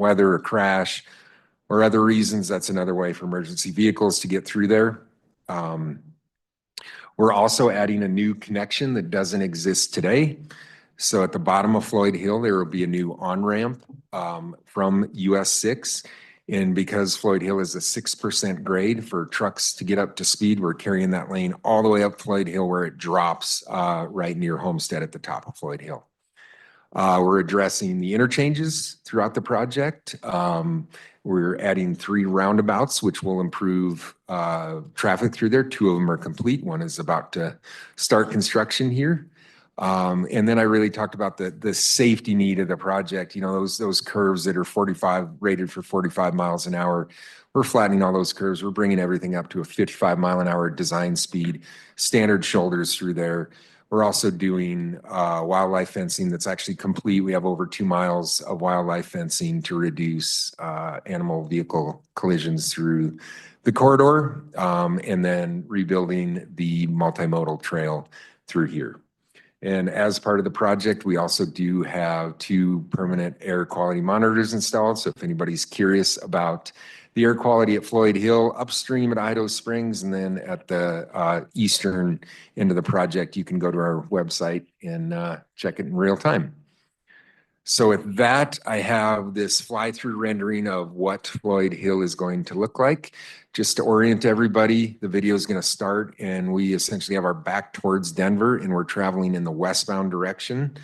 weather, a crash, or other reasons, that's another way for emergency vehicles to get through there. We're also adding a new connection that doesn't exist today. So at the bottom of Floyd Hill, there will be a new on-ramp from US 6. And because Floyd Hill is a 6% grade for trucks to get up to speed, we're carrying that lane all the way up Floyd Hill where it drops right near Homestead at the top of Floyd Hill. We're addressing the interchanges throughout the project. We're adding 3 roundabouts, which will improve traffic through there. 2 of them are complete. One is about to start construction here. And then I really talked about the safety need of the project. You know, those curves that are rated for 45 miles an hour. We're flattening all those curves. We're bringing everything up to a 55-mile-an-hour design speed, standard shoulders through there. We're also doing wildlife fencing that's actually complete. We have over 2 miles of wildlife fencing to reduce animal vehicle collisions through the corridor, and then rebuilding the multimodal trail through here. And as part of the project, we also do have 2 permanent air quality monitors installed. So if anybody's curious about the air quality at Floyd Hill, upstream at Idaho Springs, and then at the eastern end of the project, you can go to our website and check it in real time. So with that, I have this fly-through rendering of what Floyd Hill is going to look like. Just to orient everybody, the video is going to start and we essentially have our back towards Denver and we're traveling in the westbound direction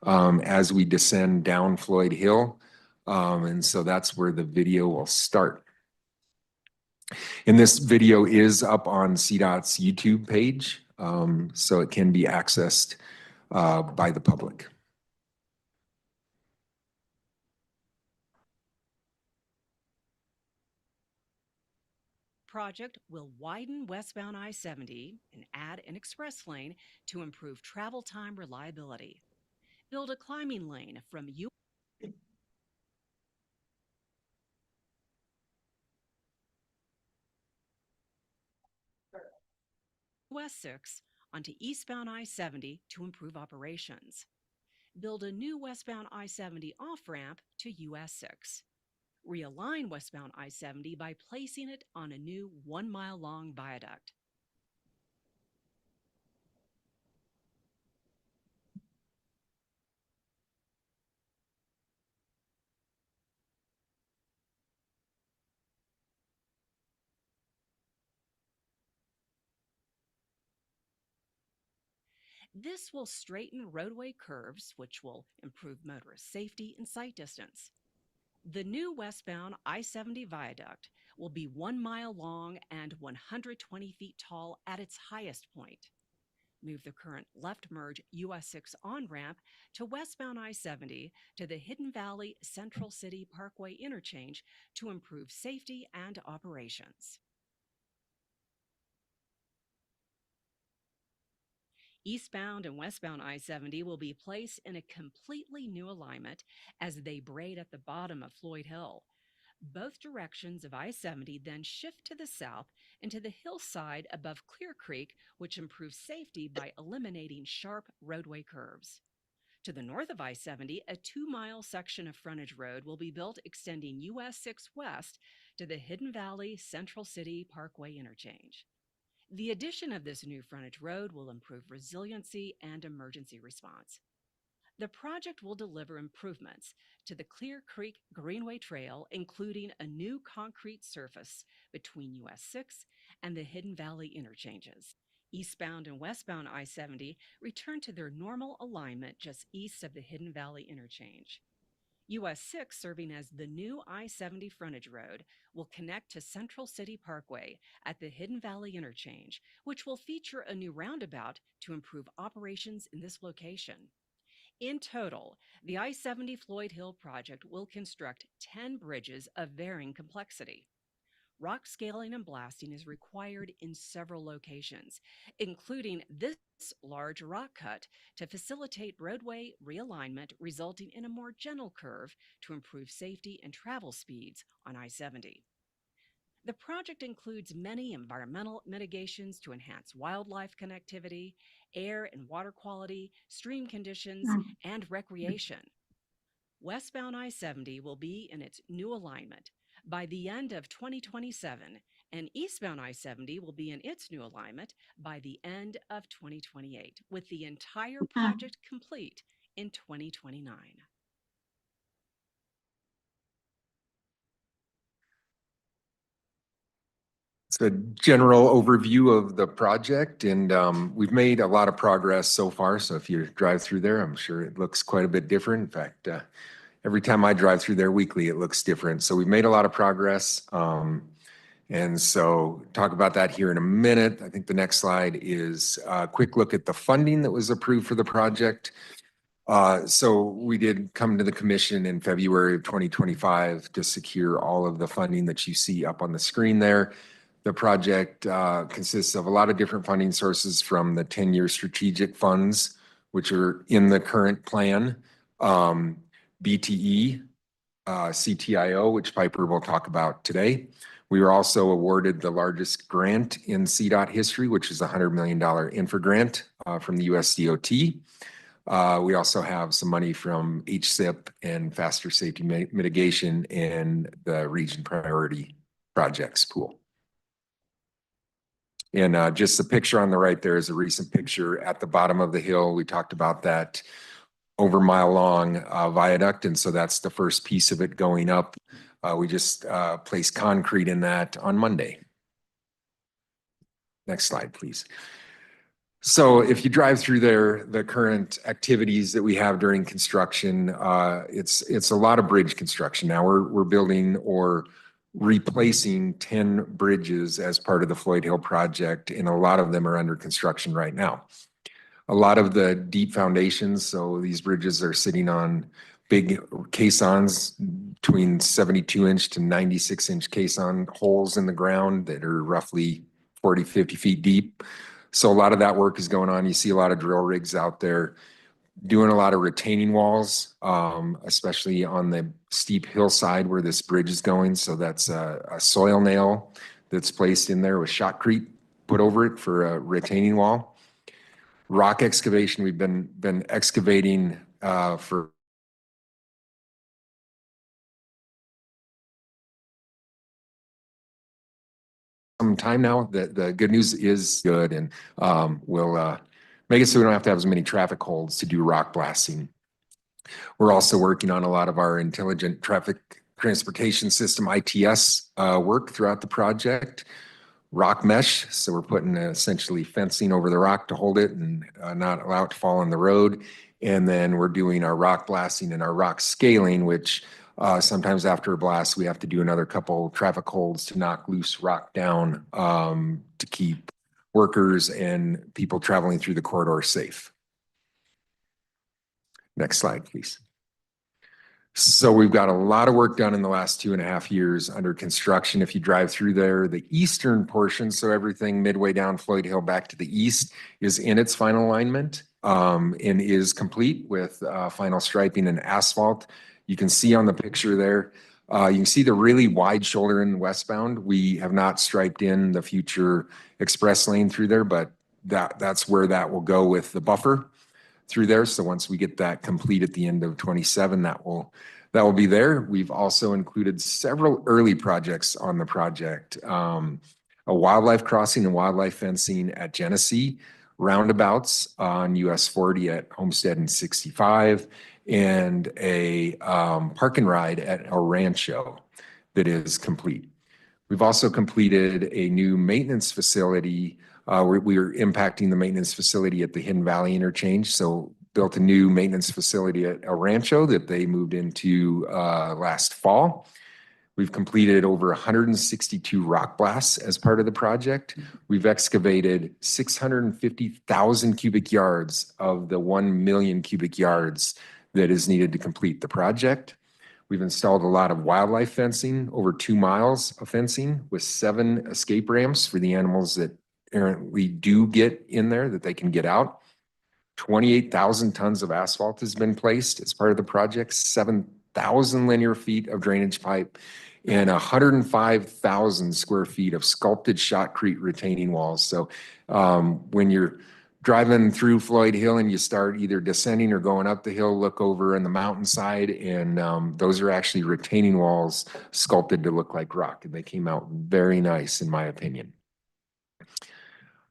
as we descend down Floyd Hill. And so that's where the video will start. And this video is up on CDOT's YouTube page, so it can be accessed by the public. Project will widen westbound I-70 and add an express lane to improve travel time reliability. Build a climbing lane from US 6 onto eastbound I-70 to improve operations. Build a new westbound I-70 off-ramp to US 6. Realign westbound I-70 by placing it on a new 1-mile-long viaduct. This will straighten roadway curves, which will improve motorist safety and sight distance. The new westbound I-70 viaduct will be 1 mile long and 120 feet tall at its highest point. Move the current left merge US 6 on-ramp to westbound I-70 to the Hidden Valley Central City Parkway interchange to improve safety and operations. Eastbound and westbound I-70 will be placed in a completely new alignment as they braid at the bottom of Floyd Hill. Both directions of I-70 then shift to the south into the hillside above Clear Creek, which improves safety by eliminating sharp roadway curves. To the north of I-70, a 2-mile section of frontage road will be built extending US 6 west to the Hidden Valley Central City Parkway interchange. The addition of this new frontage road will improve resiliency and emergency response. The project will deliver improvements to the Clear Creek Greenway Trail, including a new concrete surface between US 6 and the Hidden Valley interchanges. Eastbound and westbound I-70 return to their normal alignment just east of the Hidden Valley interchange. US 6, serving as the new I-70 frontage road, will connect to Central City Parkway at the Hidden Valley interchange, which will feature a new roundabout to improve operations in this location. In total, the I-70 Floyd Hill project will construct 10 bridges of varying complexity. Rock scaling and blasting is required in several locations, including this large rock cut to facilitate roadway realignment, resulting in a more gentle curve to improve safety and travel speeds on I-70. The project includes many environmental mitigations to enhance wildlife connectivity, air and water quality, stream conditions, and recreation. westbound I-70 will be in its new alignment by the end of 2027, and eastbound I-70 will be in its new alignment by the end of 2028, with the entire project complete in 2029. It's a general overview of the project, and we've made a lot of progress so far. So if you drive through there, I'm sure it looks quite a bit different. In fact, every time I drive through there weekly, it looks different. So we've made a lot of progress. And so talk about that here in a minute. I think the next slide is a quick look at the funding that was approved for the project. So we did come to the commission in February of 2025 to secure all of the funding that you see up on the screen there. The project consists of a lot of different funding sources from the 10-year strategic funds, which are in the current plan, BTE, CTIO, which Piper will talk about today. We were also awarded the largest grant in CDOT history, which is a $100 million infra grant from the US DOT. We also have some money from HSIP and Faster Safety Mitigation and the Region Priority Projects pool. And just the picture on the right there is a recent picture at the bottom of the hill. We talked about that over mile long viaduct, and so that's the first piece of it going up. We just placed concrete in that on Monday. Next slide, please. So if you drive through there, the current activities that we have during construction, it's a lot of bridge construction. Now we're building or replacing 10 bridges as part of the Floyd Hill project, and a lot of them are under construction right now. A lot of the deep foundations, so these bridges are sitting on big caissons between 72-inch to 96-inch caisson holes in the ground that are roughly 40, 50 feet deep. So a lot of that work is going on. You see a lot of drill rigs out there doing a lot of retaining walls, especially on the steep hillside where this bridge is going. So that's a soil nail that's placed in there with shotcrete put over it for a retaining wall. Rock excavation, we've been excavating for some time now. The good news is good, and we'll make it so we don't have to have as many traffic holds to do rock blasting. We're also working on a lot of our intelligent traffic transportation system, ITS, work throughout the project. Rock mesh, so we're putting essentially fencing over the rock to hold it and not allow it to fall on the road. And then we're doing our rock blasting and our rock scaling, which sometimes after a blast, we have to do another couple traffic holds to knock loose rock down to keep workers and people traveling through the corridor safe. Next slide, please. So we've got a lot of work done in the last 2.5 years under construction. If you drive through there, the eastern portion, so everything midway down Floyd Hill back to the east, is in its final alignment and is complete with final striping and asphalt. You can see on the picture there, you can see the really wide shoulder in the westbound. We have not striped in the future express lane through there, but that's where that will go with the buffer through there. So once we get that complete at the end of 27, that will be there. We've also included several early projects on the project. A wildlife crossing and wildlife fencing at Genesee, roundabouts on US 40 at Homestead and 65, and a park and ride at El Rancho that is complete. We've also completed a new maintenance facility. We are impacting the maintenance facility at the Hidden Valley interchange. So built a new maintenance facility at El Rancho that they moved into last fall. We've completed over 162 rock blasts as part of the project. We've excavated 650,000 cubic yards of the 1 million cubic yards that is needed to complete the project. We've installed a lot of wildlife fencing, over 2 miles of fencing with 7 escape ramps for the animals that apparently do get in there, that they can get out. 28,000 tons of asphalt has been placed as part of the project, 7,000 linear feet of drainage pipe, and 105,000 square feet of sculpted shotcrete retaining walls. So when you're driving through Floyd Hill and you start either descending or going up the hill, look over in the mountainside, and those are actually retaining walls sculpted to look like rock, and they came out very nice in my opinion.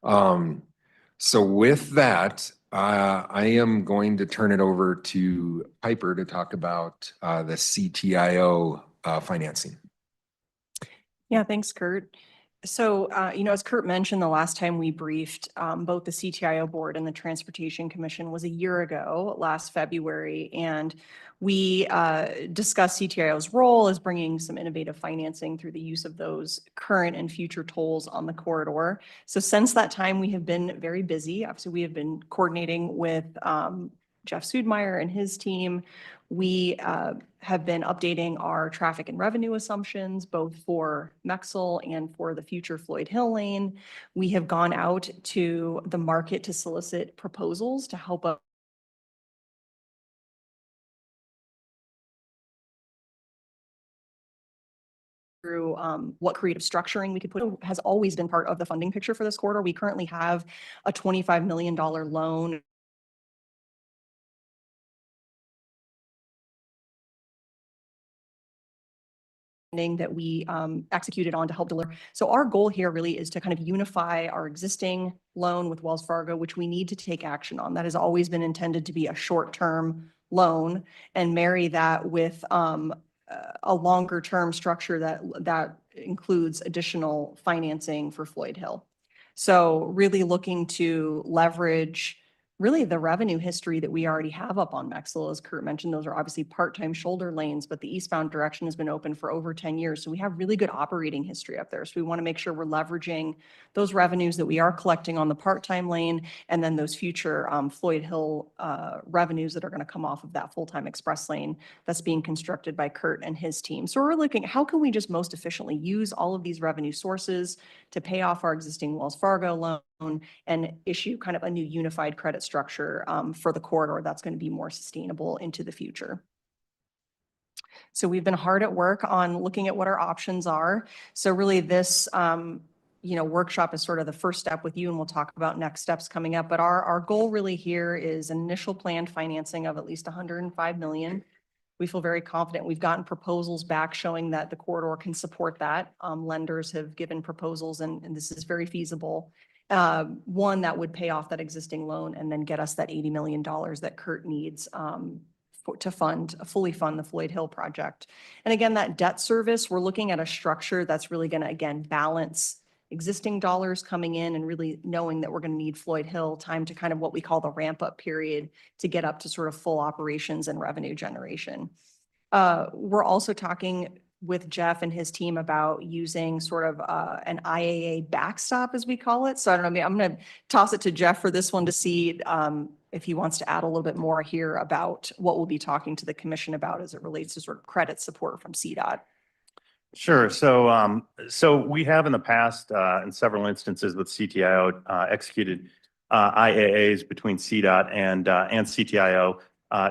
So with that, I am going to turn it over to Piper to talk about the CTIO financing. Yeah, thanks, Kurt. So, as Kurt mentioned, the last time we briefed both the CTIO board and the Transportation Commission was a year ago, last February, and we discussed CTIO's role as bringing some innovative financing through the use of those current and future tolls on the corridor. So since that time, we have been very busy. Obviously, we have been coordinating with Jeff Sudmeyer and his team. We have been updating our traffic and revenue assumptions, both for Mexel and for the future Floyd Hill lane. We have gone out to the market to solicit proposals to help us through what creative structuring we could put has always been part of the funding picture for this corridor. We currently have a $25 million loan that we executed on to help deliver. So our goal here really is to kind of unify our existing loan with Wells Fargo, which we need to take action on. That has always been intended to be a short-term loan, and marry that with a longer-term structure that includes additional financing for Floyd Hill. So really looking to leverage really the revenue history that we already have up on Mexel. As Kurt mentioned, those are obviously part-time shoulder lanes, but the eastbound direction has been open for over 10 years. So we have really good operating history up there. So we want to make sure we're leveraging those revenues that we are collecting on the part-time lane, and then those future Floyd Hill revenues that are going to come off of that full-time express lane that's being constructed by Kurt and his team. So we're looking at how can we just most efficiently use all of these revenue sources to pay off our existing Wells Fargo loan and issue kind of a new unified credit structure for the corridor that's going to be more sustainable into the future. So we've been hard at work on looking at what our options are. So really this workshop is sort of the first step with you, and we'll talk about next steps coming up. But our goal really here is initial planned financing of at least $105 million. We feel very confident. We've gotten proposals back showing that the corridor can support that. Lenders have given proposals, and this is very feasible. One that would pay off that existing loan and then get us that $80 million that Kurt needs to fully fund the Floyd Hill project. And again, that debt service, we're looking at a structure that's really going to, again, balance existing dollars coming in and really knowing that we're going to need Floyd Hill time to kind of what we call the ramp up period to get up to sort of full operations and revenue generation. We're also talking with Jeff and his team about using sort of an IAA backstop, as we call it. So I don't know, I'm going to toss it to Jeff for this one to see if he wants to add a little bit more here about what we'll be talking to the commission about as it relates to sort of credit support from CDOT. Sure. So we have in the past, in several instances with CTIO, executed IAAs between CDOT and CTIO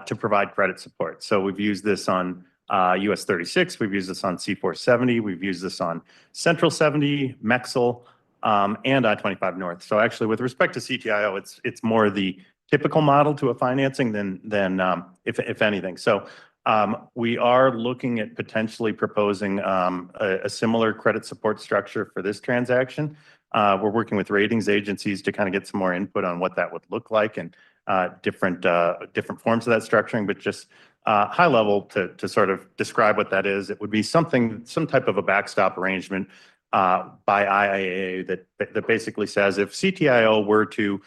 to provide credit support. So we've used this on US 36, we've used this on C470, we've used this on Central 70, Mexel, and I-25 North. So actually, with respect to CTIO, it's more the typical model to a financing than if anything. So we are looking at potentially proposing a similar credit support structure for this transaction. We're working with ratings agencies to kind of get some more input on what that would look like and different forms of that structuring, but just high level to sort of describe what that is. It would be some type of a backstop arrangement by IAA that basically says if CTIO were to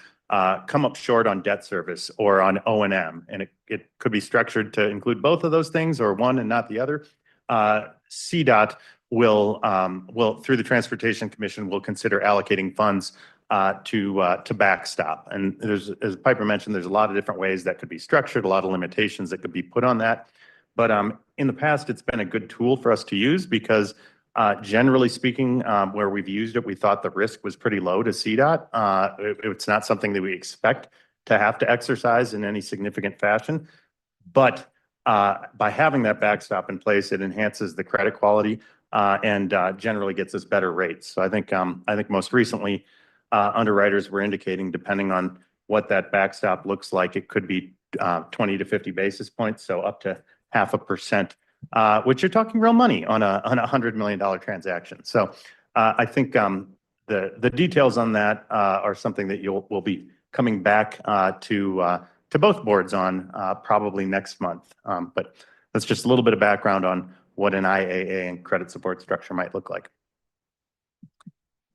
come up short on debt service or on O&M, and it could be structured to include both of those things or one and not the other, CDOT will through the Transportation Commission will consider allocating funds to backstop. And there's, as Piper mentioned, there's a lot of different ways that could be structured, a lot of limitations that could be put on that. But in the past, it's been a good tool for us to use because generally speaking, where we've used it, we thought the risk was pretty low to CDOT. It's not something that we expect to have to exercise in any significant fashion. But by having that backstop in place, it enhances the credit quality and generally gets us better rates. So I think most recently, underwriters were indicating, depending on what that backstop looks like. It could be 20 to 50 basis points, so up to 0.5%, which you're talking real money on a $100 million transaction. So I think the details on that are something that we'll be coming back to both boards on probably next month. But that's just a little bit of background on what an IAA and credit support structure might look like.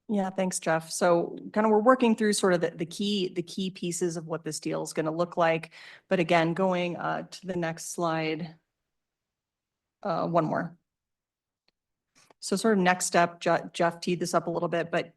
Yeah, thanks, Jeff. So kind of we're working through sort of the key pieces of what this deal is going to look like. But again, going to the next slide. One more. So sort of next step, Jeff teed this up a little bit, but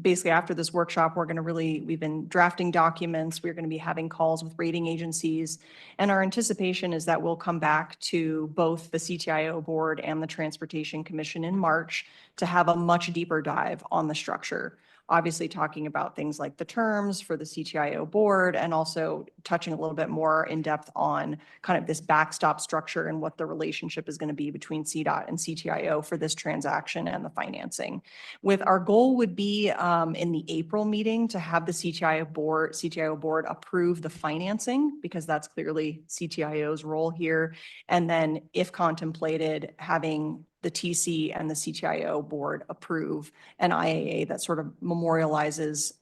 basically after this workshop, we've been drafting documents. We're going to be having calls with rating agencies. And our anticipation is that we'll come back to both the CTIO board and the Transportation Commission in March to have a much deeper dive on the structure. Obviously talking about things like the terms for the CTIO board and also touching a little bit more in depth on kind of this backstop structure and what the relationship is going to be between CDOT and CTIO for this transaction and the financing. With our goal would be in the April meeting to have the CTIO board approve the financing, because that's clearly CTIO's role here. And then if contemplated, having the TC and the CTIO board approve an IAA that sort of memorializes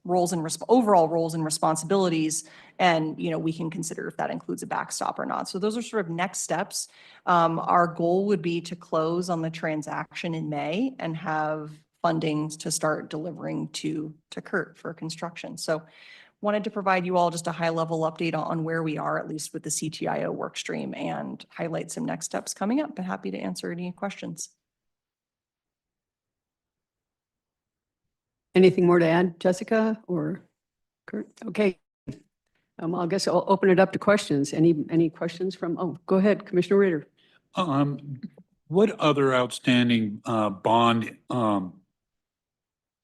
overall roles and responsibilities. And, we can consider if that includes a backstop or not. So those are sort of next steps. Our goal would be to close on the transaction in May and have funding to start delivering to Kurt for construction. So wanted to provide you all just a high level update on where we are, at least with the CTIO work stream, and highlight some next steps coming up, but happy to answer any questions. Anything more to add, Jessica or Kurt? Okay. I guess I'll open it up to questions. Any questions from, go ahead, Commissioner Ritter. What other outstanding bond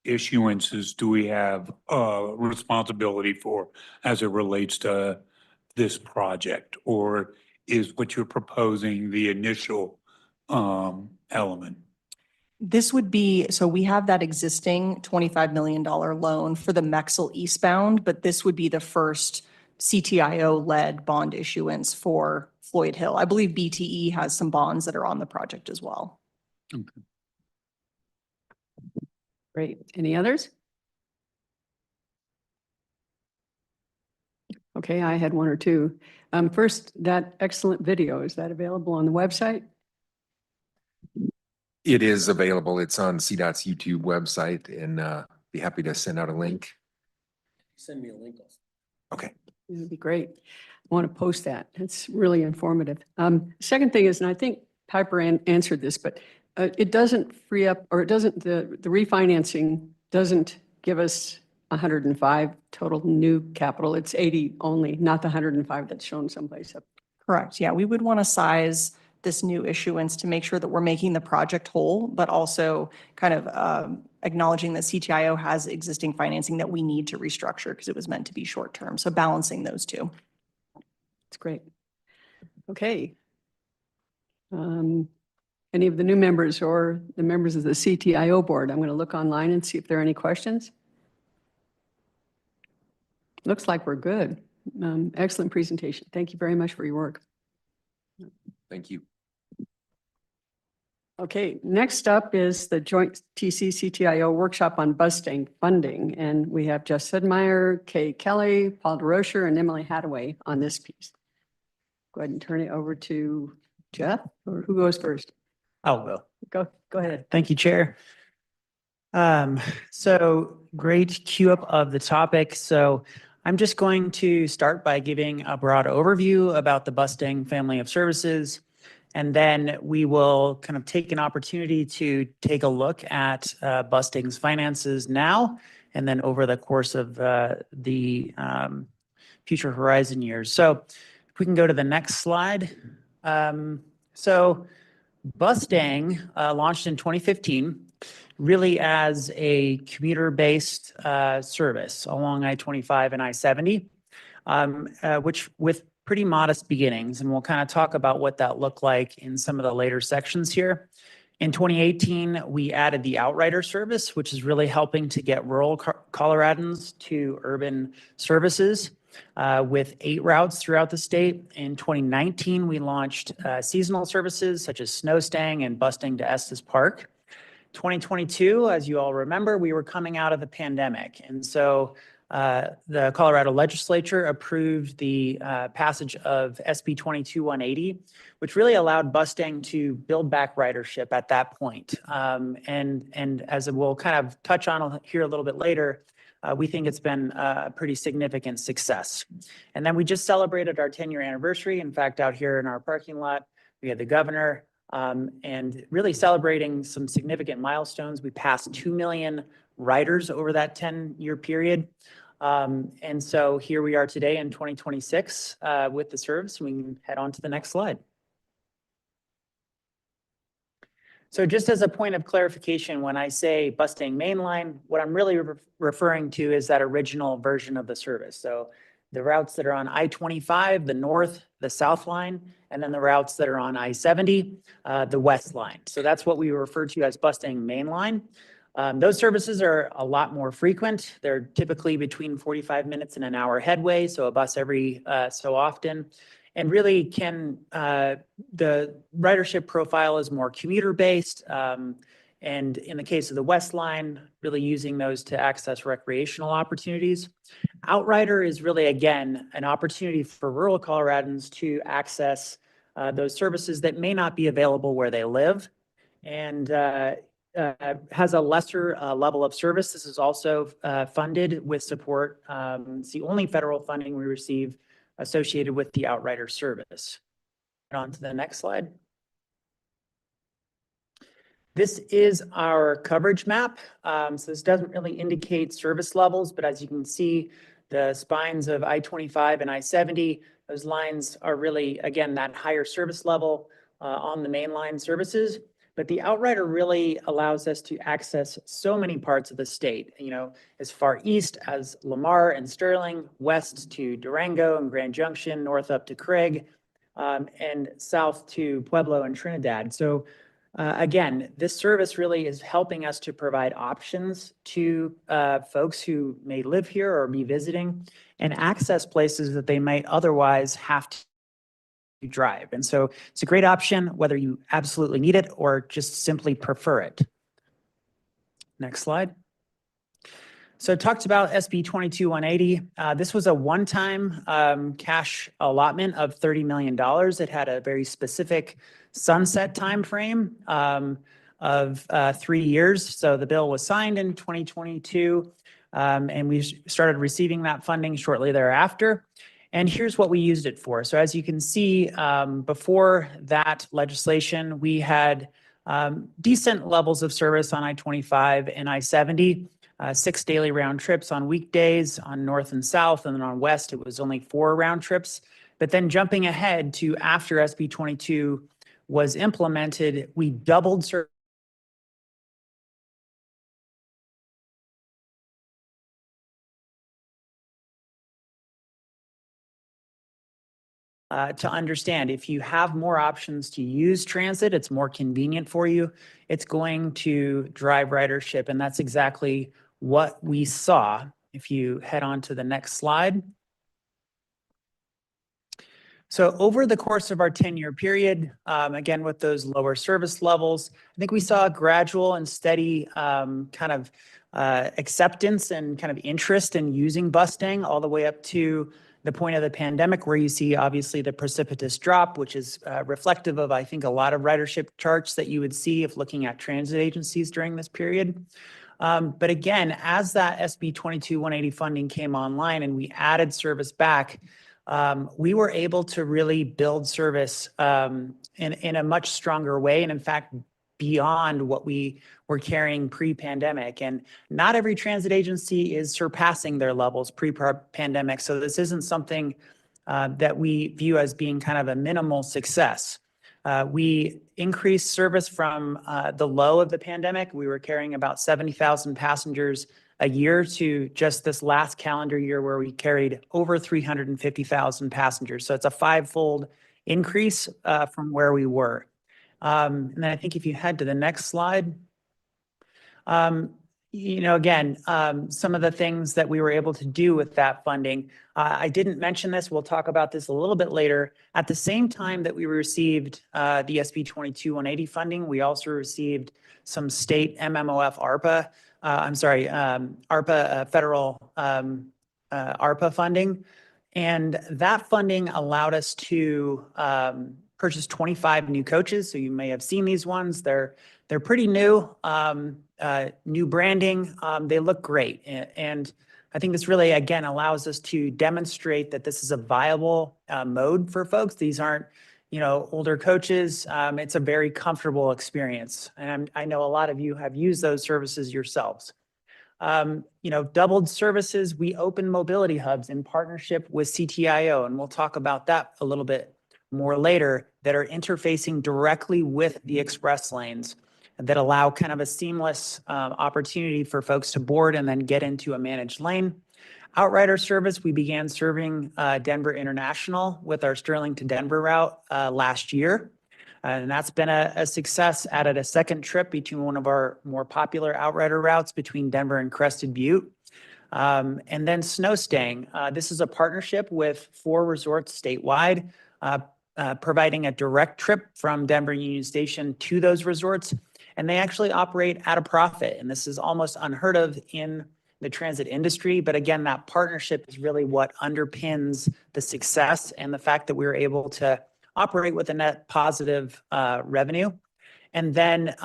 issuances do we have responsibility for as it relates to this project? Or is what you're proposing the initial element? This would be, so we have that existing $25 million loan for the Mexel eastbound, but this would be the first CTIO-led bond issuance for Floyd Hill. I believe BTE has some bonds that are on the project as well. Okay. Great. Any others? Okay, I had one or two. First, that excellent video, is that available on the website? It is available. It's on CDOT's YouTube website, and be happy to send out a link. Send me a link. Okay. It would be great. I want to post that. It's really informative. Second thing is, and I think Piper answered this, but it doesn't free up, or it doesn't, the refinancing doesn't give us 105 total new capital. It's 80 only, not the 105 that's shown someplace up. Correct. Yeah, we would want to size this new issuance to make sure that we're making the project whole, but also kind of acknowledging that CTIO has existing financing that we need to restructure because it was meant to be short term. So balancing those two. That's great. Okay. Any of the new members or the members of the CTIO board? I'm going to look online and see if there are any questions. Looks like we're good. Excellent presentation. Thank you very much for your work. Thank you. Okay, next up is the joint TC-CTIO workshop on Bustang funding. And we have Jeff Sedmeyer, Kay Kelly, Paul DeRocher, and Emily Hadaway on this piece. Go ahead and turn it over to Jeff, or who goes first? I'll go. Go ahead. Thank you, Chair. So great queue up of the topic. So I'm just going to start by giving a broad overview about the Bustang family of services. And then we will kind of take an opportunity to take a look at Bustang's finances now, and then over the course of the future horizon years. So if we can go to the next slide. So Bustang launched in 2015, really as a commuter-based service along I-25 and I-70, which with pretty modest beginnings. And we'll kind of talk about what that looked like in some of the later sections here. In 2018, we added the Outrider service, which is really helping to get rural Coloradans to urban services with 8 routes throughout the state. In 2019, we launched seasonal services such as snow staying and busing to Estes Park. 2022, as you all remember, we were coming out of the pandemic. And so the Colorado legislature approved the passage of SB 22-180, which really allowed Bustang to build back ridership at that point. And as we'll kind of touch on here a little bit later, we think it's been a pretty significant success. And then we just celebrated our 10-year anniversary. In fact, out here in our parking lot, we had the governor and really celebrating some significant milestones. We passed 2 million riders over that 10-year period. And so here we are today in 2026 with the service. We can head on to the next slide. So just as a point of clarification, when I say Bustang Mainline, what I'm really referring to is that original version of the service. So the routes that are on I-25, the north, the south line, and then the routes that are on I-70, the west line. So that's what we refer to as Bustang Mainline. Those services are a lot more frequent. They're typically between 45 minutes and an hour headway, so a bus every so often. And really the ridership profile is more commuter-based. And in the case of the West Line, really using those to access recreational opportunities. Outrider is really, again, an opportunity for rural Coloradans to access those services that may not be available where they live, and has a lesser level of service. This is also funded with support. It's the only federal funding we receive associated with the Outrider service. And on to the next slide. This is our coverage map. So this doesn't really indicate service levels, but as you can see, the spines of I-25 and I-70, those lines are really, again, that higher service level on the mainline services. But the Outrider really allows us to access so many parts of the state, you know, as far east as Lamar and Sterling, west to Durango and Grand Junction, north up to Craig, and south to Pueblo and Trinidad. So again, this service really is helping us to provide options to folks who may live here or be visiting and access places that they might otherwise have to drive. And so it's a great option, whether you absolutely need it or just simply prefer it. Next slide. So I talked about SB 22-180. This was a one-time cash allotment of $30 million. It had a very specific sunset time frame of 3 years. So the bill was signed in 2022, and we started receiving that funding shortly thereafter. And here's what we used it for. So as you can see, before that legislation, we had decent levels of service on I-25 and I-70, 6 daily round trips on weekdays on north and south, and then on west, it was only 4 round trips. But then jumping ahead to after SB 22 was implemented, we doubled service to understand if you have more options to use transit, it's more convenient for you, it's going to drive ridership. And that's exactly what we saw. If you head on to the next slide. So over the course of our 10-year period, again, with those lower service levels, I think we saw a gradual and steady kind of acceptance and kind of interest in using Bustang all the way up to the point of the pandemic, where you see obviously the precipitous drop, which is reflective of, I think, a lot of ridership charts that you would see if looking at transit agencies during this period. But again, as that SB 22-180 funding came online and we added service back, we were able to really build service in a much stronger way. And in fact, beyond what we were carrying pre-pandemic. And not every transit agency is surpassing their levels pre-pandemic. So this isn't something that we view as being kind of a minimal success. We increased service from the low of the pandemic. We were carrying about 70,000 passengers a year to just this last calendar year where we carried over 350,000 passengers. So it's a 5-fold increase from where we were. And then I think if you head to the next slide, again, some of the things that we were able to do with that funding, I didn't mention this, we'll talk about this a little bit later. At the same time that we received the SB 22-180 funding, we also received some state MMOF ARPA, ARPA federal ARPA funding. And that funding allowed us to purchase 25 new coaches. So you may have seen these ones. They're pretty new, new branding. They look great. And I think this really, again, allows us to demonstrate that this is a viable mode for folks. These aren't, older coaches. It's a very comfortable experience. And I know a lot of you have used those services yourselves. Doubled services, we open mobility hubs in partnership with CTIO, and we'll talk about that a little bit more later, that are interfacing directly with the express lanes that allow kind of a seamless opportunity for folks to board and then get into a managed lane. Outrider service, we began serving Denver International with our Sterling to Denver route last year. And that's been a success. Added a second trip between one of our more popular outrider routes between Denver and Crested Butte. And then snow staying. This is a partnership with 4 resorts statewide, providing a direct trip from Denver Union Station to those resorts. And they actually operate at a profit. And this is almost unheard of in the transit industry. But again, that partnership is really what underpins the success and the fact that we were able to operate with a net positive revenue. And then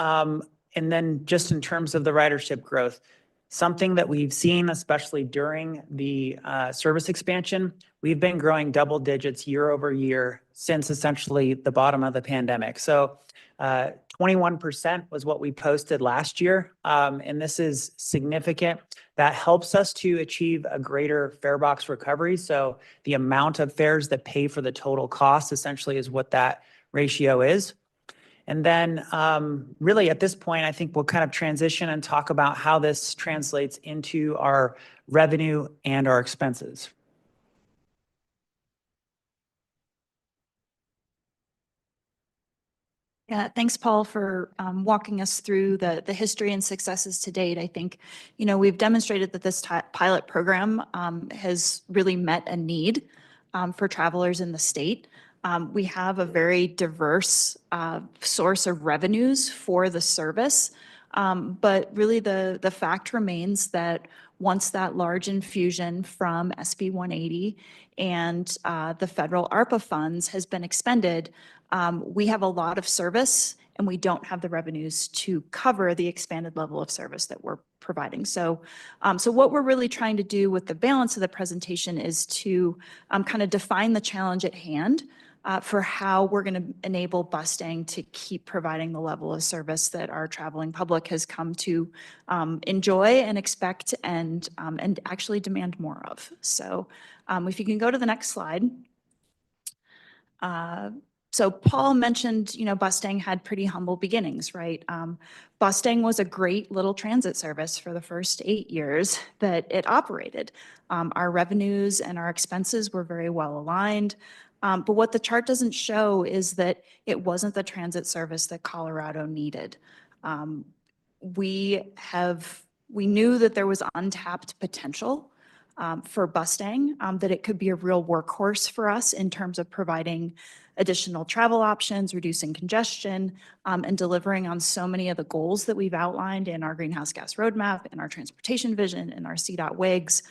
just in terms of the ridership growth, something that we've seen, especially during the service expansion, we've been growing double digits year over year since essentially the bottom of the pandemic. So 21% was what we posted last year. And this is significant. That helps us to achieve a greater fare box recovery. So the amount of fares that pay for the total cost essentially is what that ratio is. And then really at this point, I think we'll kind of transition and talk about how this translates into our revenue and our expenses. Yeah, thanks, Paul, for walking us through the history and successes to date. I think, we've demonstrated that this pilot program has really met a need for travelers in the state. We have a very diverse source of revenues for the service. But really the fact remains that once that large infusion from SB 180 and the federal ARPA funds has been expended, we have a lot of service and we don't have the revenues to cover the expanded level of service that we're providing. So what we're really trying to do with the balance of the presentation is to kind of define the challenge at hand for how we're going to enable Bustang to keep providing the level of service that our traveling public has come to enjoy and expect and actually demand more of. So if you can go to the next slide. So Paul mentioned, Bustang had pretty humble beginnings, right? Bustang was a great little transit service for the first 8 years that it operated. Our revenues and our expenses were very well aligned. But what the chart doesn't show is that it wasn't the transit service that Colorado needed. We knew that there was untapped potential for Bustang, that it could be a real workhorse for us in terms of providing additional travel options, reducing congestion, and delivering on so many of the goals that we've outlined in our greenhouse gas roadmap, in our transportation vision, in our CDOT WIGs.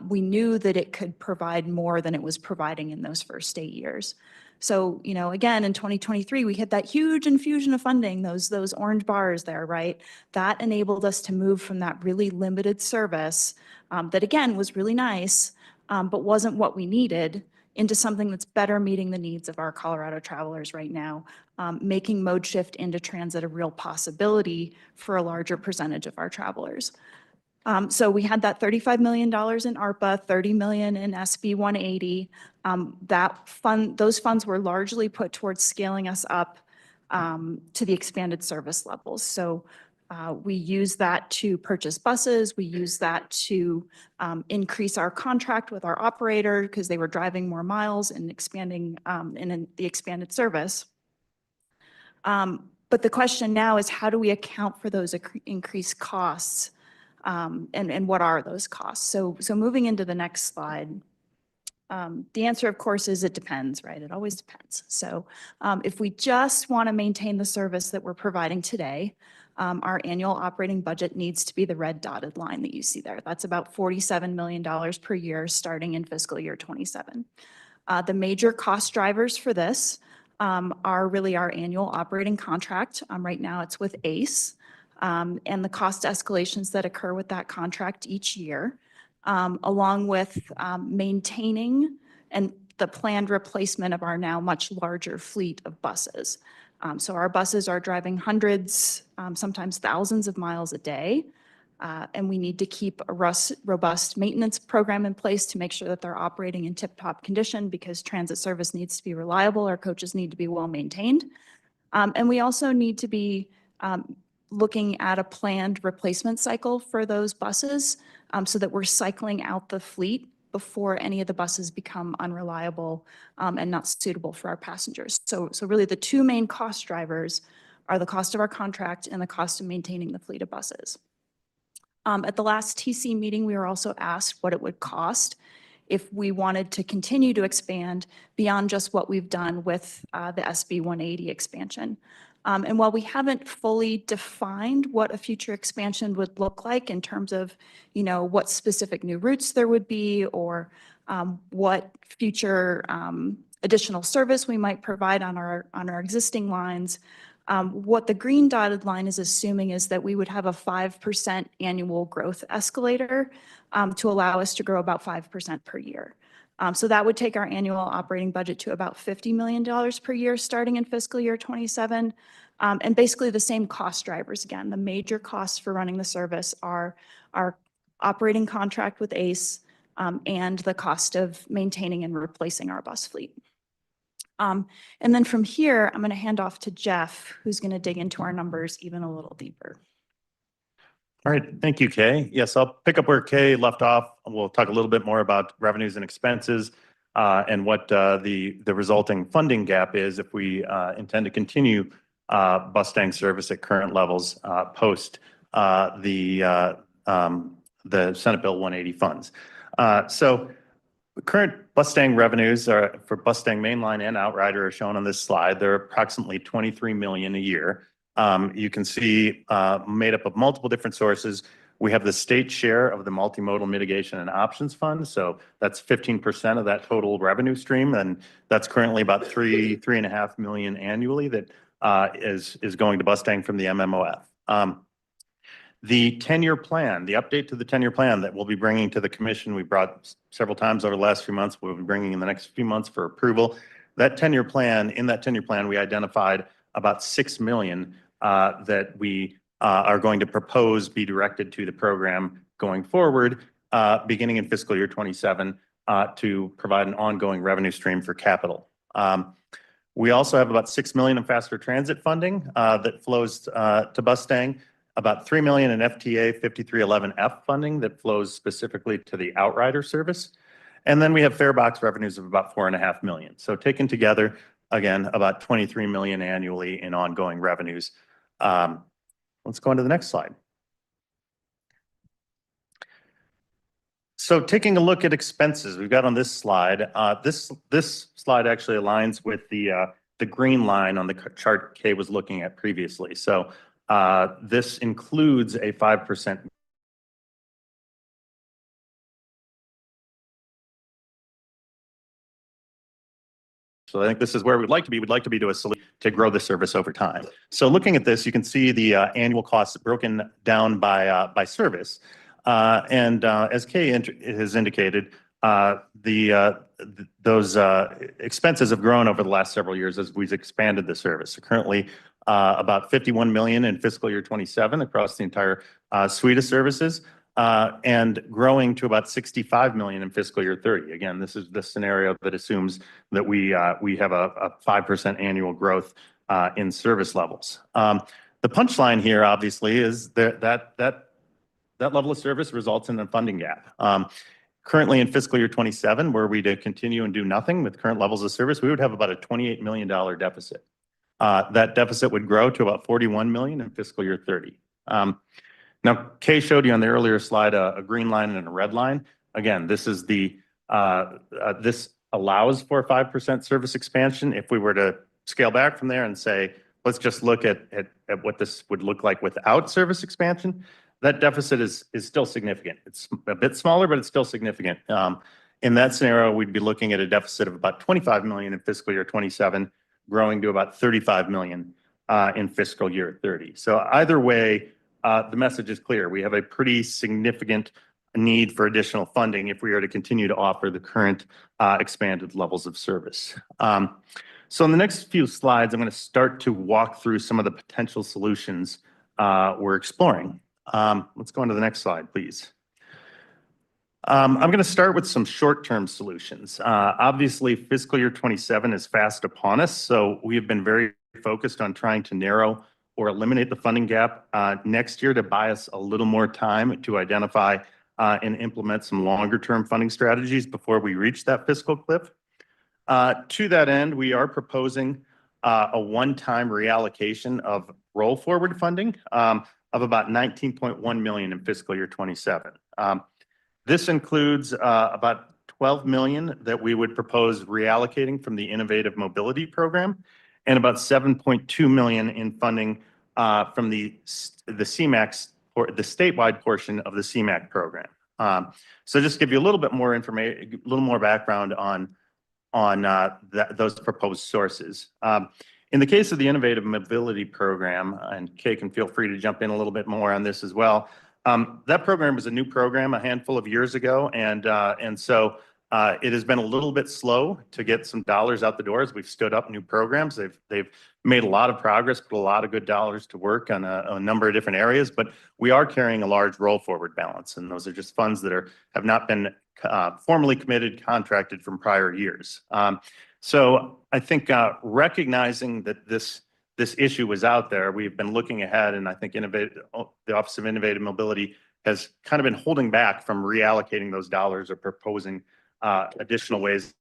We knew that it could provide more than it was providing in those first 8 years. So, again, in 2023, we hit that huge infusion of funding, those orange bars there, right? That enabled us to move from that really limited service that, again, was really nice, but wasn't what we needed, into something that's better meeting the needs of our Colorado travelers right now, making mode shift into transit a real possibility for a larger percentage of our travelers. So we had that $35 million in ARPA, $30 million in SB 180. Those funds were largely put towards scaling us up to the expanded service levels. So we use that to purchase buses. We use that to increase our contract with our operator because they were driving more miles and expanding in the expanded service. But the question now is, how do we account for those increased costs? And what are those costs? So moving into the next slide, the answer, of course, is it depends, right? It always depends. So if we just want to maintain the service that we're providing today, our annual operating budget needs to be the red dotted line that you see there. That's about $47 million per year starting in fiscal year 27. The major cost drivers for this are really our annual operating contract. Right now it's with ACE, and the cost escalations that occur with that contract each year, along with maintaining and the planned replacement of our now much larger fleet of buses. So our buses are driving hundreds, sometimes thousands of miles a day. And we need to keep a robust maintenance program in place to make sure that they're operating in tip-top condition, because transit service needs to be reliable. Our coaches need to be well-maintained. And we also need to be looking at a planned replacement cycle for those buses, so that we're cycling out the fleet before any of the buses become unreliable and not suitable for our passengers. So really the two main cost drivers are the cost of our contract and the cost of maintaining the fleet of buses. At the last TC meeting, we were also asked what it would cost if we wanted to continue to expand beyond just what we've done with the SB 180 expansion. And while we haven't fully defined what a future expansion would look like in terms of, what specific new routes there would be, or what future additional service we might provide on our existing lines, what the green dotted line is assuming is that we would have a 5% annual growth escalator to allow us to grow about 5% per year. So that would take our annual operating budget to about $50 million per year starting in fiscal year 27. And basically the same cost drivers again. The major costs for running the service are our operating contract with ACE and the cost of maintaining and replacing our bus fleet. And then from here, I'm going to hand off to Jeff, who's going to dig into our numbers even a little deeper. All right, thank you, Kay. Yes, I'll pick up where Kay left off. We'll talk a little bit more about revenues and expenses and what the resulting funding gap is if we intend to continue Bustang service at current levels post the Senate Bill 180 funds. So current Bustang revenues for Bustang Mainline and Outrider are shown on this slide. They're approximately $23 million a year. You can see made up of multiple different sources. We have the state share of the Multimodal Mitigation and Options Fund. So that's 15% of that total revenue stream. And that's currently about $3.5 million annually that is going to Bustang from the MMOF. The 10-year plan, the update to the 10-year plan that we'll be bringing to the commission, we brought several times over the last few months, we'll be bringing in the next few months for approval. That 10-year plan, in that 10-year plan, we identified about $6 million that we are going to propose be directed to the program going forward, beginning in fiscal year 27, to provide an ongoing revenue stream for capital. We also have about $6 million in faster transit funding that flows to Bustang, about $3 million in FTA 5311F funding that flows specifically to the Outrider service. And then we have fare box revenues of about $4.5 million. So taken together, again, about $23 million annually in ongoing revenues. Let's go on to the next slide. So taking a look at expenses, we've got on this slide, this slide actually aligns with the green line on the chart Kay was looking at previously. So this includes a 5%. So I think this is where we'd like to be. We'd like to be to grow the service over time. So looking at this, you can see the annual costs broken down by service. And as Kay has indicated, those expenses have grown over the last several years as we've expanded the service. So currently, about $51 million in fiscal year 27 across the entire suite of services, and growing to about $65 million in fiscal year 30. Again, this is the scenario that assumes that we have a 5% annual growth in service levels. The punchline here, obviously, is that level of service results in a funding gap. Currently in fiscal year 27, were we to continue and do nothing with current levels of service, we would have about a $28 million deficit. that deficit would grow to about 41 million in fiscal year 30. Now, Kay showed you on the earlier slide a green line and a red line. Again, this is this allows for a 5% service expansion. If we were to scale back from there and say, let's just look at what this would look like without service expansion, that deficit is still significant. It's a bit smaller, but it's still significant. In that scenario, we'd be looking at a deficit of about 25 million in fiscal year 27, growing to about 35 million in fiscal year 30. So either way, the message is clear. We have a pretty significant need for additional funding if we are to continue to offer the current expanded levels of service. So in the next few slides, I'm going to start to walk through some of the potential solutions we're exploring. Let's go on to the next slide, please. I'm going to start with some short-term solutions. Obviously, fiscal year 27 is fast upon us, so we have been very focused on trying to narrow or eliminate the funding gap next year to buy us a little more time to identify and implement some longer-term funding strategies before we reach that fiscal cliff. To that end, we are proposing a one-time reallocation of roll-forward funding of about 19.1 million in fiscal year 27. This includes about 12 million that we would propose reallocating from the Innovative Mobility Program and about 7.2 million in funding from the CMAQ, or the statewide portion of the CMAQ program. So just to give you a little bit more information, a little more background on those proposed sources. In the case of the Innovative Mobility Program, and Kay can feel free to jump in a little bit more on this as well. That program was a new program a handful of years ago, and so it has been a little bit slow to get some dollars out the door as we've stood up new programs. They've made a lot of progress, put a lot of good dollars to work on a number of different areas, but we are carrying a large roll forward balance, and those are just funds that have not been formally committed, contracted from prior years. So I think recognizing that this issue was out there, we've been looking ahead, and I think the Office of Innovative Mobility has kind of been holding back from reallocating those dollars or proposing additional ways to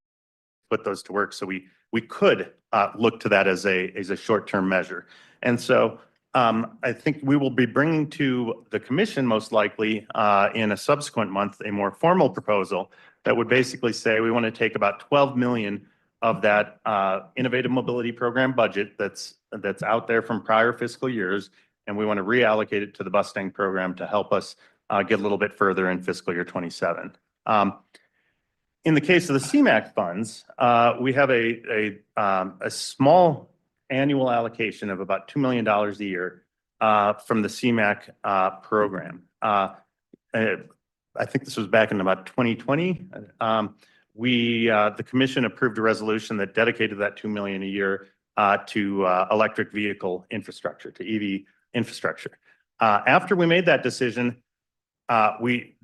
put those to work. So we could look to that as a short-term measure. And so I think we will be bringing to the commission most likely in a subsequent month a more formal proposal that would basically say we want to take about 12 million of that Innovative Mobility Program budget that's out there from prior fiscal years, and we want to reallocate it to the Bustang program to help us get a little bit further in fiscal year 27. In the case of the CMAQ funds, we have a small annual allocation of about $2 million a year from the CMAQ program. I think this was back in about 2020. The commission approved a resolution that dedicated that $2 million a year to electric vehicle infrastructure, to EV infrastructure. After we made that decision, we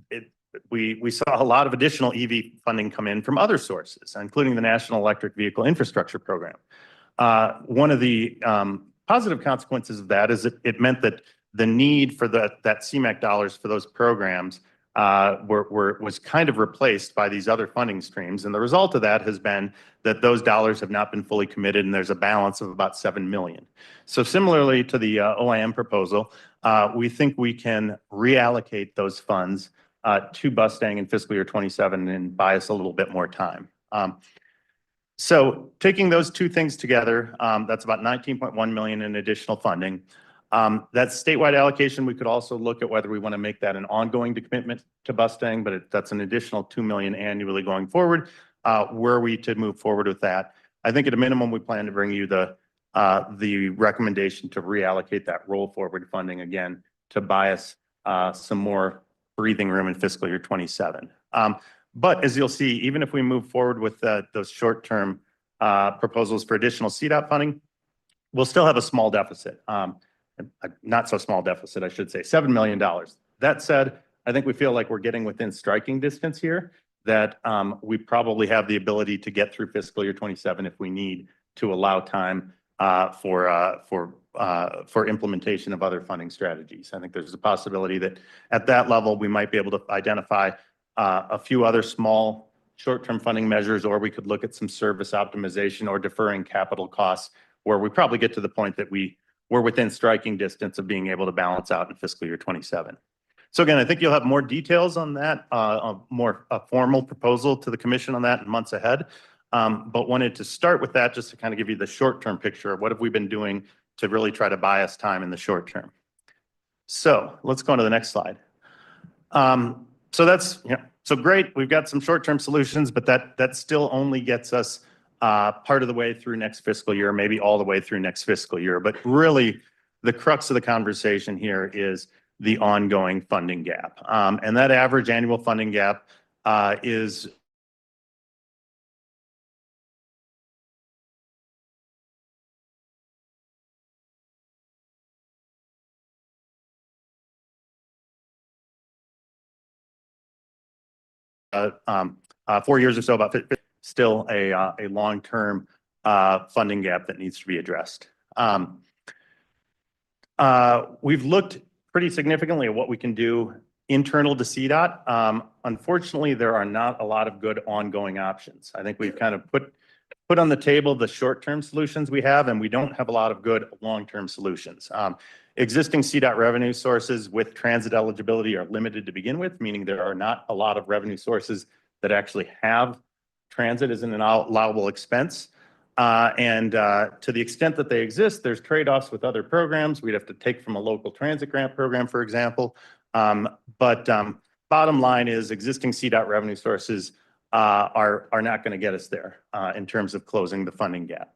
saw a lot of additional EV funding come in from other sources, including the National Electric Vehicle Infrastructure Program. One of the positive consequences of that is it meant that the need for that CMAQ dollars for those programs was kind of replaced by these other funding streams. And the result of that has been that those dollars have not been fully committed, and there's a balance of about 7 million. So similarly to the OIM proposal, we think we can reallocate those funds to Bustang in fiscal year 27 and buy us a little bit more time. So taking those two things together, that's about 19.1 million in additional funding. That statewide allocation, we could also look at whether we want to make that an ongoing commitment to Bustang, but that's an additional 2 million annually going forward. Were we to move forward with that, I think at a minimum, we plan to bring you the recommendation to reallocate that roll forward funding again to buy us some more breathing room in fiscal year 27. But as you'll see, even if we move forward with those short-term proposals for additional CDOT funding, we'll still have a small deficit. Not so small deficit, I should say, $7 million. That said, I think we feel like we're getting within striking distance here, that we probably have the ability to get through fiscal year 27 if we need to allow time for implementation of other funding strategies. I think there's a possibility that at that level, we might be able to identify a few other small short-term funding measures, or we could look at some service optimization or deferring capital costs where we probably get to the point that we're within striking distance of being able to balance out in fiscal year 27. So again, I think you'll have more details on that, a formal proposal to the commission on that in months ahead. But wanted to start with that just to kind of give you the short-term picture of what have we been doing to really try to buy us time in the short term. So let's go on to the next slide. So that's, so great. We've got some short-term solutions, but that still only gets us part of the way through next fiscal year, maybe all the way through next fiscal year. But really, the crux of the conversation here is the ongoing funding gap. And that average annual funding gap is $4 years or so, about still a long-term funding gap that needs to be addressed. We've looked pretty significantly at what we can do internal to CDOT. Unfortunately, there are not a lot of good ongoing options. I think we've kind of put on the table the short-term solutions we have, and we don't have a lot of good long-term solutions. Existing CDOT revenue sources with transit eligibility are limited to begin with, meaning there are not a lot of revenue sources that actually have transit as an allowable expense. To the extent that they exist, there's trade-offs with other programs. We'd have to take from a local transit grant program, for example. Bottom line is existing CDOT revenue sources are not going to get us there in terms of closing the funding gap.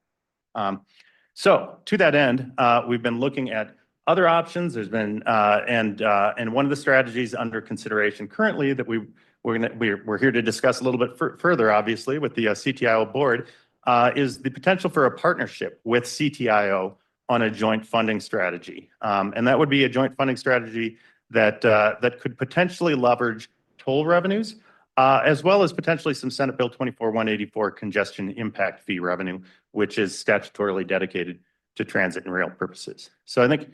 So to that end, we've been looking at other options. There's been and one of the strategies under consideration currently that we're here to discuss a little bit further, obviously, with the CTIO board, is the potential for a partnership with CTIO on a joint funding strategy. And that would be a joint funding strategy that could potentially leverage toll revenues, as well as potentially some Senate Bill 24-184 congestion impact fee revenue, which is statutorily dedicated to transit and rail purposes. So I think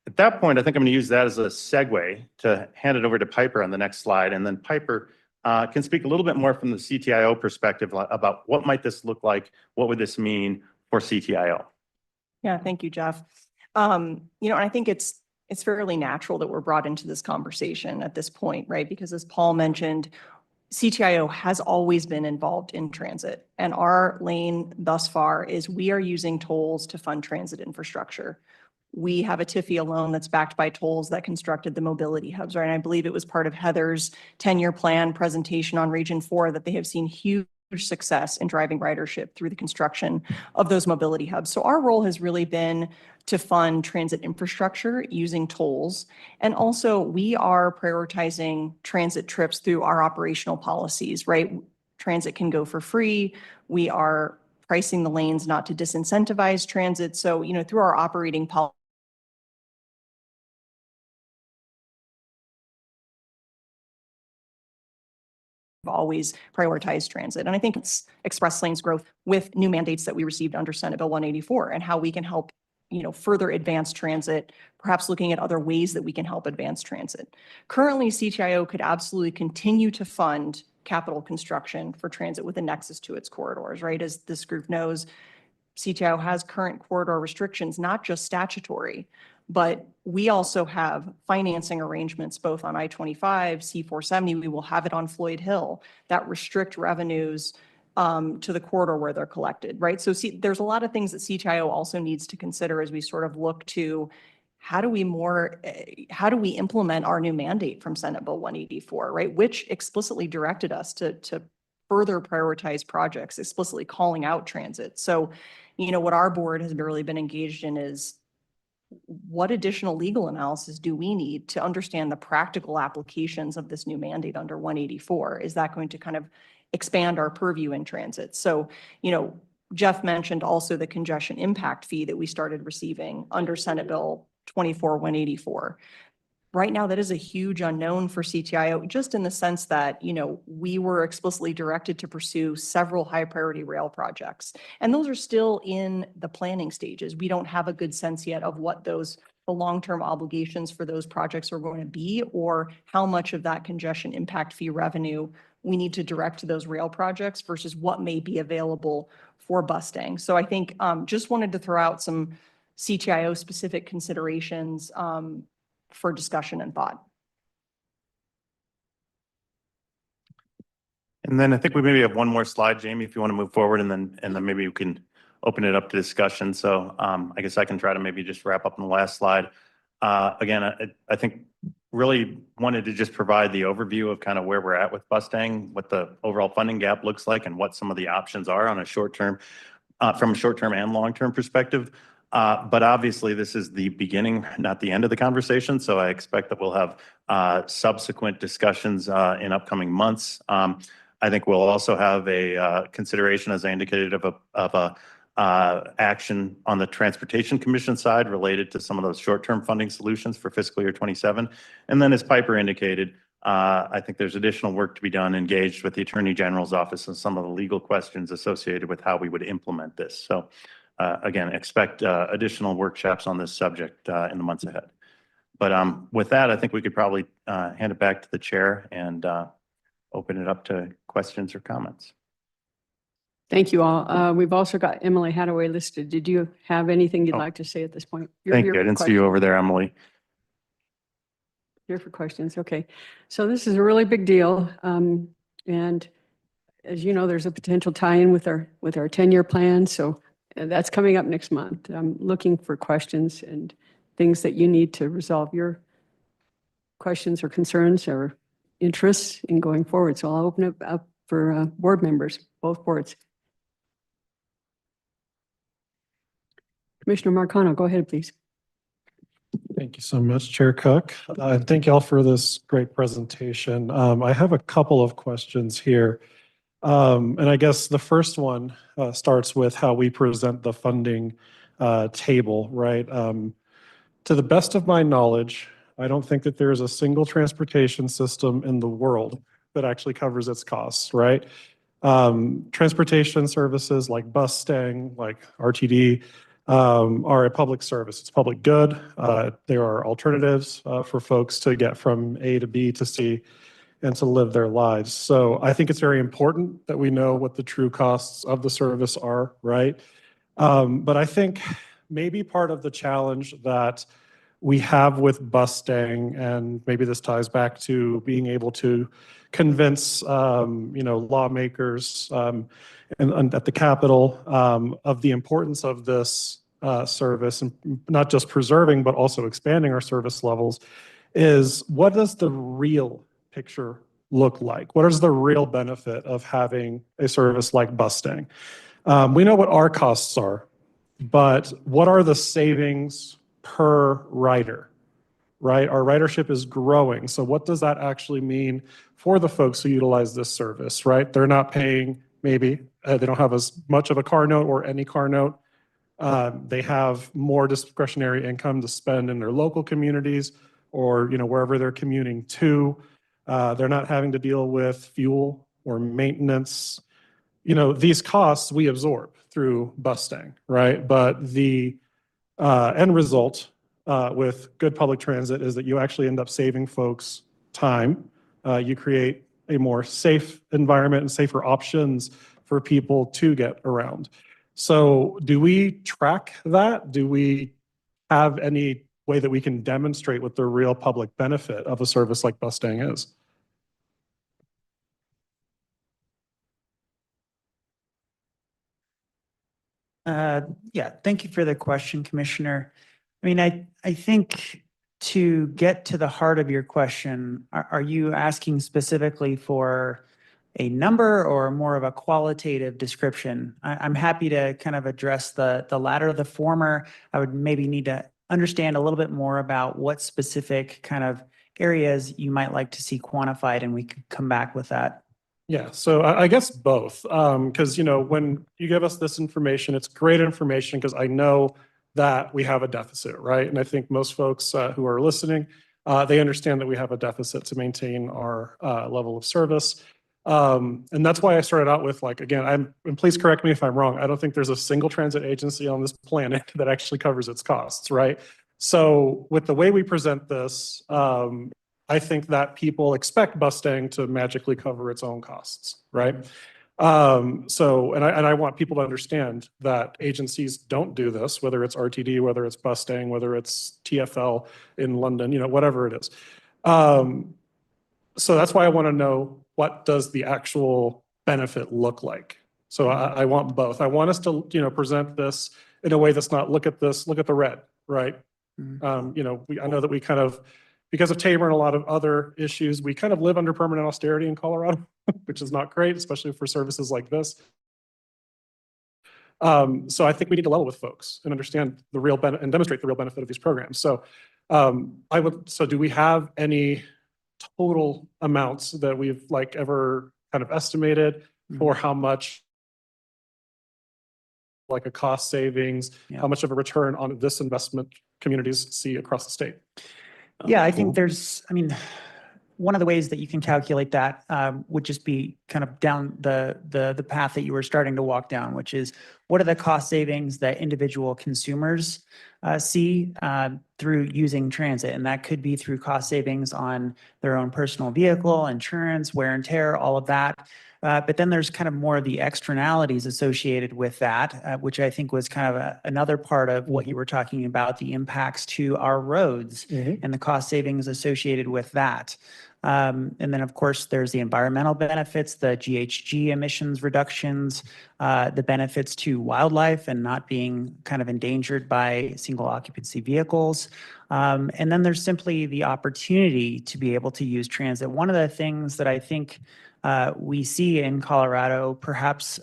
at that point, I think I'm going to use that as a segue to hand it over to Piper on the next slide. And then Piper can speak a little bit more from the CTIO perspective about what might this look like, what would this mean for CTIO? Yeah, thank you, Jeff. And I think it's fairly natural that we're brought into this conversation at this point, right? Because as Paul mentioned, CTIO has always been involved in transit, and our lane thus far is we are using tolls to fund transit infrastructure. We have a TIFIA loan that's backed by tolls that constructed the mobility hubs, right? And I believe it was part of Heather's 10-year plan presentation on Region 4 that they have seen huge success in driving ridership through the construction of those mobility hubs. So our role has really been to fund transit infrastructure using tolls. And also we are prioritizing transit trips through our operational policies, right? Transit can go for free. We are pricing the lanes not to disincentivize transit. So, through our operating policy, always prioritize transit. And I think it's Express Lanes growth with new mandates that we received under Senate Bill 184 and how we can help, further advance transit, perhaps looking at other ways that we can help advance transit. Currently, CTIO could absolutely continue to fund capital construction for transit with a nexus to its corridors, right? As this group knows, CTIO has current corridor restrictions, not just statutory, but we also have financing arrangements both on I-25, C-470, we will have it on Floyd Hill, that restrict revenues to the corridor where they're collected, right? So there's a lot of things that CTIO also needs to consider as we sort of look to how do we implement our new mandate from Senate Bill 184, right? Which explicitly directed us to further prioritize projects, explicitly calling out transit. So, what our board has really been engaged in is what additional legal analysis do we need to understand the practical applications of this new mandate under 184? Is that going to kind of expand our purview in transit? So, Jeff mentioned also the congestion impact fee that we started receiving under Senate Bill 24-184. Right now, that is a huge unknown for CTIO, just in the sense that, we were explicitly directed to pursue several high priority rail projects. And those are still in the planning stages. We don't have a good sense yet of what the long-term obligations for those projects are going to be, or how much of that congestion impact fee revenue we need to direct those rail projects versus what may be available for Bustang. So I think just wanted to throw out some CTIO specific considerations for discussion and thought. And then I think we maybe have one more slide, Jamie, if you want to move forward, and then maybe you can open it up to discussion. So I guess I can try to maybe just wrap up on the last slide. Again, I think really wanted to just provide the overview of kind of where we're at with Bustang, what the overall funding gap looks like, and what some of the options are on a short-term, from a short-term and long-term perspective. But obviously, this is the beginning, not the end of the conversation. So I expect that we'll have subsequent discussions in upcoming months. I think we'll also have a consideration, as I indicated, of a action on the Transportation Commission side related to some of those short-term funding solutions for fiscal year 27. And then, as Piper indicated, I think there's additional work to be done, engaged with the Attorney General's office and some of the legal questions associated with how we would implement this. So again, expect additional workshops on this subject in the months ahead. But with that, I think we could probably hand it back to the chair and open it up to questions or comments. Thank you all. We've also got Emily Hadaway listed. Did you have anything you'd Oh. like to say at this point? Thank you. I didn't see you over there, Emily. Here for questions. Okay. So this is a really big deal. And as you know, there's a potential tie-in with our 10-year plan. So that's coming up next month. I'm looking for questions and things that you need to resolve your questions or concerns or interests in going forward. So I'll open it up for board members, both boards. Commissioner Marcano, go ahead, please. Thank you so much, Chair Cook. Thank you all for this great presentation. I have a couple of questions here. And I guess the first one starts with how we present the funding table, right? To the best of my knowledge, I don't think that there is a single transportation system in the world that actually covers its costs, right? Transportation services like Bustang, like RTD, are a public service. It's public good. There are alternatives for folks to get from A to B to C and to live their lives. So I think it's very important that we know what the true costs of the service are, right? But I think maybe part of the challenge that we have with Bustang, and maybe this ties back to being able to convince, lawmakers and at the Capitol of the importance of this service, and not just preserving, but also expanding our service levels, is what does the real picture look like? What is the real benefit of having a service like Bustang? We know what our costs are, but what are the savings per rider, right? Our ridership is growing. So what does that actually mean for the folks who utilize this service, right? They're not paying, maybe, they don't have as much of a car note or any car note. They have more discretionary income to spend in their local communities or, wherever they're commuting to. They're not having to deal with fuel or maintenance. These costs we absorb through Bustang, right? But the end result with good public transit is that you actually end up saving folks time. You create a more safe environment and safer options for people to get around. So do we track that? Do we have any way that we can demonstrate what the real public benefit of a service like Bustang is? Yeah, thank you for the question, Commissioner. I mean, I think to get to the heart of your question, are you asking specifically for a number or more of a qualitative description? I'm happy to kind of address the latter. The former, I would maybe need to understand a little bit more about what specific kind of areas you might like to see quantified, and we could come back with that. Yeah, so I guess both, because, when you give us this information, it's great information because I know that we have a deficit, right? And I think most folks who are listening, they understand that we have a deficit to maintain our level of service. And that's why I started out with, again, and please correct me if I'm wrong, I don't think there's a single transit agency on this planet that actually covers its costs, right? So with the way we present this, I I think that people expect Bustang to magically cover its own costs, right? So, and I want people to understand that agencies don't do this, whether it's RTD, whether it's Bustang, whether it's TfL in London, whatever it is. So that's why I want to know, what does the actual benefit look like? So I want both. I want us to, present this in a way that's not, look at this, look at the red, right? I know that we kind of, because of Tabor and a lot of other issues, we kind of live under permanent austerity in Colorado, which is not great, especially for services like this. So I think we need to level with folks and understand the real benefit and demonstrate the real benefit of these programs. So so do we have any total amounts that we've ever kind of estimated for how much, like a cost savings, how much of a return on this investment communities see across the state? Yeah, I think one of the ways that you can calculate that would just be kind of down the path that you were starting to walk down, which is, what are the cost savings that individual consumers see through using transit? And that could be through cost savings on their own personal vehicle, insurance, wear and tear, all of that. But then there's kind of more of the externalities associated with that, which I think was kind of another part of what you were talking about, the impacts to our roads and the cost savings associated with that. And then, of course, there's the environmental benefits, the GHG emissions reductions, the benefits to wildlife and not being kind of endangered by single occupancy vehicles. And then there's simply the opportunity to be able to use transit. One of the things that I think we see in Colorado, perhaps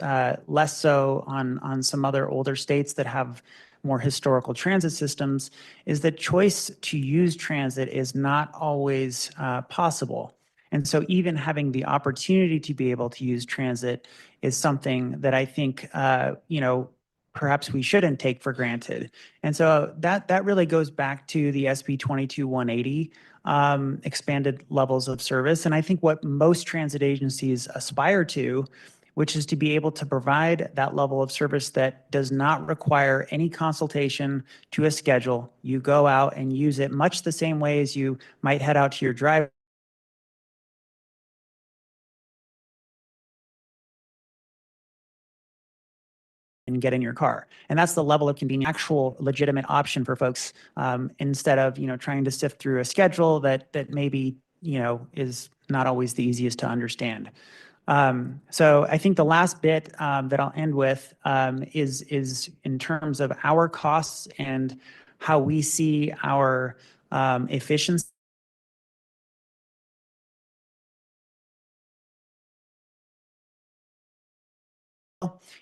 less so on some other older states that have more historical transit systems, is that choice to use transit is not always possible. And so even having the opportunity to be able to use transit is something that I think, perhaps we shouldn't take for granted. And so that really goes back to the SB 22-180 expanded levels of service. And I think what most transit agencies aspire to, which is to be able to provide that level of service that does not require any consultation to a schedule. You go out and use it much the same way as you might head out to your drive. And get in your car. And that's the level of convenience, actual legitimate option for folks, instead of, trying to sift through a schedule that maybe, is not always the easiest to understand. So I think the last bit that I'll end with is in terms of our costs and how we see our efficiency.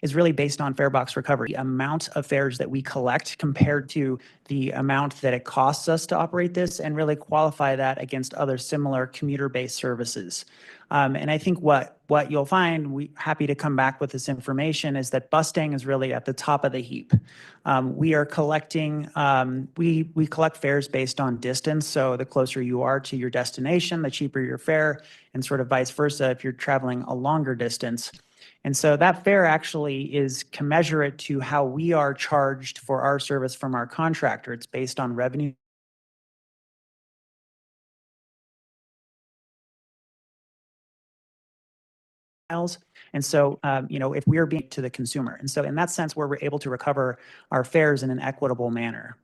Is really based on fare box recovery. The amount of fares that we collect compared to the amount that it costs us to operate this, and really qualify that against other similar commuter-based services. And I think what you'll find, we're happy to come back with this information, is that Bustang is really at the top of the heap. We are collecting, we collect fares based on distance. So the closer you are to your destination, the cheaper your fare, and sort of vice versa if you're traveling a longer distance. And so that fare actually is commensurate to how we are charged for our service from our contractor. It's based on revenue. And so, if we're being to the consumer. And so in that sense, we're able to recover our fares in an equitable manner.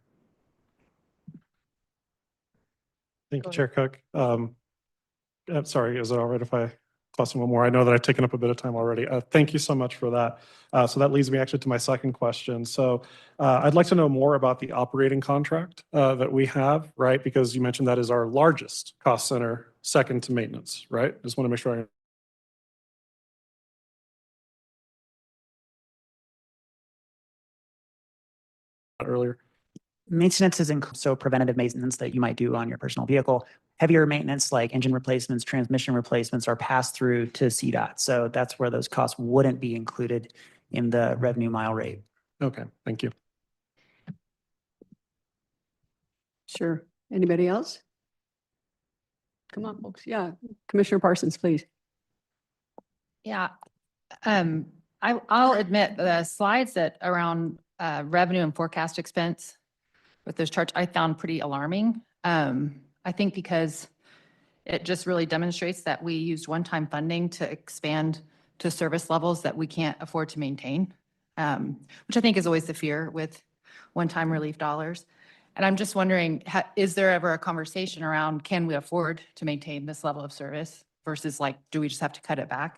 Thank you, Chair Cook. I'm sorry, is it all right if I toss in one more? I know that I've taken up a bit of time already. Thank you so much for that. So that leads me actually to my second question. So I'd like to know more about the operating contract that we have, right? Because you mentioned that is our largest cost center, second to maintenance, right? Just want to make sure earlier. Maintenance is so preventative maintenance that you might do on your personal vehicle. Heavier maintenance like engine replacements, transmission replacements are passed through to CDOT. So that's where those costs wouldn't be included in the revenue mile rate. Okay, thank you. Sure. Anybody else? Come on, folks. Yeah, Commissioner Parsons, please. Yeah, I'll admit the slides that around revenue and forecast expense with those charts, I found pretty alarming. I think because it just really demonstrates that we used one-time funding to expand to service levels that we can't afford to maintain, which I think is always the fear with one-time relief dollars. And I'm just wondering, is there ever a conversation around, can we afford to maintain this level of service versus like, do we just have to cut it back?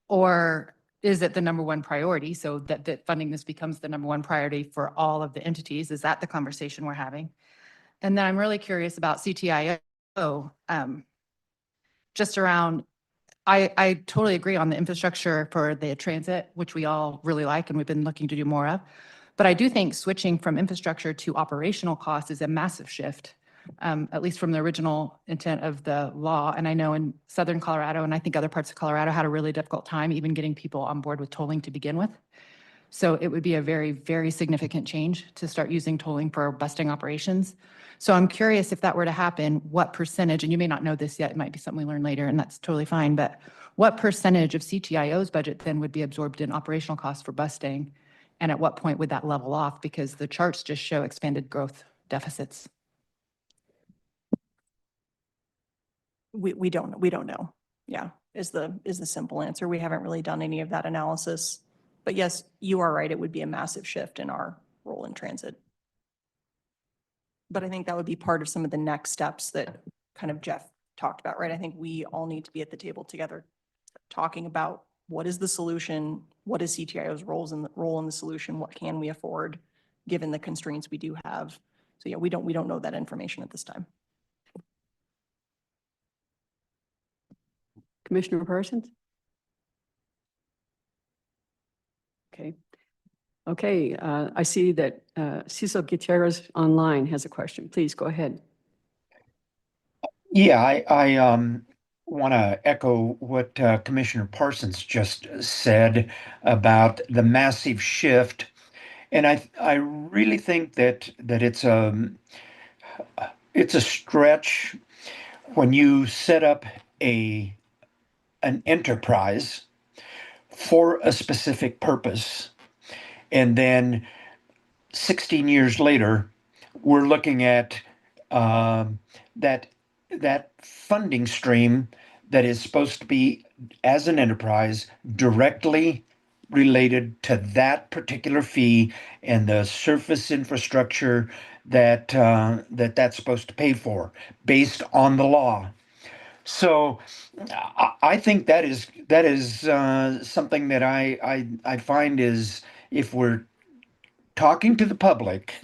Or is it the number one priority so that funding this becomes the number one priority for all of the entities? Is that the conversation we're having? And then I'm really curious about CTIO, just around, I totally agree on the infrastructure for the transit, which we all really like and we've been looking to do more of. But I do think switching from infrastructure to operational costs is a massive shift, at least from the original intent of the law. And I know in Southern Colorado, and I think other parts of Colorado had a really difficult time even getting people on board with tolling to begin with. So it would be a very, very significant change to start using tolling for busting operations. So I'm curious if that were to happen, what percentage, and you may not know this yet, it might be something we learn later, and that's totally fine, but what percentage of CTIO's budget then would be absorbed in operational costs for busting? And at what point would that level off? Because the charts just show expanded growth deficits. We don't know. Yeah, is the simple answer. We haven't really done any of that analysis. But yes, you are right. It would be a massive shift in our role in transit. But I think that would be part of some of the next steps that kind of Jeff talked about, right? I think we all need to be at the table together talking about what is the solution, what is CTIO's role in the solution, what can we afford given the constraints we do have. So yeah, we don't know that information at this time. Commissioner Parsons? Okay. Okay, I see that Cecil Gutierrez online has a question. Please go ahead. Yeah, I want to echo what Commissioner Parsons just said about the massive shift. And I really think that it's a stretch when you set up an enterprise for a specific purpose. And then 16 years later, we're looking at that funding stream that is supposed to be, as an enterprise, directly related to that particular fee and the surface infrastructure that's supposed to pay for, based on the law. So I think that is something that I find is, if we're talking to the public,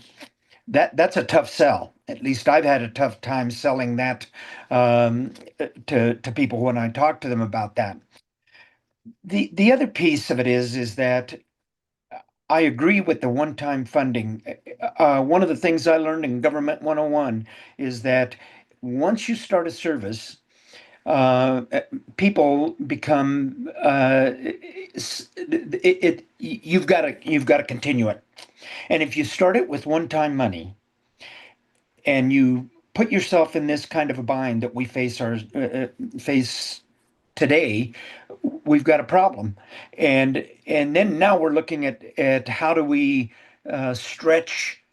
that's a tough sell. At least I've had a tough time selling that to people when I talk to them about that. The other piece of it is that I agree with the one-time funding. One of the things I learned in Government 101 is that once you start a service, people become you've got to continue it. And if you start it with one-time money and you put yourself in this kind of a bind that we face today, we've got a problem. And then now we're looking at how do we stretch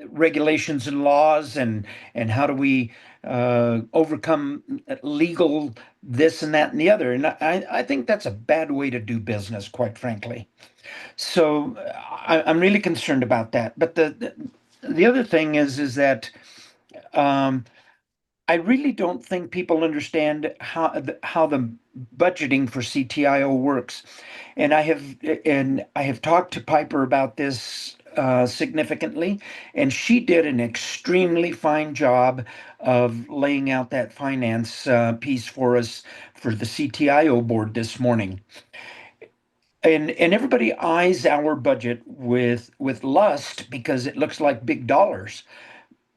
regulations and laws, and how do we overcome legal this and that and the other. And I think that's a bad way to do business, quite frankly. So I'm really concerned about that. But the other thing is that I really don't think people understand how the budgeting for CTIO works. And I have talked to Piper about this significantly, and she did an extremely fine job of laying out that finance piece for us for the CTIO board this morning. And everybody eyes our budget with lust because it looks like big dollars,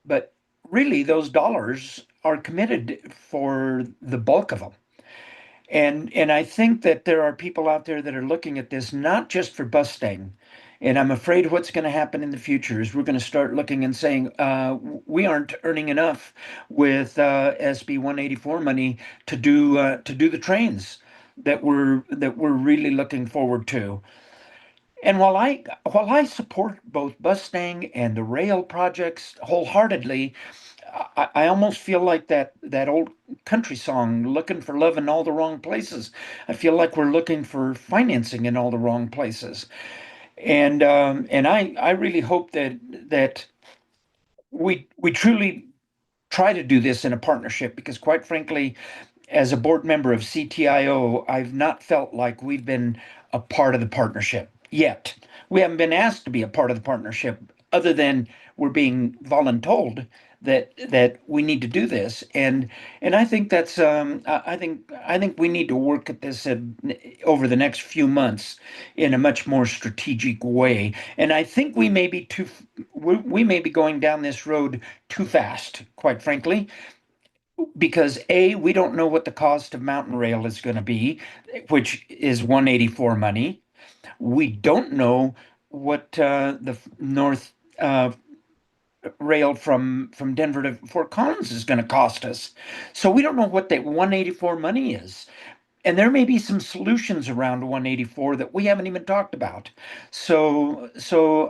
but really those dollars are committed for the bulk of them. And I think that there are people out there that are looking at this not just for Bustang. And I'm afraid what's going to happen in the future is we're going to start looking and saying we aren't earning enough with SB 184 money to do the trains that we're really looking forward to. And while I support both Bustang and the rail projects wholeheartedly, I almost feel like that old country song, looking for love in all the wrong places. I feel like we're looking for financing in all the wrong places. And I really hope that we truly try to do this in a partnership, because quite frankly, as a board member of CTIO, I've not felt like we've been a part of the partnership yet. We haven't been asked to be a part of the partnership, other than we're being voluntold that we need to do this. And I think that's I think we need to work at this over the next few months in a much more strategic way. And I think we may be going down this road too fast, quite frankly, because we don't know what the cost of mountain rail is going to be, which is 184 money. We don't know what the north rail from Denver to Fort Collins is going to cost us. So we don't know what that 184 money is. And there may be some solutions around 184 that we haven't even talked about. So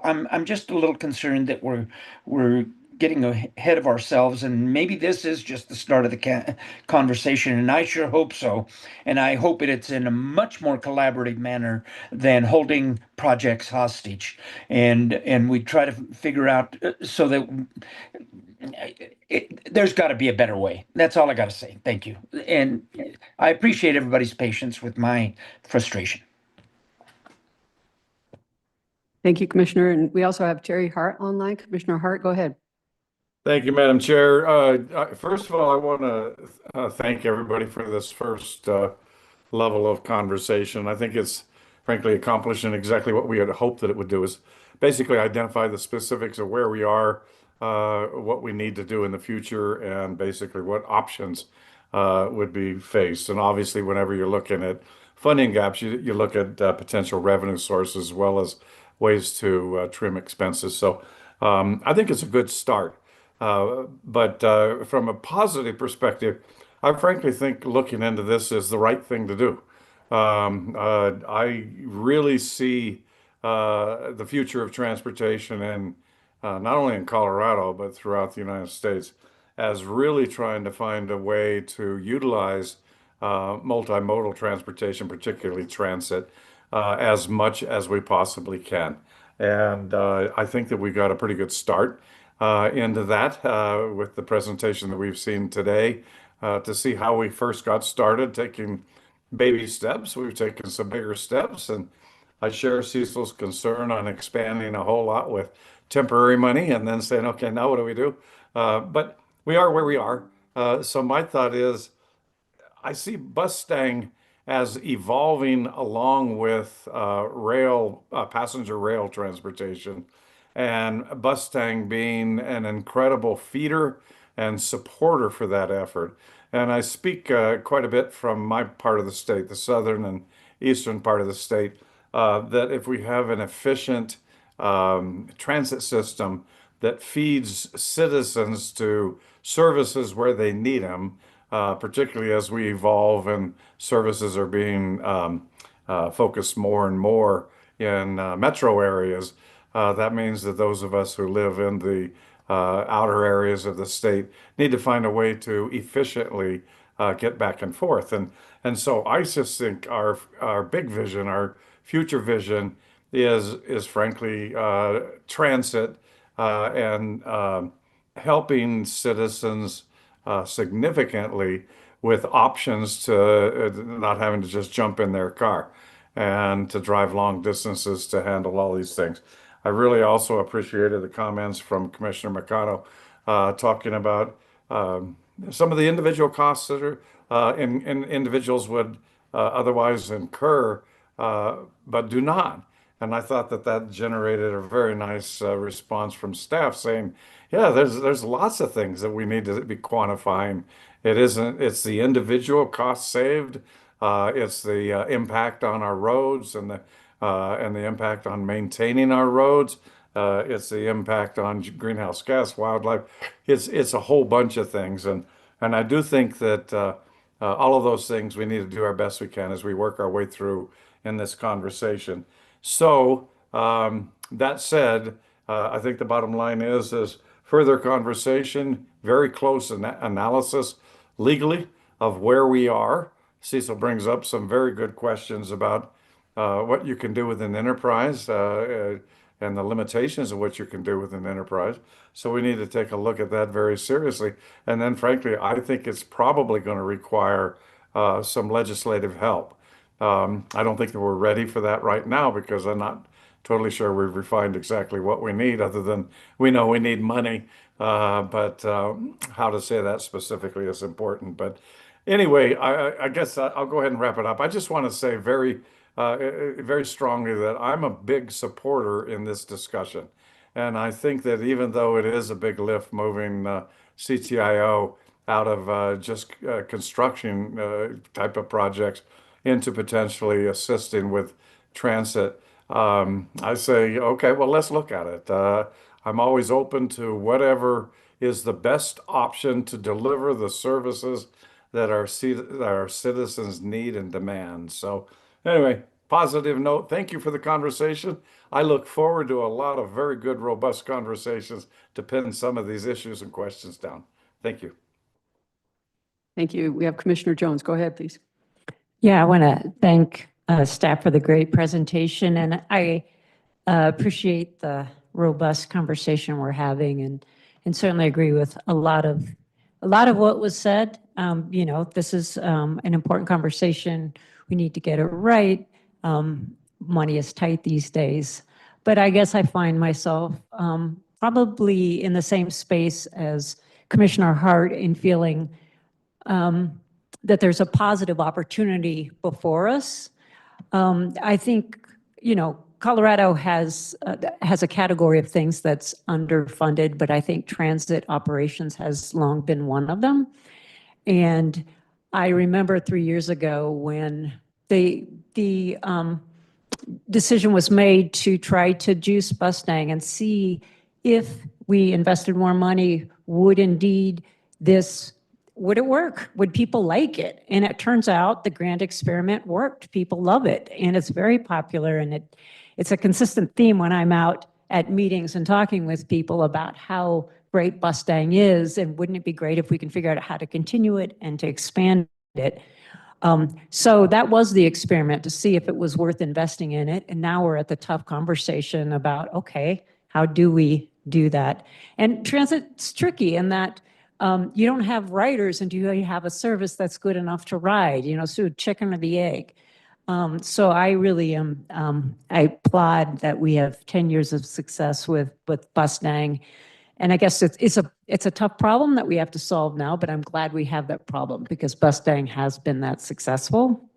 I'm just a little concerned that we're getting ahead of ourselves, and maybe this is just the start of the conversation, and I sure hope so. And I hope it's in a much more collaborative manner than holding projects hostage. And we try to figure out so that there's got to be a better way. That's all I got to say. Thank you. And I appreciate everybody's patience with my frustration. Thank you, Commissioner. And we also have Terry Hart online. Commissioner Hart, go ahead. Thank you, Madam Chair. First of all, I want to thank everybody for this first level of conversation. I think it's frankly accomplishing exactly what we had hoped that it would do, is basically identify the specifics of where we are, what we need to do in the future, and basically what options would be faced. And obviously, whenever you're looking at funding gaps, you look at potential revenue sources as well as ways to trim expenses. So I think it's a good start. But from a positive perspective, I frankly think looking into this is the right thing to do. I really see the future of transportation, and not only in Colorado, but throughout the United States, as really trying to find a way to utilize multimodal transportation, particularly transit, as much as we possibly can. And I think that we got a pretty good start into that with the presentation that we've seen today, to see how we first got started, taking baby steps. We've taken some bigger steps, and I share Cecil's concern on expanding a whole lot with temporary money and then saying, okay, now what do we do? But we are where we are. So my thought is, I see Bustang as evolving along with passenger rail transportation, and Bustang being an incredible feeder and supporter for that effort. And I speak quite a bit from my part of the state, the southern and eastern part of the state, that if we have an efficient transit system that feeds citizens to services where they need them, particularly as we evolve and services are being focused more and more in metro areas, that means that those of us who live in the outer areas of the state need to find a way to efficiently get back and forth. And so I just think our big vision, our future vision is frankly transit and helping citizens significantly with options to not having to just jump in their car and to drive long distances to handle all these things. I really also appreciated the comments from Commissioner Mercado talking about some of the individual costs that are individuals would otherwise incur, but do not. And I thought that generated a very nice response from staff saying, yeah, there's lots of things that we need to be quantifying. It's the individual cost saved, it's the impact on our roads and the impact on maintaining our roads. It's the impact on greenhouse gas, wildlife. It's a whole bunch of things. And I do think that all of those things we need to do our best we can as we work our way through in this conversation. So that said, I think the bottom line is further conversation, very close analysis legally of where we are. Cecil brings up some very good questions about what you can do with an enterprise and the limitations of what you can do with an enterprise. So we need to take a look at that very seriously. And then frankly, I think it's probably going to require some legislative help. I don't think that we're ready for that right now because I'm not totally sure we've refined exactly what we need, other than we know we need money. But how to say that specifically is important. But anyway, I guess I'll go ahead and wrap it up. I just want to say very strongly that I'm a big supporter in this discussion. And I think that even though it is a big lift moving CTIO out of just construction type of projects into potentially assisting with transit, I say, okay, well, let's look at it. I'm always open to whatever is the best option to deliver the services that our citizens need and demand. So anyway, positive note. Thank you for the conversation. I look forward to a lot of very good, robust conversations to pin some of these issues and questions down. Thank you. Thank you. We have Commissioner Jones. Go ahead, please. Yeah, I want to thank staff for the great presentation, and I appreciate the robust conversation we're having, and certainly agree with a lot of what was said. You know, this is an important conversation. We need to get it right. Money is tight these days, but I guess I find myself probably in the same space as Commissioner Hart in feeling that there's a positive opportunity before us. I think, you know, Colorado has a category of things that's underfunded, but I think transit operations has long been one of them. And I remember 3 years ago when the decision was made to try to juice Bustang and see if we invested more money, would it work? Would people like it? And it turns out the grand experiment worked. People love it, and it's very popular, and it's a consistent theme when I'm out at meetings and talking with people about how great Bustang is, and wouldn't it be great if we can figure out how to continue it and to expand it. So that was the experiment, to see if it was worth investing in it. And now we're at the tough conversation about, okay, how do we do that? And transit's tricky in that you don't have riders until you have a service that's good enough to ride, you know, so chicken or the egg. So I really I applaud that we have 10 years of success with Bustang. And I guess it's a tough problem that we have to solve now, but I'm glad we have that problem because Bustang has been that successful.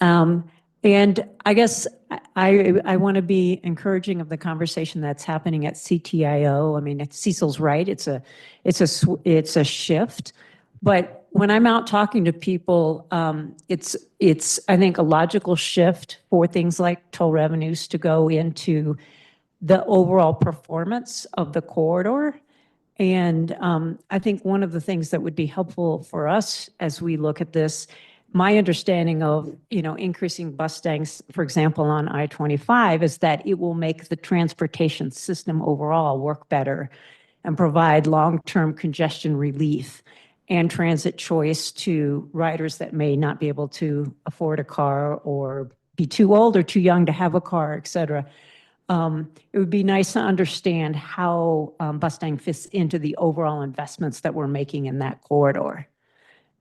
And I guess I want to be encouraging of the conversation that's happening at CTIO. I mean, Cecil's right. It's a shift, but when I'm out talking to people, it's I think a logical shift for things like toll revenues to go into the overall performance of the corridor. And I think one of the things that would be helpful for us as we look at this, my understanding of, you know, increasing Bustangs, for example, on I-25, is that it will make the transportation system overall work better and provide long-term congestion relief and transit choice to riders that may not be able to afford a car or be too old or too young to have a car, et cetera. It would be nice to understand how Bustang fits into the overall investments that we're making in that corridor.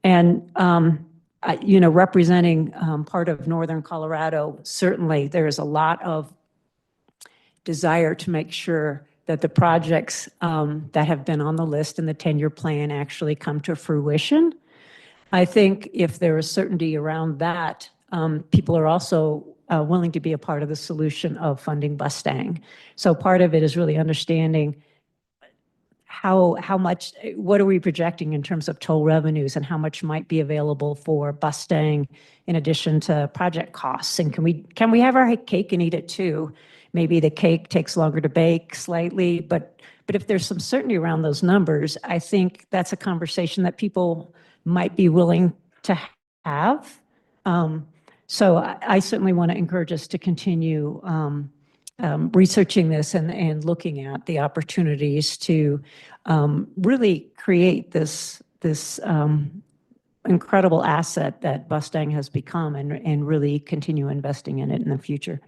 And, you know, representing part of Northern Colorado, certainly there is a lot of desire to make sure that the projects that have been on the list in the 10-year plan actually come to fruition. I think if there is certainty around that, people are also willing to be a part of the solution of funding Bustang. So part of it is really understanding how much, what are we projecting in terms of toll revenues and how much might be available for Bustang in addition to project costs? And can we have our cake and eat it too? Maybe the cake takes longer to bake slightly, but if there's some certainty around those numbers, I think that's a conversation that people might be willing to have. So I certainly want to encourage us to continue researching this and looking at the opportunities to really create this incredible asset that Bustang has become and really continue investing in it in the future.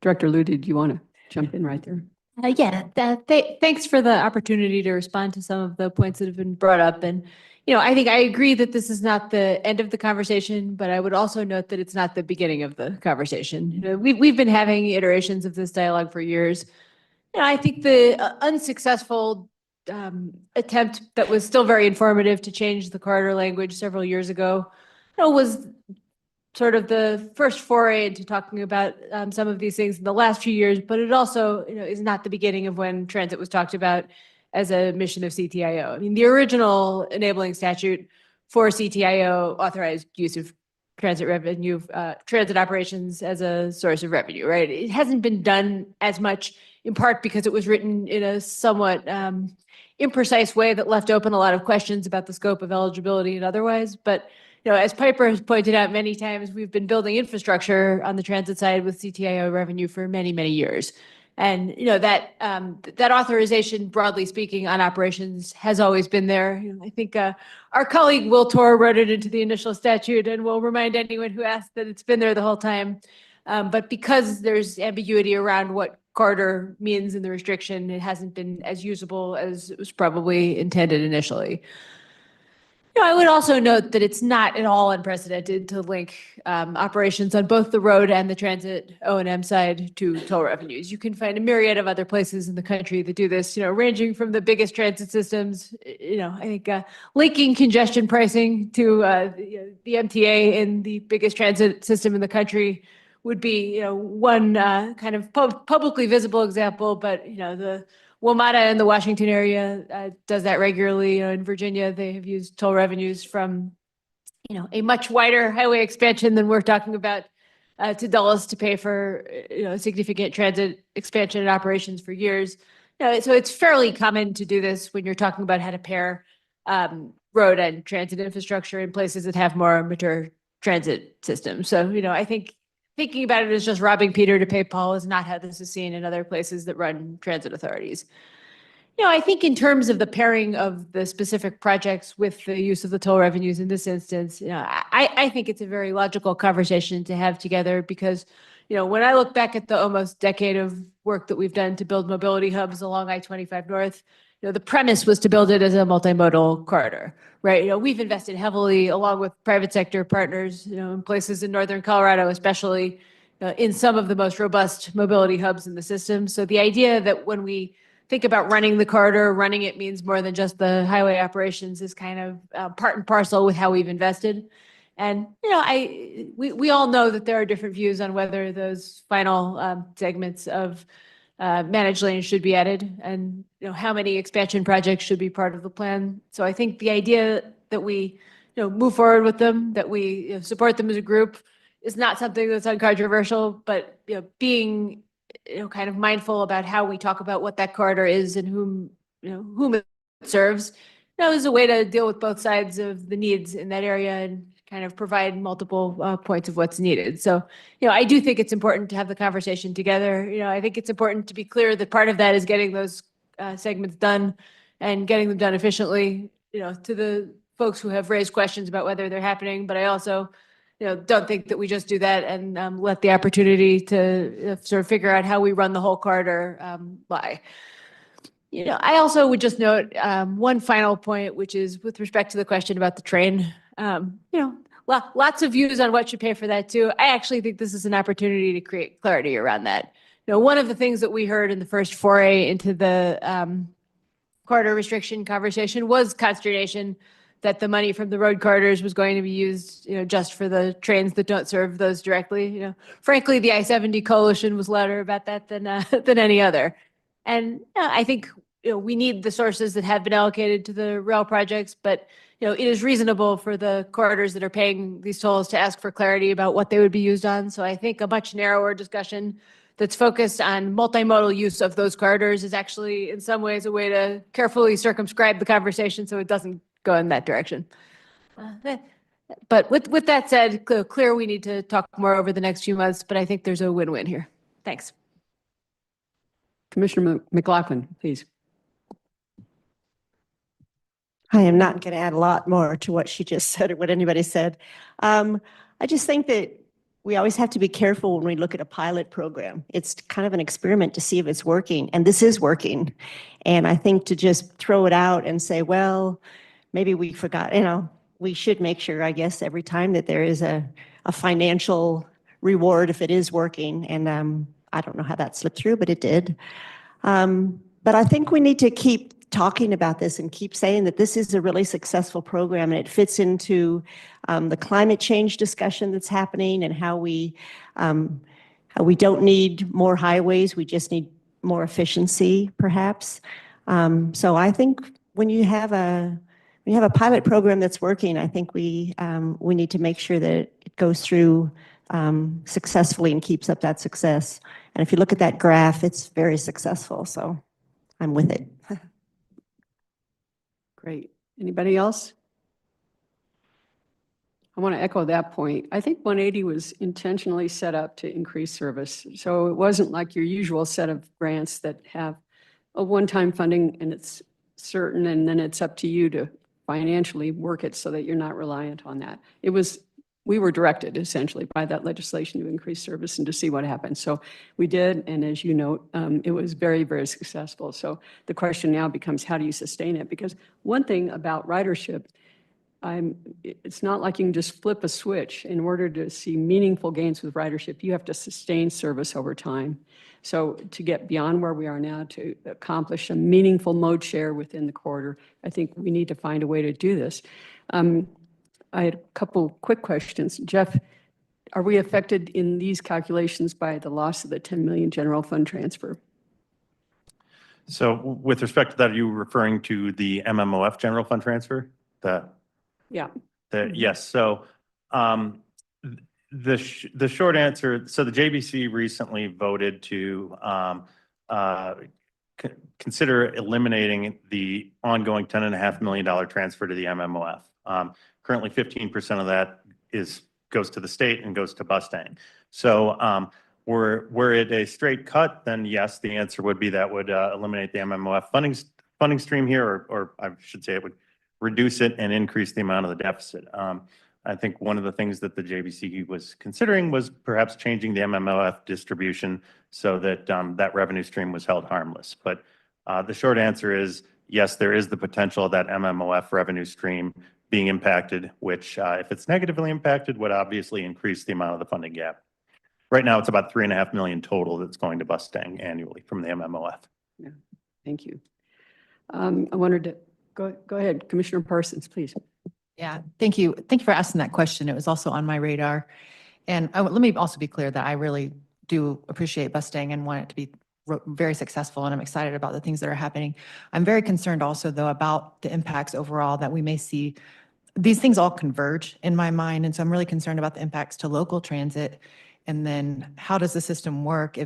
Director Ludi, do you want to jump in right there? Thanks for the opportunity to respond to some of the points that have been brought up. And, I think I agree that this is not the end of the conversation, but I would also note that it's not the beginning of the conversation. We've been having iterations of this dialogue for years. I think the unsuccessful attempt that was still very informative to change the corridor language several years ago, was sort of the first foray into talking about some of these things in the last few years, but it also, is not the beginning of when transit was talked about as a mission of CTIO. I mean, the original enabling statute for CTIO authorized use of transit revenue, transit operations as a source of revenue, right? It hasn't been done as much, in part because it was written in a somewhat imprecise way that left open a lot of questions about the scope of eligibility and otherwise. But as Piper has pointed out many times, we've been building infrastructure on the transit side with CTIO revenue for many, many years. And, that authorization, broadly speaking, on operations has always been there. I think our colleague Will Torr wrote it into the initial statute, and we'll remind anyone who asked that it's been there the whole time. But because there's ambiguity around what corridor means in the restriction, it hasn't been as usable as it was probably intended initially. I would also note that it's not at all unprecedented to link operations on both the road and the transit O&M side to toll revenues. You can find a myriad of other places in the country that do this, ranging from the biggest transit systems, I think linking congestion pricing to the MTA in the biggest transit system in the country would be, one kind of publicly visible example, but, the WMATA in the Washington area does that regularly. In Virginia, they have used toll revenues from, a much wider highway expansion than we're talking about to Dulles to pay for, significant transit expansion and operations for years. So it's fairly common to do this when you're talking about how to pair road and transit infrastructure in places that have more mature transit systems. So, I think thinking about it as just robbing Peter to pay Paul is not how this is seen in other places that run transit authorities. I think in terms of the pairing of the specific projects with the use of the toll revenues in this instance, I think it's a very logical conversation to have together because, when I look back at the almost decade of work that we've done to build mobility hubs along I-25 North, the premise was to build it as a multimodal corridor, right? We've invested heavily along with private sector partners, in places in Northern Colorado, especially in some of the most robust mobility hubs in the system. So the idea that when we think about running the corridor, running it means more than just the highway operations is kind of part and parcel with how we've invested. And, we all know that there are different views on whether those final segments of managed lanes should be added and how many expansion projects should be part of the plan. So I think the idea that we move forward with them, that we support them as a group is not something that's uncontroversial, but being kind of mindful about how we talk about what that corridor is and whom it serves, is a way to deal with both sides of the needs in that area and kind of provide multiple points of what's needed. So, I do think it's important to have the conversation together. I think it's important to be clear that part of that is getting those segments done and getting them done efficiently, to the folks who have raised questions about whether they're happening. But I also, don't think that we just do that and let the opportunity to sort of figure out how we run the whole corridor lie. I also would just note one final point, which is with respect to the question about the train. Lots of views on what should pay for that too. I actually think this is an opportunity to create clarity around that. One of the things that we heard in the first foray into the corridor restriction conversation was consternation that the money from the road corridors was going to be used, just for the trains that don't serve those directly. Frankly, the I-70 coalition was louder about that than any other. And I think we need the sources that have been allocated to the rail projects, but it is reasonable for the corridors that are paying these tolls to ask for clarity about what they would be used on. So I think a much narrower discussion that's focused on multimodal use of those corridors is actually in some ways a way to carefully circumscribe the conversation so it doesn't go in that direction. But with that said, clear we need to talk more over the next few months, but I think there's a win-win here. Thanks. Commissioner McLaughlin, please. I am not going to add a lot more to what she just said or what anybody said. I just think that we always have to be careful when we look at a pilot program. It's kind of an experiment to see if it's working, and this is working. And I think to just throw it out and say, well, maybe we forgot, we should make sure, I guess, every time that there is a financial reward if it is working. And I don't know how that slipped through, but it did. But I think we need to keep talking about this and keep saying that this is a really successful program, and it fits into the climate change discussion that's happening, and how we don't need more highways, we just need more efficiency, perhaps. So I think when you have a pilot program that's working, I think we need to make sure that it goes through successfully and keeps up that success. And if you look at that graph, it's very successful. So I'm with it. Great. Anybody else? I want to echo that point. I think 180 was intentionally set up to increase service. So it wasn't like your usual set of grants that have a one-time funding and it's certain, and then it's up to you to financially work it so that you're not reliant on that. We were directed essentially by that legislation to increase service and to see what happened. So we did, and as you note, it was very, very successful. So the question now becomes, how do you sustain it? Because one thing about ridership, it's not like you can just flip a switch. In order to see meaningful gains with ridership, you have to sustain service over time. So to get beyond where we are now, to accomplish a meaningful mode share within the corridor, I think we need to find a way to do this. I had a couple quick questions. Jeff, are we affected in these calculations by the loss of the 10 million general fund transfer? So with respect to that, are you referring to the MMOF general fund transfer? Yeah. Yes. So the short answer, so the JBC recently voted to consider eliminating the ongoing $10.5 million transfer to the MMOF. Currently, 15% of that goes to the state and goes to Bustang. So were it a straight cut, then yes, the answer would be that would eliminate the MMOF funding stream here, or I should say it would reduce it and increase the amount of the deficit. I think one of the things that the JBC was considering was perhaps changing the MMOF distribution so that that revenue stream was held harmless. But the short answer is yes, there is the potential of that MMOF revenue stream being impacted, which if it's negatively impacted would obviously increase the amount of the funding gap. Right now, it's about $3.5 million total that's going to Bustang annually from the MMOF. Yeah, thank you. I wanted to go ahead, Commissioner Parsons, please. Yeah, thank you. Thank you for asking that question. It was also on my radar. And let me also be clear that I really do appreciate Bustang and want it to be very successful, and I'm excited about the things that are happening. I'm very concerned also, though, about the impacts overall that we may see. These things all converge in my mind, and so I'm really concerned about the impacts to local transit. And then how does the system work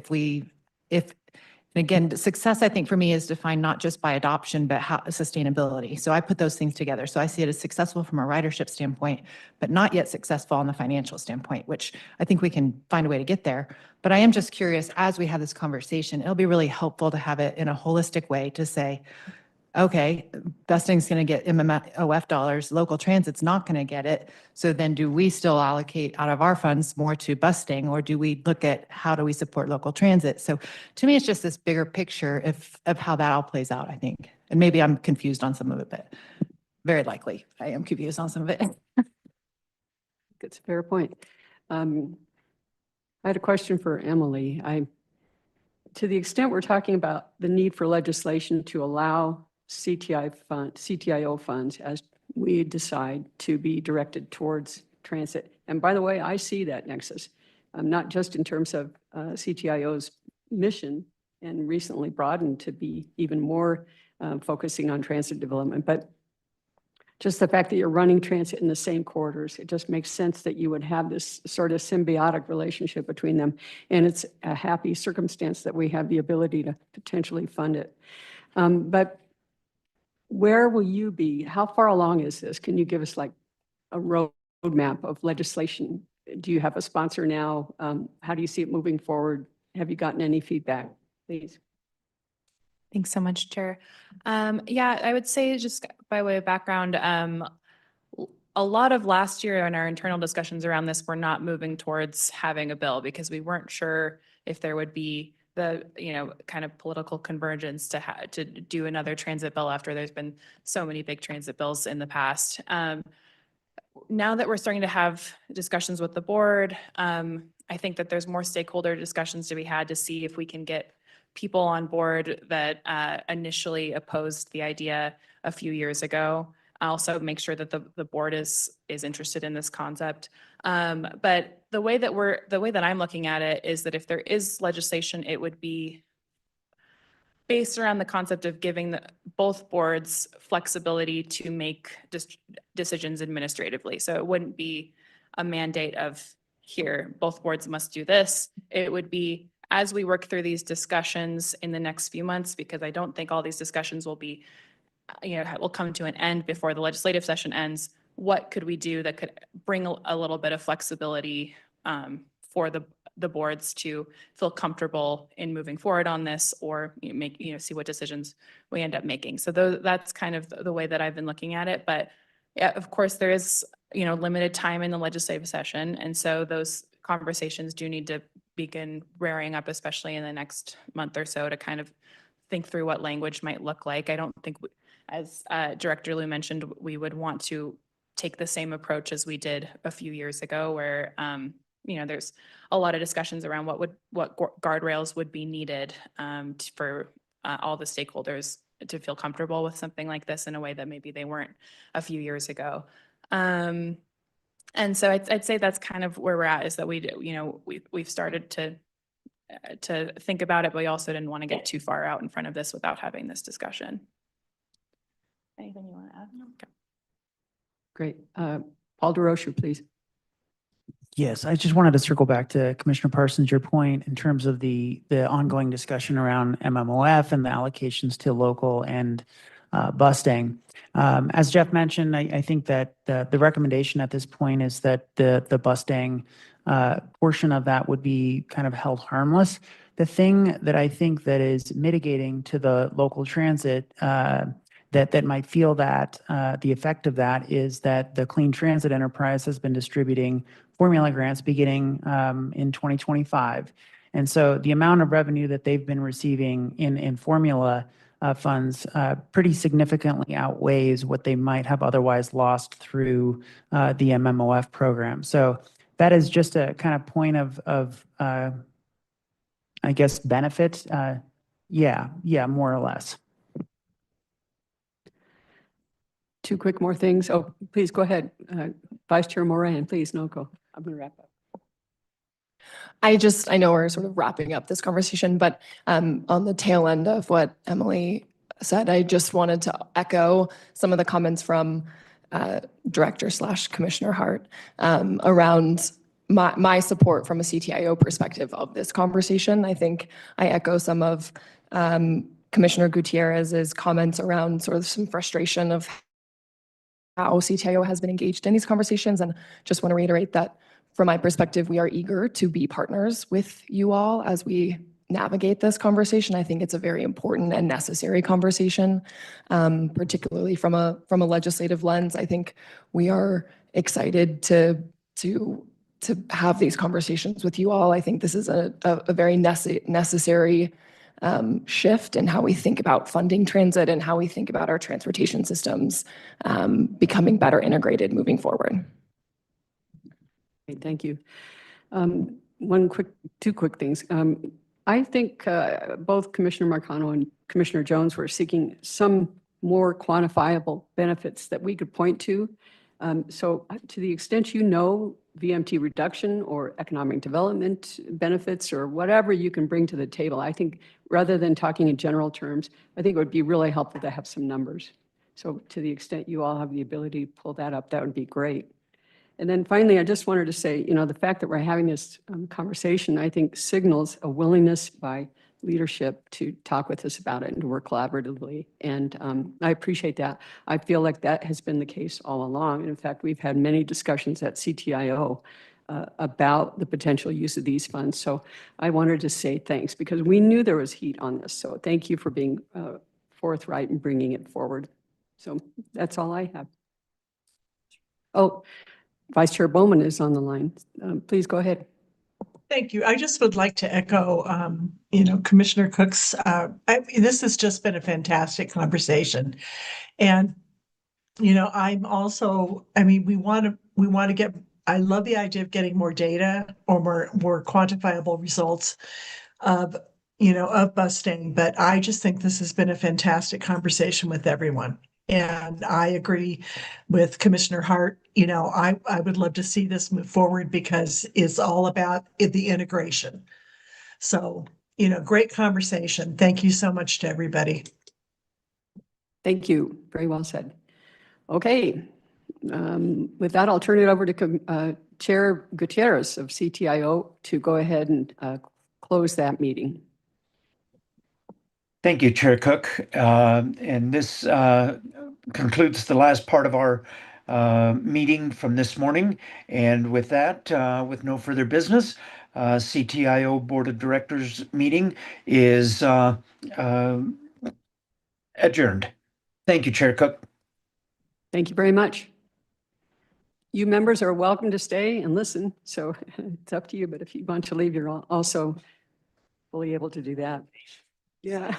and again, success, I think for me is defined not just by adoption, but how sustainability. So I put those things together. So I see it as successful from a ridership standpoint, but not yet successful on the financial standpoint, which I think we can find a way to get there. But I am just curious, as we have this conversation, it'll be really helpful to have it in a holistic way to say, okay, Bustang's going to get MMOF dollars, local transit's not going to get it. So then do we still allocate out of our funds more to Bustang, or do we look at how do we support local transit? So to me, it's just this bigger picture of how that all plays out, I think. And maybe I'm confused on some of it, but very likely I am confused on some of it. That's a fair point. I had a question for Emily. To the extent we're talking about the need for legislation to allow CTIO funds as we decide to be directed towards transit. And by the way, I see that nexus, not just in terms of CTIO's mission and recently broadened to be even more focusing on transit development, but just the fact that you're running transit in the same corridors, it just makes sense that you would have this sort of symbiotic relationship between them. And it's a happy circumstance that we have the ability to potentially fund it. But where will you be? How far along is this? Can you give us like a road roadmap of legislation? Do you have a sponsor now? How do you see it moving forward? Have you gotten any feedback, please? Thanks so much, Chair. Yeah, I would say just by way of background, a lot of last year in our internal discussions around this, we're not moving towards having a bill because we weren't sure if there would be the, kind of political convergence to do another transit bill after there's been so many big transit bills in the past. Now that we're starting to have discussions with the board, I think that there's more stakeholder discussions to be had to see if we can get people on board that initially opposed the idea a few years ago. Also make sure that the board is interested in this concept. But the way that I'm looking at it is that if there is legislation, it would be based around the concept of giving both boards flexibility to make decisions administratively. So it wouldn't be a mandate of here, both boards must do this. It would be as we work through these discussions in the next few months, because I don't think all these discussions will be, will come to an end before the legislative session ends. What could we do that could bring a little bit of flexibility for the boards to feel comfortable in moving forward on this, or see what decisions we end up making. So that's kind of the way that I've been looking at it. But yeah, of course, there is limited time in the legislative session, and so those conversations do need to begin rearing up, especially in the next month or so, to kind of think through what language might look like. I don't think, as Director Liu mentioned, we would want to take the same approach as we did a few years ago, where there's a lot of discussions around what guardrails would be needed for all the stakeholders to feel comfortable with something like this in a way that maybe they weren't a few years ago. And so I'd say that's kind of where we're at, is that we've started to think about it, but we also didn't want to get too far out in front of this without having this discussion. Anything you want to add? Okay. Great. Paul DeRocher, please. Yes, I just wanted to circle back to Commissioner Parsons, your point in terms of the ongoing discussion around MMOF and the allocations to local and busting. As Jeff mentioned, I think that the recommendation at this point is that the busting portion of that would be kind of held harmless. The thing that I think that is mitigating to the local transit that might feel that the effect of that is that the Clean Transit Enterprise has been distributing formula grants beginning in 2025. And so the amount of revenue that they've been receiving in formula funds pretty significantly outweighs what they might have otherwise lost through the MMOF program. So that is just a kind of point of I guess, benefit. Yeah, more or less. Two quick more things. Oh, please go ahead. Vice Chair Moran, please, no, go. I'm going to wrap up. I know we're sort of wrapping up this conversation, but on the tail end of what Emily said, I just wanted to echo some of the comments from Director/Commissioner Hart around my support from a CTIO perspective of this conversation. I think I echo some of Commissioner Gutierrez's comments around sort of some frustration of how CTIO has been engaged in these conversations, and just want to reiterate that from my perspective, we are eager to be partners with you all as we navigate this conversation. I think it's a very important and necessary conversation, particularly from a legislative lens. I think we are excited to have these conversations with you all. I think this is a very necessary shift in how we think about funding transit and how we think about our transportation systems becoming better integrated moving forward. Okay, thank you. Two quick things. I think both Commissioner Marcano and Commissioner Jones were seeking some more quantifiable benefits that we could point to. So to the extent VMT reduction or economic development benefits or whatever you can bring to the table, I think rather than talking in general terms, I think it would be really helpful to have some numbers. So to the extent you all have the ability to pull that up, that would be great. And then finally, I just wanted to say, the fact that we're having this conversation, I think signals a willingness by leadership to talk with us about it and to work collaboratively. And I appreciate that. I feel like that has been the case all along. And in fact, we've had many discussions at CTIO about the potential use of these funds. So I wanted to say thanks because we knew there was heat on this. So thank you for being forthright and bringing it forward. So that's all I have. Oh, Vice Chair Bowman is on the line. Please go ahead. Thank you. I just would like to echo, Commissioner Cook's, this has just been a fantastic conversation. And, I'm also, we want to get, I love the idea of getting more data or more quantifiable results of busting, but I just think this has been a fantastic conversation with everyone. And I agree with Commissioner Hart. I would love to see this move forward because it's all about the integration. So, great conversation. Thank you so much to everybody. Thank you. Very well said. Okay. With that, I'll turn it over to Chair Gutierrez of CTIO to go ahead and close that meeting. Thank you, Chair Cook. And this concludes the last part of our meeting from this morning. And with that, with no further business, CTIO Board of Directors meeting is adjourned. Thank you, Chair Cook. Thank you very much. You members are welcome to stay and listen. So it's up to you. But if you want to leave, you're also fully able to do that. Yeah.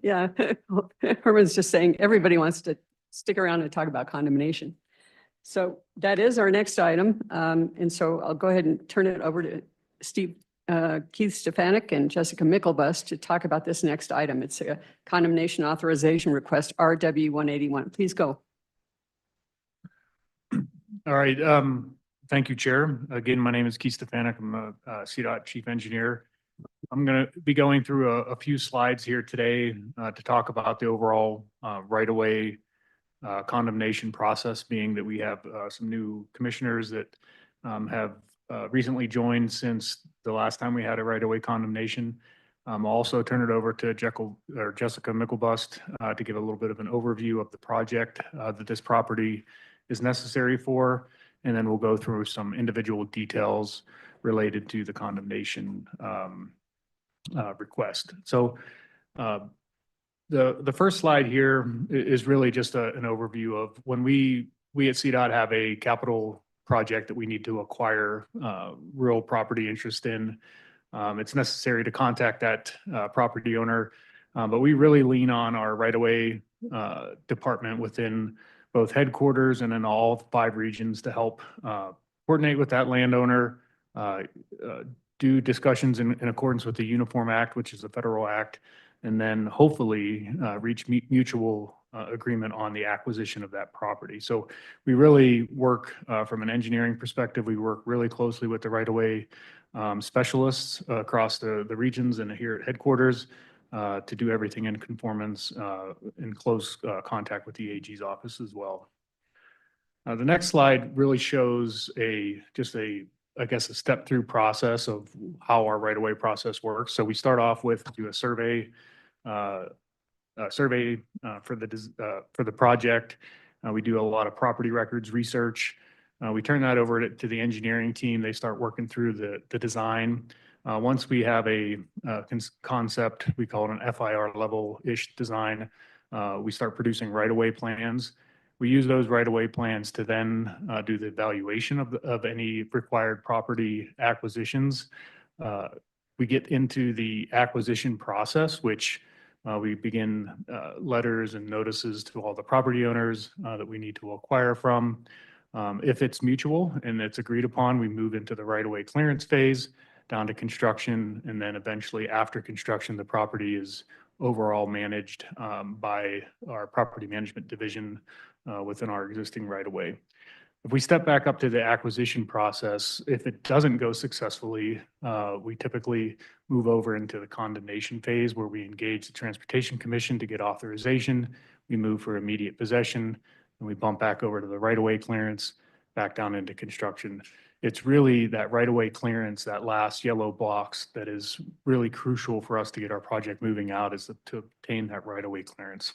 Yeah. Herman's just saying everybody wants to stick around and talk about condemnation. So that is our next item. And so I'll go ahead and turn it over to Keith Stefanik and Jessica Mickelbus to talk about this next item. It's a condemnation authorization request, RW 181. Please go. All right. Thank you, Chair. Again, my name is Keith Stefanik. I'm a CDOT Chief Engineer. I'm going to be going through a few slides here today to talk about the overall right-of-way condemnation process, being that we have some new commissioners that have recently joined since the last time we had a right-of-way condemnation. I'll also turn it over to Jessica Mickelbust to give a little bit of an overview of the project that this property is necessary for, and then we'll go through some individual details related to the condemnation request. So the first slide here is really just an overview of when we at CDOT have a capital project that we need to acquire real property interest in. It's necessary to contact that property owner, but we really lean on our right-of-way department within both headquarters and in all 5 regions to help coordinate with that landowner, do discussions in accordance with the Uniform Act, which is a federal act, and then hopefully reach mutual agreement on the acquisition of that property. So we really work from an engineering perspective. We work really closely with the right-of-way specialists across the regions and here at headquarters to do everything in conformance, in close contact with the AG's office as well. The next slide really shows I guess a step through process of how our right-of-way process works. So we start off with a survey for the project. We do a lot of property records research. We turn that over to the engineering team. They start working through the design. Once we have a concept, we call it an FIR level-ish design, we start producing right-of-way plans. We use those right-of-way plans to then do the evaluation of any required property acquisitions. We get into the acquisition process, which we begin letters and notices to all the property owners that we need to acquire from. If it's mutual and it's agreed upon, we move into the right-of-way clearance phase, down to construction, and then eventually after construction, the property is overall managed by our property management division within our existing right-of-way. If we step back up to the acquisition process, if it doesn't go successfully, we typically move over into the condemnation phase where we engage the Transportation Commission to get authorization. We move for immediate possession, and we bump back over to the right-of-way clearance, back down into construction. It's really that right-of-way clearance, that last yellow box that is really crucial for us to get our project moving out, is to obtain that right-of-way clearance.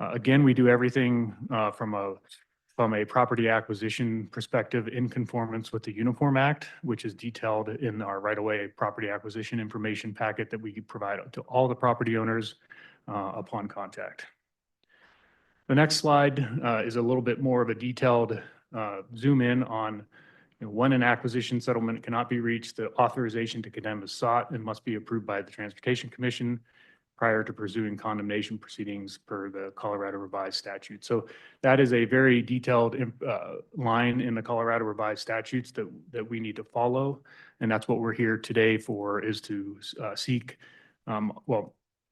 Again, we do everything from a property acquisition perspective in conformance with the Uniform Act, which is detailed in our right-of-way property acquisition information packet that we provide to all the property owners upon contact. The next slide is a little bit more of a detailed zoom in on when an acquisition settlement cannot be reached. The authorization to condemn is sought and must be approved by the Transportation Commission prior to pursuing condemnation proceedings per the Colorado Revised Statute. So that is a very detailed line in the Colorado Revised Statutes that we need to follow. And that's what we're here today for, is to seek,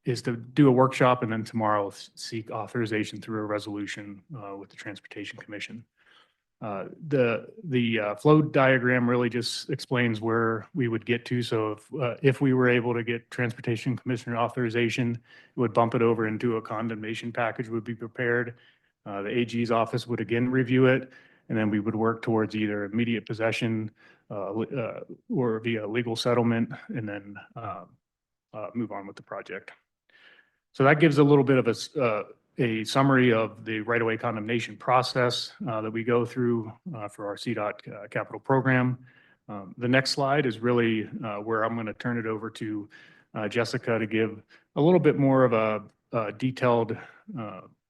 is to do a workshop, and then tomorrow seek authorization through a resolution with the Transportation Commission. The flow diagram really just explains where we would get to. So if we were able to get Transportation Commissioner authorization, it would bump it over into a condemnation package would be prepared. The AG's office would again review it, and then we would work towards either immediate possession or via legal settlement, and then move on with the project. So that gives a little bit of a summary of the right-of-way condemnation process that we go through for our CDOT capital program. The next slide is really where I'm going to turn it over to Jessica to give a little bit more of a detailed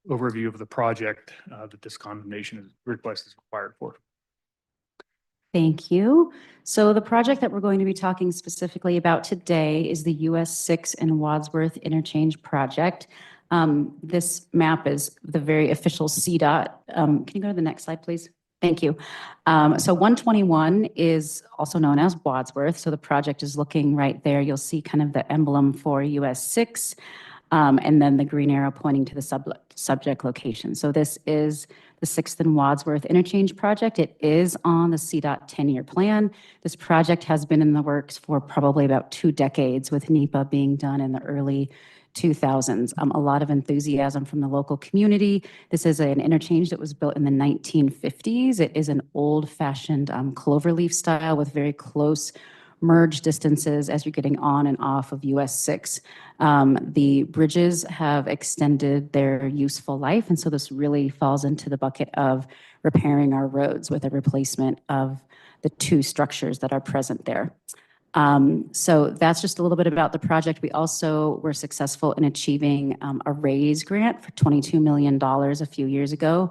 overview of the project that this condemnation request is required for. Thank you. So the project that we're going to be talking specifically about today is the US 6 and Wadsworth Interchange Project. This map is the very official CDOT. Can you go to the next slide, please? Thank you. So 121 is also known as Wadsworth. So the project is looking right there. You'll see kind of the emblem for US 6, and then the green arrow pointing to the subject location. So this is the 6th and Wadsworth Interchange Project. It is on the CDOT 10-year plan. This project has been in the works for probably about 2 decades, with NEPA being done in the early 2000s. A lot of enthusiasm from the local community. This is an interchange that was built in the 1950s. It is an old-fashioned cloverleaf style with very close merge distances as you're getting on and off of US 6. The bridges have extended their useful life, and so this really falls into the bucket of repairing our roads with a replacement of the 2 structures that are present there. So that's just a little bit about the project. We also were successful in achieving a RAISE grant for $22 million a few years ago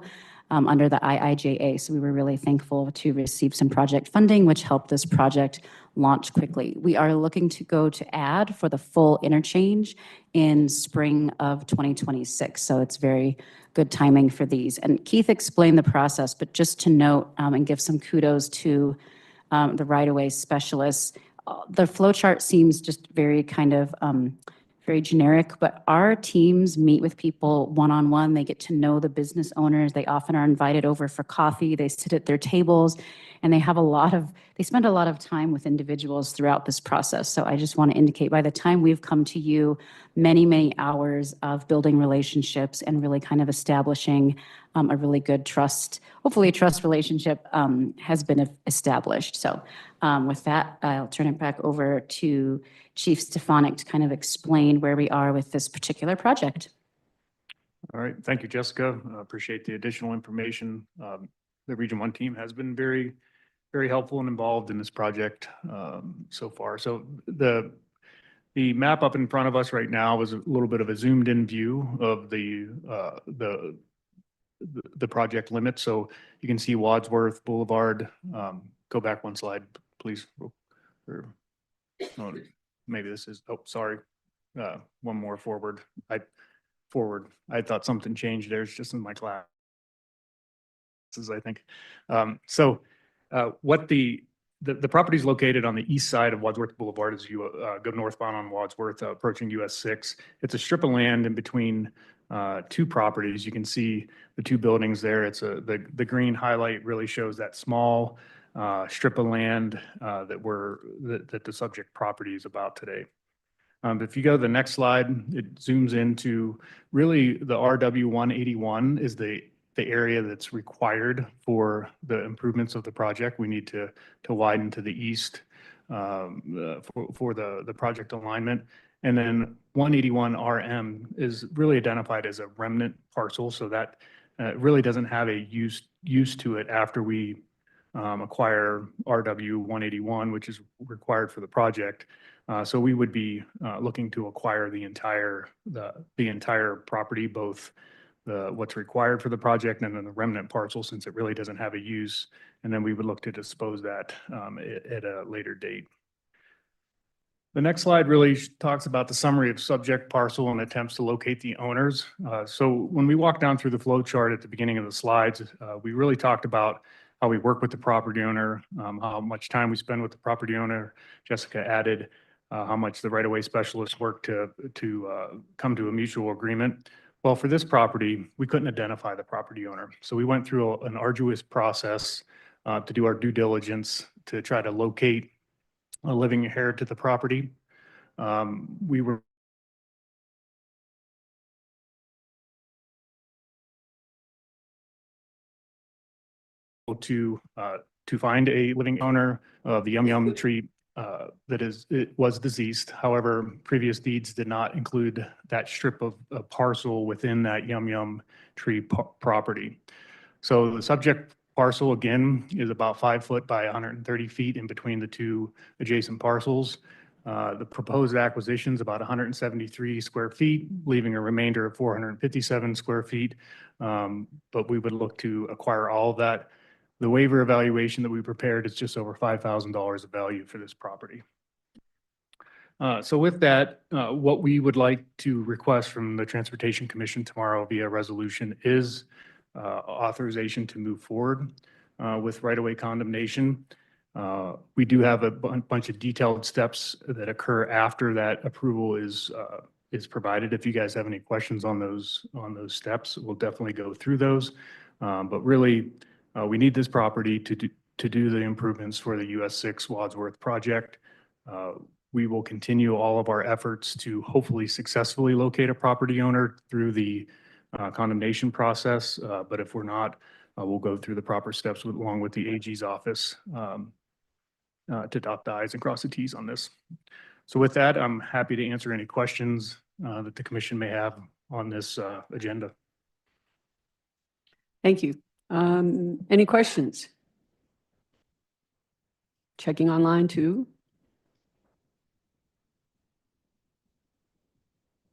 under the IIJA. So we were really thankful to receive some project funding, which helped this project launch quickly. We are looking to go to add for the full interchange in spring of 2026. So it's very good timing for these. And Keith explained the process, but just to note and give some kudos to the right-of-way specialists, the flow chart seems just very kind of very generic, but our teams meet with people one-on-one. They get to know the business owners. They often are invited over for coffee. They sit at their tables, and they spend a lot of time with individuals throughout this process. So I just want to indicate, by the time we've come to you, many, many hours of building relationships and really kind of establishing a really good trust, hopefully a trust relationship has been established. So with that, I'll turn it back over to Chief Stefanik to kind of explain where we are with this particular project. All right. Thank you, Jessica. Appreciate the additional information. The Region 1 team has been very, very helpful and involved in this project so far. So the map up in front of us right now is a little bit of a zoomed in view of the project limit. So you can see Wadsworth Boulevard. Go back 1 slide, please. Maybe this is, oh, sorry. 1 more forward. I thought something changed there. It's just in my class. I think. What the property is located on the east side of Wadsworth Boulevard as you go northbound on Wadsworth, approaching US 6. It's a strip of land in between 2 properties. You can see the 2 buildings there. It's the green highlight really shows that small strip of land that the subject property is about today. If you go to the next slide, it zooms into really the RW 181 is the the area that's required for the improvements of the project. We need to widen to the east for the project alignment. And then 181 RM is really identified as a remnant parcel, so that really doesn't have a use to it after we acquire RW 181, which is required for the project. So we would be looking to acquire the entire property, both what's required for the project and then the remnant parcel, since it really doesn't have a use. And then we would look to dispose that at a later date. The next slide really talks about the summary of subject parcel and attempts to locate the owners. So when we walk down through the flow chart at the beginning of the slides, we really talked about how we work with the property owner, how much time we spend with the property owner. Jessica added how much the right-of-way specialists work to come to a mutual agreement. Well, for this property, we couldn't identify the property owner. So we went through an arduous process to do our due diligence to try to locate a living heir to the property. We were to find a living owner of the Yum Yum tree it was deceased. However, previous deeds did not include that strip of parcel within that Yum Yum tree property. So the subject parcel, again, is about 5 foot by 130 feet in between the two adjacent parcels. The proposed acquisition is about 173 square feet, leaving a remainder of 457 square feet. But we would look to acquire all of that. The waiver evaluation that we prepared is just over $5,000 of value for this property. So with that, what we would like to request from the Transportation Commission tomorrow via resolution is authorization to move forward with right-of-way condemnation. We do have a bunch of detailed steps that occur after that approval is provided. If you guys have any questions on those steps, we'll definitely go through those. But really, we need this property to do the improvements for the US 6 Wadsworth project. We will continue all of our efforts to hopefully successfully locate a property owner through the condemnation process. But if we're not, we'll go through the proper steps along with the AG's office to dot the i's and cross the t's on this. So with that, I'm happy to answer any questions that the commission may have on this agenda. Thank you. Any questions? Checking online too.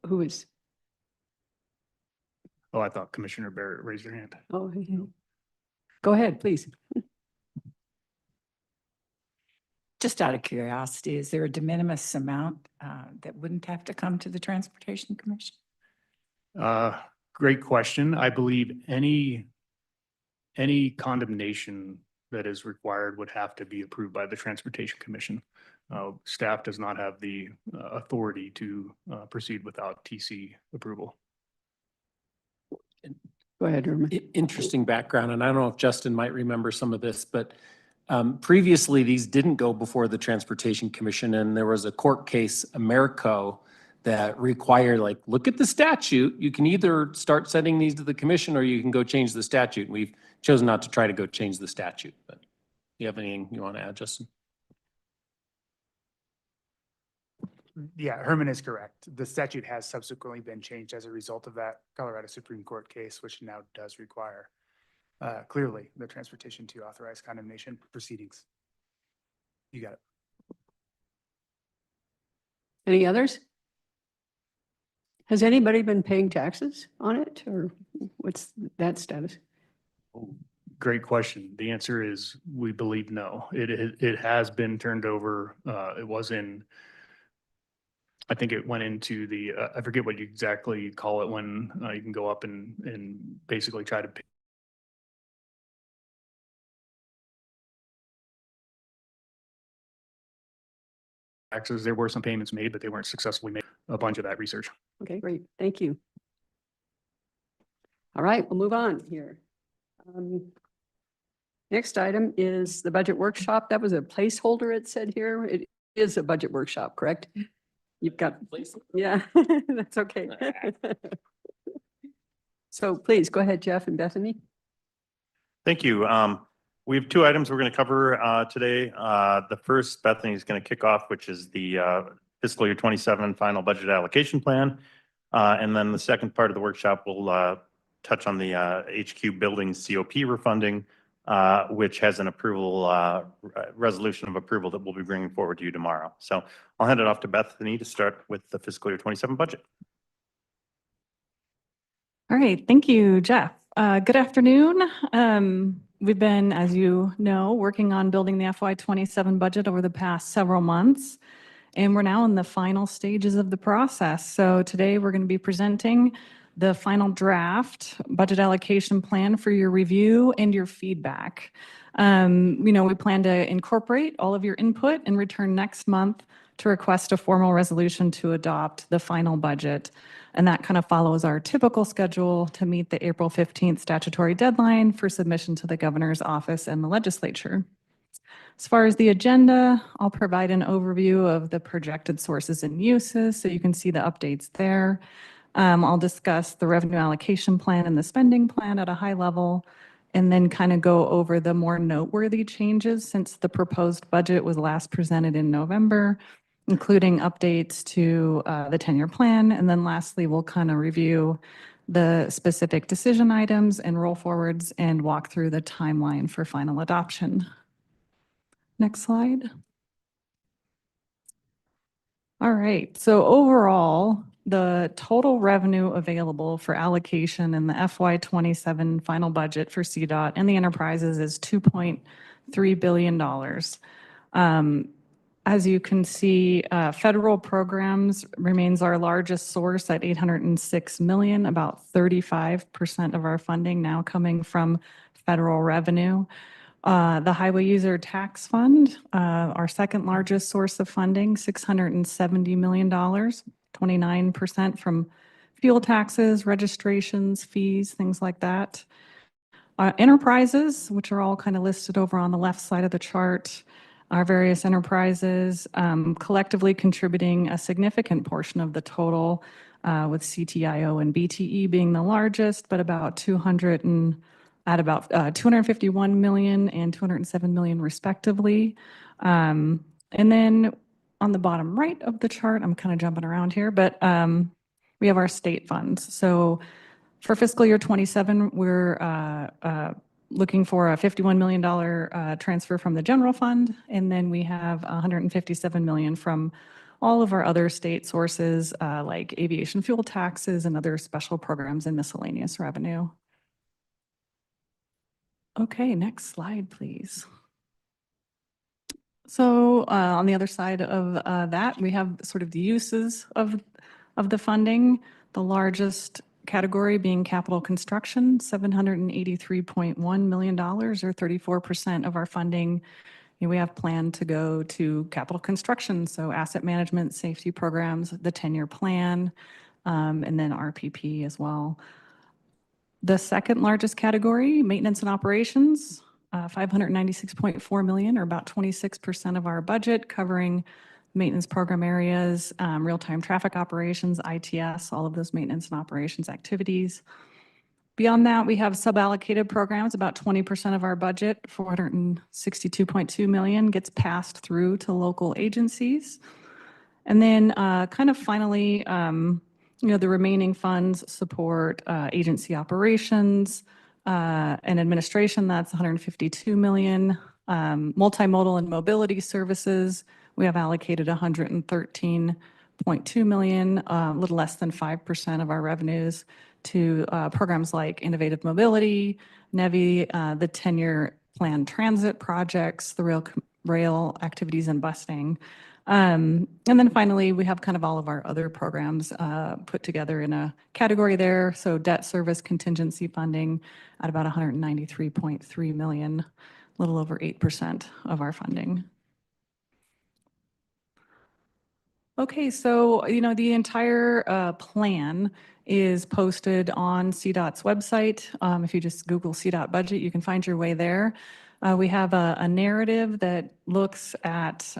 Who is? Oh, I thought Commissioner Barrett raised your hand. Oh, go ahead, please. Just out of curiosity, is there a de minimis amount that wouldn't have to come to the Transportation Commission? Great question. I believe any condemnation that is required would have to be approved by the Transportation Commission. Staff does not have the authority to proceed without TC approval. Go ahead, Herman. Interesting background, and I don't know if Justin might remember some of this, but previously these didn't go before the Transportation Commission, and there was a court case, Americo, that required, like, look at the statute. You can either start sending these to the commission or you can go change the statute. And we've chosen not to try to go change the statute, but do you have anything you want to add, Justin? Yeah, Herman is correct. The statute has subsequently been changed as a result of that Colorado Supreme Court case, which now does require clearly the transportation to authorize condemnation proceedings. You got it. Any others? Has anybody been paying taxes on it, or what's that status? Great question. The answer is we believe no. It has been turned over. It was in, I think it went into the, I forget what you exactly call it when you can go up and basically try to pay taxes. There were some payments made, but they weren't successfully made. A bunch of that research. Okay, great. Thank you. All right, we'll move on here. Next item is the budget workshop. That was a placeholder, it said here. It is a budget workshop, correct? You've got, yeah, that's okay. So please, go ahead, Jeff and Bethany. Thank you. We have two items we're going to cover today. The first, Bethany is going to kick off, which is the fiscal year 27 final budget allocation plan. And then the second part of the workshop will touch on the HQ building COP refunding, which has an approval, resolution of approval that we'll be bringing forward to you tomorrow. So I'll hand it off to Bethany to start with the fiscal year 27 budget. All right, thank you, Jeff. Good afternoon. We've been, as you know, working on building the FY27 budget over the past several months, and we're now in the final stages of the process. So today we're going to be presenting the final draft budget allocation plan for your review and your feedback. We plan to incorporate all of your input and return next month to request a formal resolution to adopt the final budget. And that kind of follows our typical schedule to meet the April 15th statutory deadline for submission to the governor's office and the legislature. As far as the agenda, I'll provide an overview of the projected sources and uses so you can see the updates there. I'll discuss the revenue allocation plan and the spending plan at a high level, and then kind of go over the more noteworthy changes since the proposed budget was last presented in November, including updates to the 10-year plan. And then lastly, we'll kind of review the specific decision items and roll forwards and walk through the timeline for final adoption. Next slide. All right, so overall, the total revenue available for allocation in the FY27 final budget for CDOT and the enterprises is $2.3 billion. As you can see, federal programs remains our largest source at $806 million, about 35% of our funding now coming from federal revenue. The Highway User Tax Fund, our second largest source of funding, $670 million, 29% from fuel taxes, registrations, fees, things like that. Enterprises, which are all kind of listed over on the left side of the chart, our various enterprises collectively contributing a significant portion of the total, with CTIO and BTE being the largest, but about 251 million and 207 million respectively. And then on the bottom right of the chart, I'm kind of jumping around here, but we have our state funds. So for fiscal year 27, we're looking for a $51 million transfer from the general fund. And then we have 157 million from all of our other state sources, like aviation fuel taxes and other special programs and miscellaneous revenue. Okay, next slide, please. So on the other side of that, we have sort of the uses of the funding, the largest category being capital construction, $783.1 million, or 34% of our funding. We have planned to go to capital construction, so asset management, safety programs, the 10-year plan, and then RPP as well. The second largest category, maintenance and operations, $596.4 million, or about 26% of our budget, covering maintenance program areas, real-time traffic operations, ITS, all of those maintenance and operations activities. Beyond that, we have sub-allocated programs, about 20% of our budget, $462.2 million, gets passed through to local agencies. And then kind of finally, the remaining funds support agency operations and administration, that's $152 million. Multimodal and mobility services, we have allocated $113.2 million, a little less than 5% of our revenues to programs like Innovative Mobility, NEVI, the 10-year plan transit projects, the rail activities and busing. And then finally, we have kind of all of our other programs put together in a category there. So debt service contingency funding at about $193.3 million, a little over 8% of our funding. Okay, so, the entire plan is posted on CDOT's website. If you just Google CDOT budget, you can find your way there. We have a narrative that looks at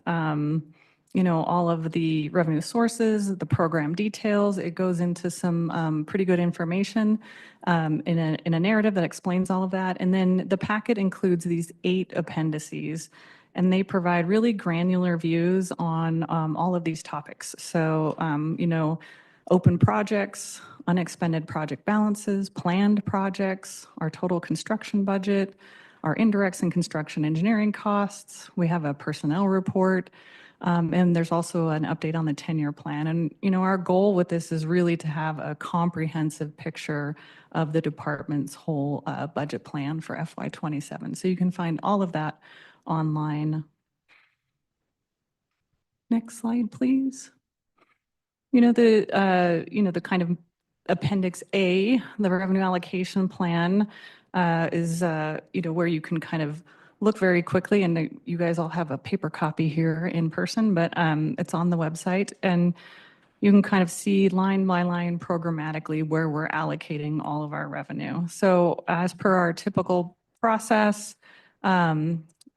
all of the revenue sources, the program details. It goes into some pretty good information in a narrative that explains all of that. And then the packet includes these 8 appendices, and they provide really granular views on all of these topics. So, open projects, unexpended project balances, planned projects, our total construction budget, our indirects and construction engineering costs. We have a personnel report. And there's also an update on the 10-year plan. And, our goal with this is really to have a comprehensive picture of the department's whole budget plan for FY27. So you can find all of that online. Next slide, please. The kind of Appendix A, the revenue allocation plan is, where you can kind of look very quickly, and you guys all have a paper copy here in person, but it's on the website, and you can kind of see line by line programmatically where we're allocating all of our revenue. So as per our typical process,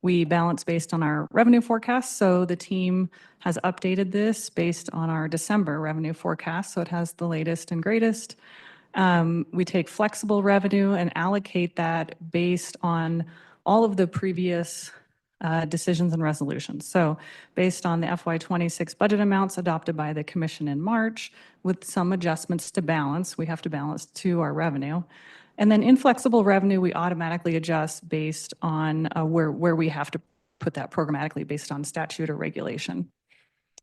we balance based on our revenue forecast. So the team has updated this based on our December revenue forecast, so it has the latest and greatest. We take flexible revenue and allocate that based on all of the previous decisions and resolutions. So based on the FY26 budget amounts adopted by the commission in March, with some adjustments to balance, we have to balance to our revenue. And then inflexible revenue, we automatically adjust based on where we have to put that programmatically based on statute or regulation.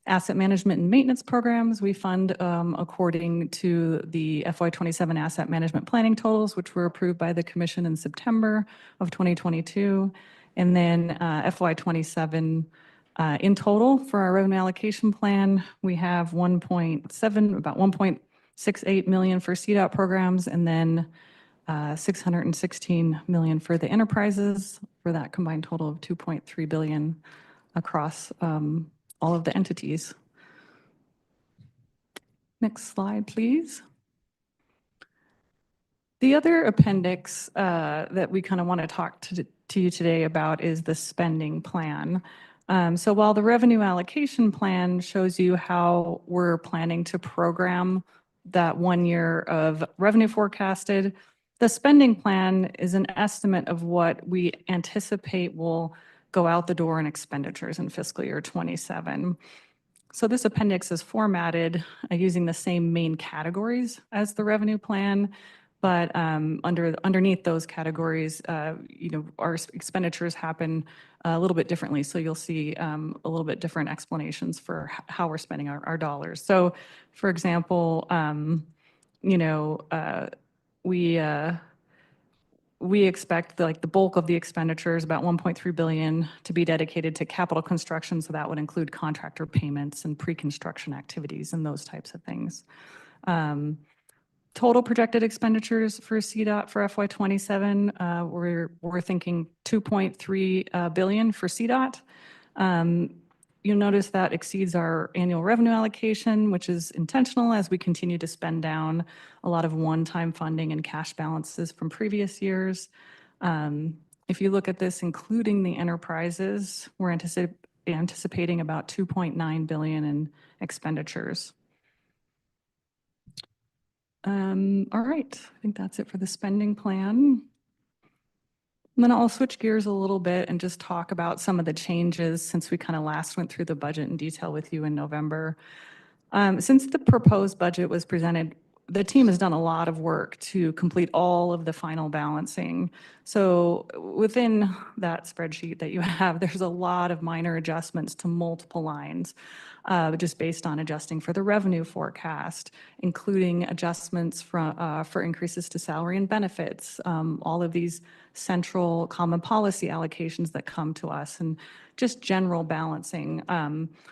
Asset management and maintenance programs, we fund according to the FY27 asset management planning totals, which were approved by the commission in September of 2022. And then FY27 in total for our revenue allocation plan, we have about 1.68 million for CDOT programs, and then 616 million for the enterprises, for that combined total of 2.3 billion across all of the entities. Next slide, please. The other appendix that we kind of want to talk to you today about is the spending plan. So while the revenue allocation plan shows you how we're planning to program that 1 year of revenue forecasted, the spending plan is an estimate of what we anticipate will go out the door in expenditures in fiscal year 27. So this appendix is formatted using the same main categories as the revenue plan, but underneath those categories, our expenditures happen a little bit differently. So you'll see a little bit different explanations for how we're spending our dollars. So for example, we expect the bulk of the expenditures, about 1.3 billion, to be dedicated to capital construction. So that would include contractor payments and pre-construction activities and those types of things. Total projected expenditures for CDOT for FY27, we're thinking 2.3 billion for CDOT. You'll notice that exceeds our annual revenue allocation, which is intentional as we continue to spend down a lot of one-time funding and cash balances from previous years. If you look at this, including the enterprises, we're anticipating about 2.9 billion in expenditures. All right, I think that's it for the spending plan. And then I'll switch gears a little bit and just talk about some of the changes since we kind of last went through the budget in detail with you in November. Since the proposed budget was presented, the team has done a lot of work to complete all of the final balancing. So within that spreadsheet that you have, there's a lot of minor adjustments to multiple lines, just based on adjusting for the revenue forecast, including adjustments for increases to salary and benefits, all of these central common policy allocations that come to us, and just general balancing.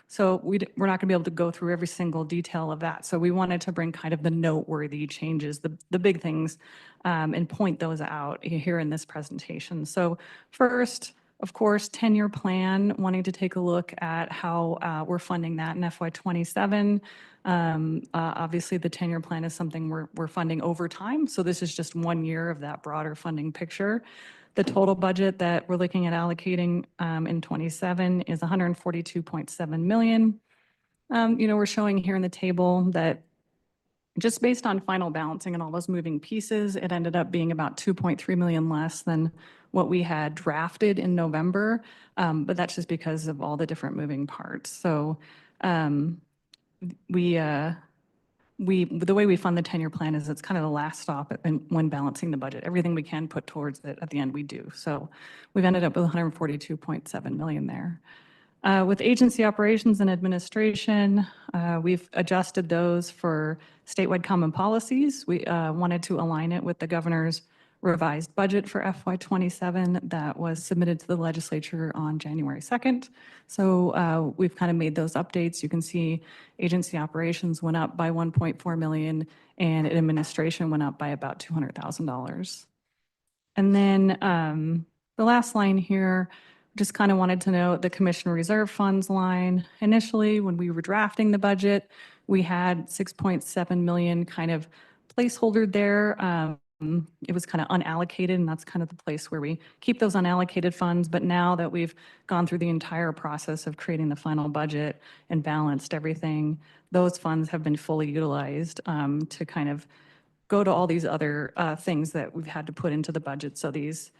So we're not going to be able to go through every single detail of that. So we wanted to bring kind of the noteworthy changes, the big things, and point those out here in this presentation. So first, of course, 10-year plan, wanting to take a look at how we're funding that in FY27. Obviously, the 10-year plan is something we're funding over time. So this is just 1 year of that broader funding picture. The total budget that we're looking at allocating in 27 is 142.7 million. We're showing here in the table that just based on final balancing and all those moving pieces, it ended up being about 2.3 million less than what we had drafted in November. But that's just because of all the different moving parts. So the way we fund the 10-year plan is it's kind of the last stop when balancing the budget. Everything we can put towards it at the end, we do. So we've ended up with 142.7 million there. With agency operations and administration, we've adjusted those for statewide common policies. We wanted to align it with the governor's revised budget for FY27 that was submitted to the legislature on January 2nd. So we've kind of made those updates. You can see agency operations went up by 1.4 million and administration went up by about $200,000. And then the last line here, just kind of wanted to note the commission reserve funds line. Initially, when we were drafting the budget, we had 6.7 million kind of placeholder there. It was kind of unallocated, and that's kind of the place where we keep those unallocated funds. But now that we've gone through the entire process of creating the final budget and balanced everything, those funds have been fully utilized to kind of go to all these other things that we've had to put into the budget. So these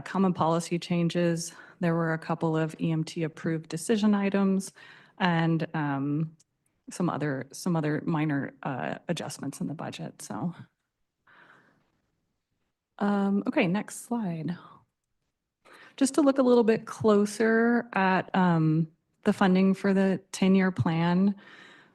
common policy changes, there were a couple of EMT approved decision items and some other minor adjustments in the budget. So. Okay, next slide. Just to look a little bit closer at the funding for the 10-year plan,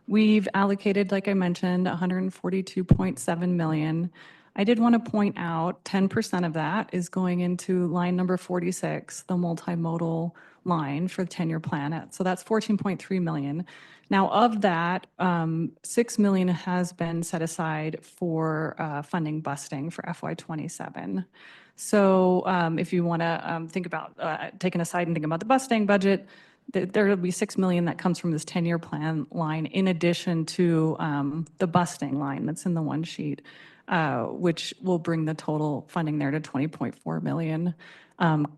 we've allocated, like I mentioned, 142.7 million. I did want to point out 10% of that is going into line number 46, the multimodal line for the 10-year plan. So that's 14.3 million. Now of that, 6 million has been set aside for funding busting for FY27. So if you want to think about taking aside and think about the busting budget, there will be 6 million that comes from this 10-year plan line in addition to the busting line that's in the one sheet, which will bring the total funding there to 20.4 million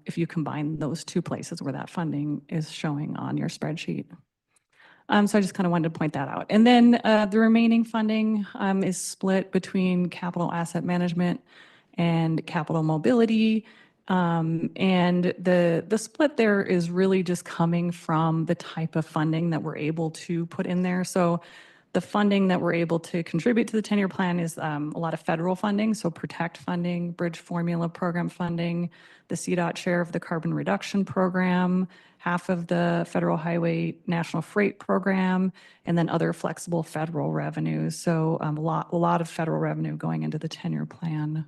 if you combine those two places where that funding is showing on your spreadsheet. So I just kind of wanted to point that out. And then the remaining funding is split between capital asset management and capital mobility. And the split there is really just coming from the type of funding that we're able to put in there. So the funding that we're able to contribute to the 10-year plan is a lot of federal funding. So PROTECT funding, Bridge Formula program funding, the CDOT share of the carbon reduction program, half of the Federal Highway National Freight Program, and then other flexible federal revenues. So a lot of federal revenue going into the 10-year plan.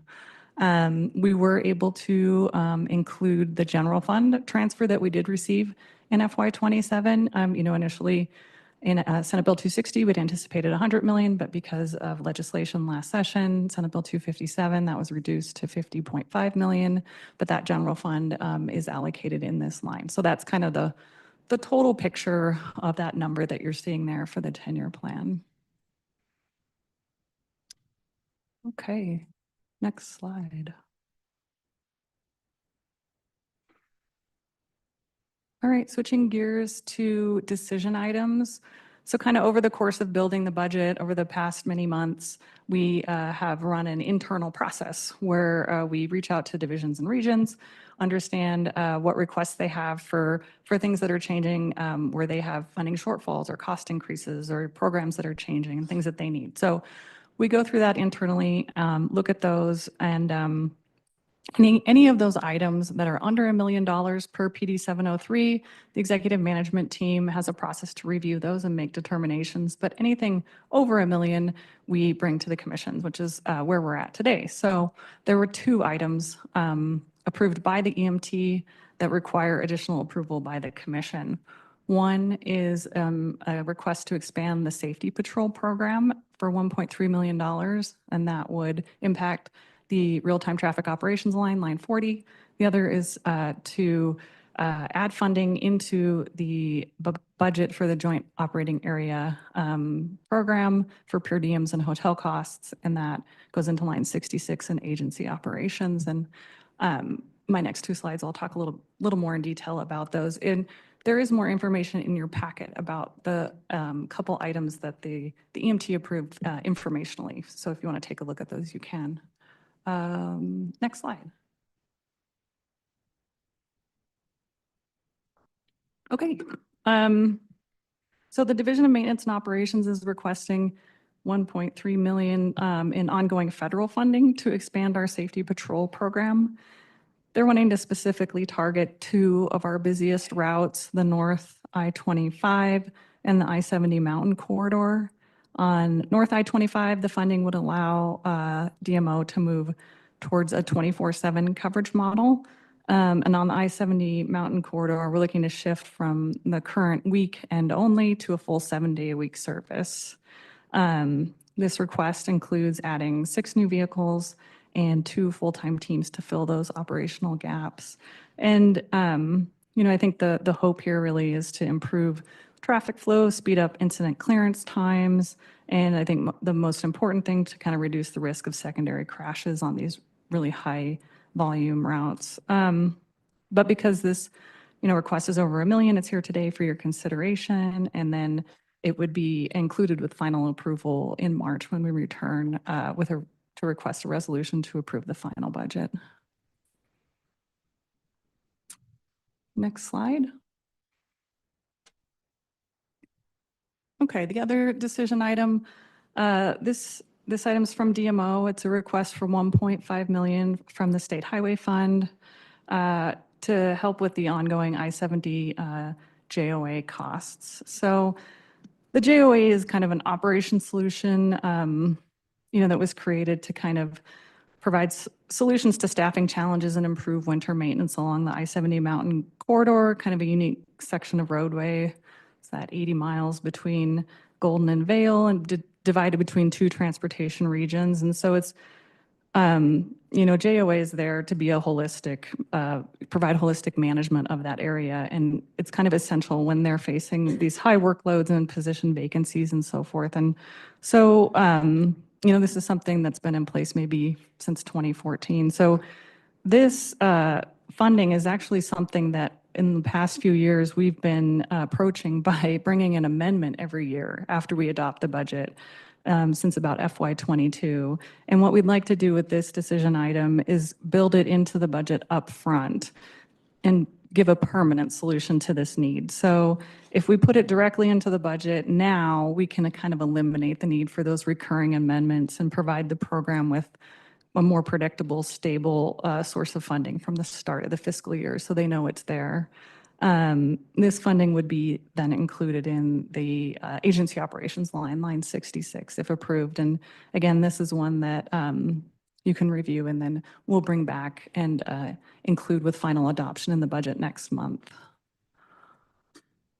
We were able to include the general fund transfer that we did receive in FY27. Initially in Senate Bill 260, we'd anticipated 100 million, but because of legislation last session, Senate Bill 257, that was reduced to 50.5 million, but that general fund is allocated in this line. So that's kind of the total picture of that number that you're seeing there for the 10-year plan. Okay, next slide. All right, switching gears to decision items. So kind of over the course of building the budget over the past many months, we have run an internal process where we reach out to divisions and regions, understand what requests they have for things that are changing, where they have funding shortfalls or cost increases or programs that are changing and things that they need. So we go through that internally, look at those, and any of those items that are under $1 million per PD 703, the executive management team has a process to review those and make determinations. But anything over $1 million, we bring to the commissions, which is where we're at today. So there were 2 items approved by the EMT that require additional approval by the commission. One is a request to expand the safety patrol program for $1.3 million, and that would impact the real-time traffic operations line, line 40. The other is to add funding into the budget for the joint operating area program for per diems and hotel costs, and that goes into line 66 in agency operations. And my next 2 slides, I'll talk a little more in detail about those. And there is more information in your packet about the couple items that the EMT approved informationally. So if you want to take a look at those, you can. Next slide. Okay. So the Division of Maintenance and Operations is requesting 1.3 million in ongoing federal funding to expand our safety patrol program. They're wanting to specifically target two of our busiest routes, the North I-25 and the I-70 Mountain Corridor. On North I-25, the funding would allow DMO to move towards a 24/7 coverage model. And on the I-70 Mountain Corridor, we're looking to shift from the current weekend only to a full 7-day-a-week service. This request includes adding 6 new vehicles and 2 full-time teams to fill those operational gaps. And, you know, I think the hope here really is to improve traffic flow, speed up incident clearance times, and I think the most important thing to kind of reduce the risk of secondary crashes on these really high volume routes. But because this, you know, request is over $1 million, it's here today for your consideration, and then it would be included with final approval in March when we return to request a resolution to approve the final budget. Next slide. Okay, the other decision item, this item's from DMO. It's a request for 1.5 million from the State Highway Fund to help with the ongoing I-70 JOA costs. So the JOA is kind of an operation solution, you know, that was created to kind of provide solutions to staffing challenges and improve winter maintenance along the I-70 Mountain Corridor, kind of a unique section of roadway. It's that 80 miles between Golden and Vale and divided between 2 transportation regions. And so it's, you know, JOA is there to be a holistic, provide holistic management of that area. And it's kind of essential when they're facing these high workloads and position vacancies and so forth. And so, you know, this is something that's been in place maybe since 2014. So this funding is actually something that in the past few years we've been approaching by bringing an amendment every year after we adopt the budget. Since about FY22. And what we'd like to do with this decision item is build it into the budget up front and give a permanent solution to this need. So if we put it directly into the budget now, we can kind of eliminate the need for those recurring amendments and provide the program with a more predictable, stable source of funding from the start of the fiscal year so they know it's there. This funding would be then included in the agency operations line 66, if approved. And again, this is one that you can review and then we'll bring back and include with final adoption in the budget next month.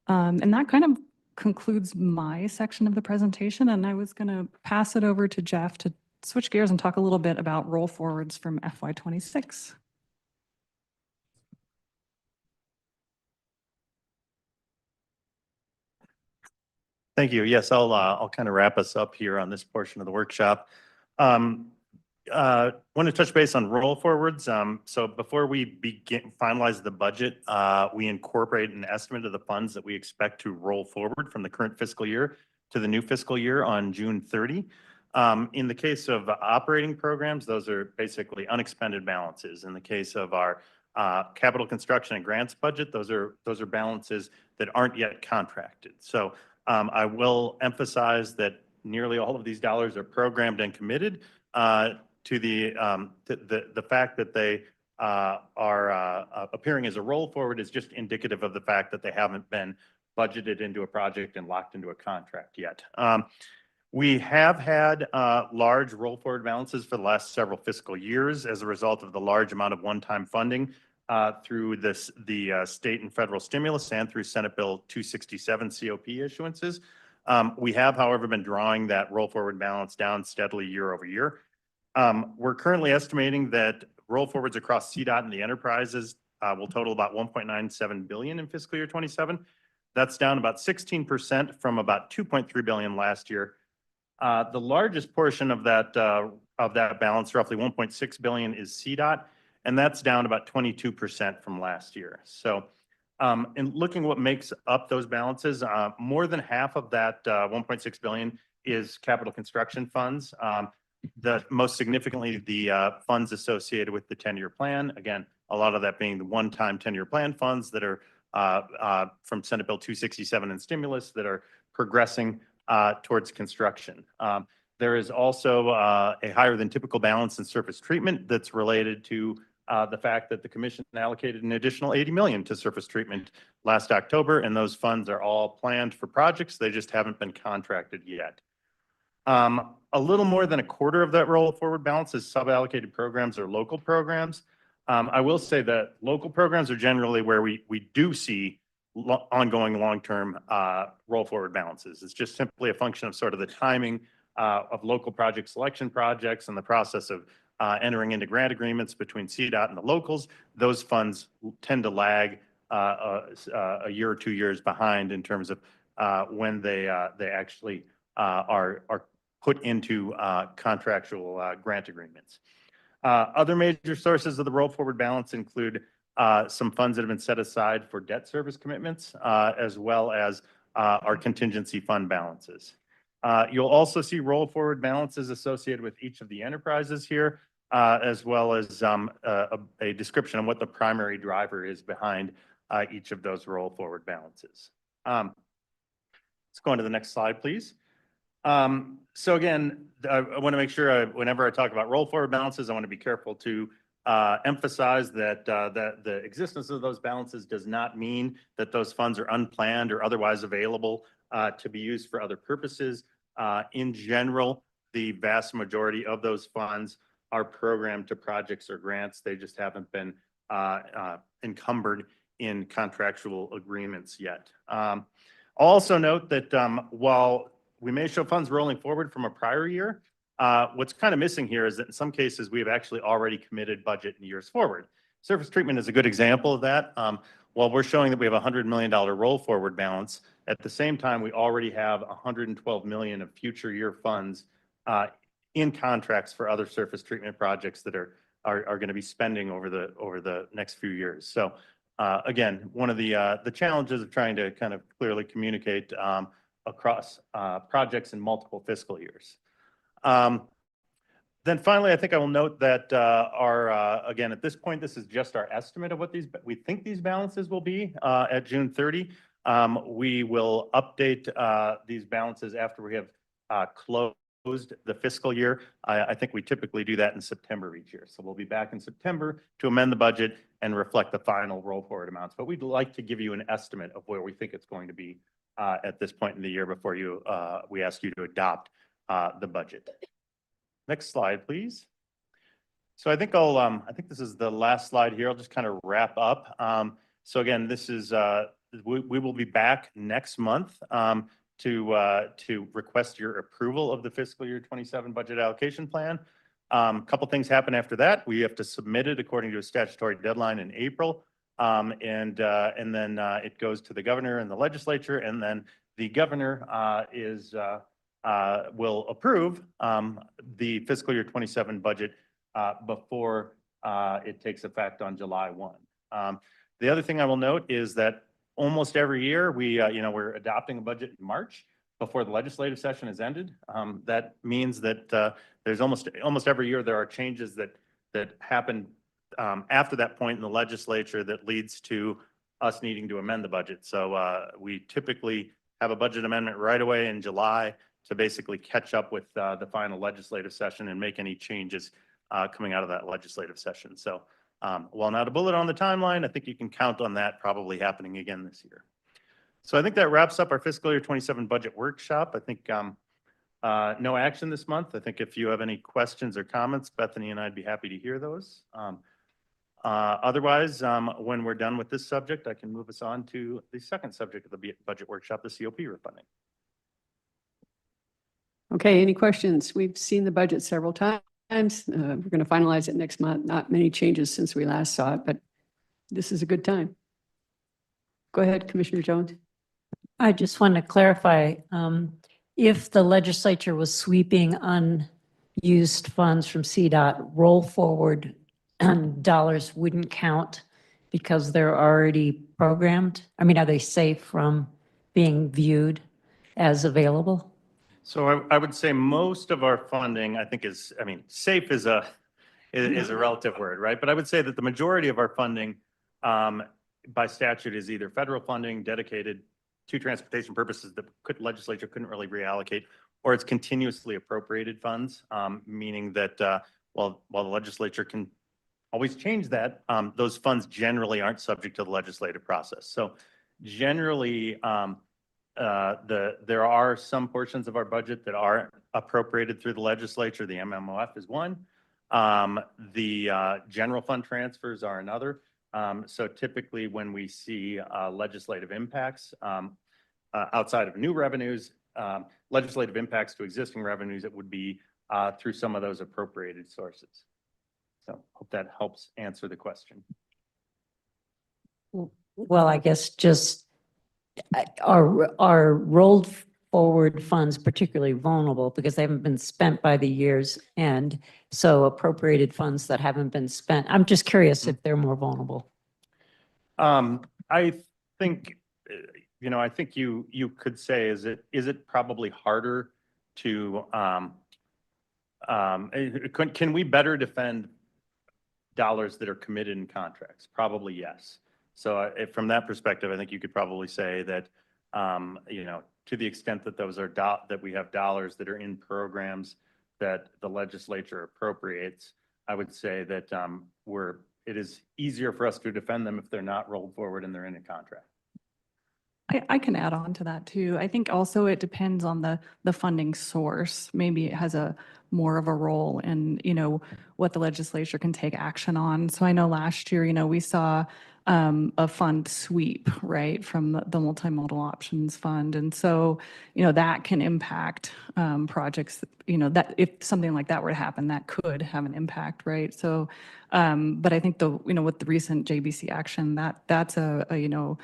And that kind of concludes my section of the presentation. And I was going to pass it over to Jeff to switch gears and talk a little bit about roll forwards from FY26. Thank you. Yes, I'll kind of wrap us up here on this portion of the workshop. Want to touch base on roll forwards. So before we finalize the budget, we incorporate an estimate of the funds that we expect to roll forward from the current fiscal year to the new fiscal year on June 30. In the case of operating programs, those are basically unexpended balances. In the case of our capital construction and grants budget, those are balances that aren't yet contracted. So I will emphasize that nearly all of these dollars are programmed and committed to the fact that they are appearing as a roll forward is just indicative of the fact that they haven't been budgeted into a project and locked into a contract yet. We have had large roll forward balances for the last several fiscal years as a result of the large amount of one-time funding through the state and federal stimulus and through Senate Bill 267 COP issuances. We have, however, been drawing that roll forward balance down steadily year over year. We're currently estimating that roll forwards across CDOT and the enterprises will total about 1.97 billion in fiscal year 27. That's down about 16% from about 2.3 billion last year. The largest portion of that balance, roughly 1.6 billion, is CDOT, and that's down about 22% from last year. So And looking what makes up those balances, more than half of that 1.6 billion is capital construction funds. The most significantly, the funds associated with the 10-year plan. Again, a lot of that being the one-time 10-year plan funds that are from Senate Bill 267 and stimulus that are progressing towards construction. There is also a higher than typical balance in surface treatment that's related to the fact that the commission allocated an additional 80 million to surface treatment last October, and those funds are all planned for projects. They just haven't been contracted yet. A little more than a quarter of that roll forward balance is sub-allocated programs or local programs. I will say that local programs are generally where we do see ongoing long-term roll forward balances. It's just simply a function of sort of the timing of local project selection projects and the process of entering into grant agreements between CDOT and the locals. Those funds tend to lag a year or 2 years behind in terms of when they actually are put into contractual grant agreements. Other major sources of the roll forward balance include some funds that have been set aside for debt service commitments, as well as our contingency fund balances. You'll also see roll forward balances associated with each of the enterprises here, as well as a description of what the primary driver is behind each of those roll forward balances. Let's go on to the next slide, please. So again, I want to make sure whenever I talk about roll forward balances, I want to be careful to emphasize that the existence of those balances does not mean that those funds are unplanned or otherwise available to be used for other purposes. In general, the vast majority of those funds are programmed to projects or grants. They just haven't been encumbered in contractual agreements yet. I'll also note that while we may show funds rolling forward from a prior year, what's kind of missing here is that in some cases, we have actually already committed budget in years forward. Surface treatment is a good example of that. While we're showing that we have a $100 million roll forward balance, at the same time, we already have 112 million of future year funds in contracts for other surface treatment projects that are going to be spending over the next few years. So again, one of the challenges of trying to kind of clearly communicate across projects in multiple fiscal years. Then finally, I think I will note that again, at this point, this is just our estimate of what we think these balances will be at June 30. We will update these balances after we have closed the fiscal year. I think we typically do that in September each year. So we'll be back in September to amend the budget and reflect the final roll forward amounts. But we'd like to give you an estimate of where we think it's going to be at this point in the year before we ask you to adopt the budget. Next slide, please. So I think this is the last slide here. I'll just kind of wrap up. So again, this is we will be back next month to request your approval of the fiscal year 27 budget allocation plan. A couple things happen after that. We have to submit it according to a statutory deadline in April. And then it goes to the governor and the legislature, and then the governor will approve the fiscal year 27 budget before it takes effect on July 1. The other thing I will note is that almost every year we're adopting a budget in March before the legislative session is ended. That means that there's almost every year there are changes that happen after that point in the legislature that leads to us needing to amend the budget. So we typically have a budget amendment right away in July to basically catch up with the final legislative session and make any changes coming out of that legislative session. So while not a bullet on the timeline, I think you can count on that probably happening again this year. So I think that wraps up our fiscal year 27 budget workshop. I think no action this month. I think if you have any questions or comments, Bethany and I'd be happy to hear those. Otherwise, when we're done with this subject, I can move us on to the second subject of the budget workshop, the COP refunding. Okay, any questions? We've seen the budget several times. We're going to finalize it next month. Not many changes since we last saw it, but this is a good time. Go ahead, Commissioner Jones. I just want to clarify, if the legislature was sweeping unused funds from CDOT, roll forward dollars wouldn't count because they're already programmed? I mean, are they safe from being viewed as available? So I would say most of our funding, I think is, I mean, safe is a relative word, right? But I would say that the majority of our funding by statute is either federal funding dedicated to transportation purposes that legislature couldn't really reallocate, or it's continuously appropriated funds, meaning that while the legislature can always change that, those funds generally aren't subject to the legislative process. So generally, there are some portions of our budget that are appropriated through the legislature. The MMOF is one. The general fund transfers are another. So typically when we see legislative impacts outside of new revenues, legislative impacts to existing revenues, it would be through some of those appropriated sources. So hope that helps answer the question. Well, I guess just are rolled forward funds particularly vulnerable because they haven't been spent by the year's end? So appropriated funds that haven't been spent, I'm just curious if they're more vulnerable. I think, I think you could say, is it probably harder to, can we better defend dollars that are committed in contracts? Probably yes. So from that perspective, I think you could probably say that, to the extent that those are that we have dollars that are in programs that the legislature appropriates, I would say that it is easier for us to defend them if they're not rolled forward and they're in a contract. I can add on to that too. I think also it depends on the funding source. Maybe it has a more of a role in, what the legislature can take action on. So I know last year, we saw a fund sweep, right, from the multimodal options fund. And so, that can impact projects, that if something like that were to happen, that could have an impact, right? So, but I think with the recent JBC action, that's a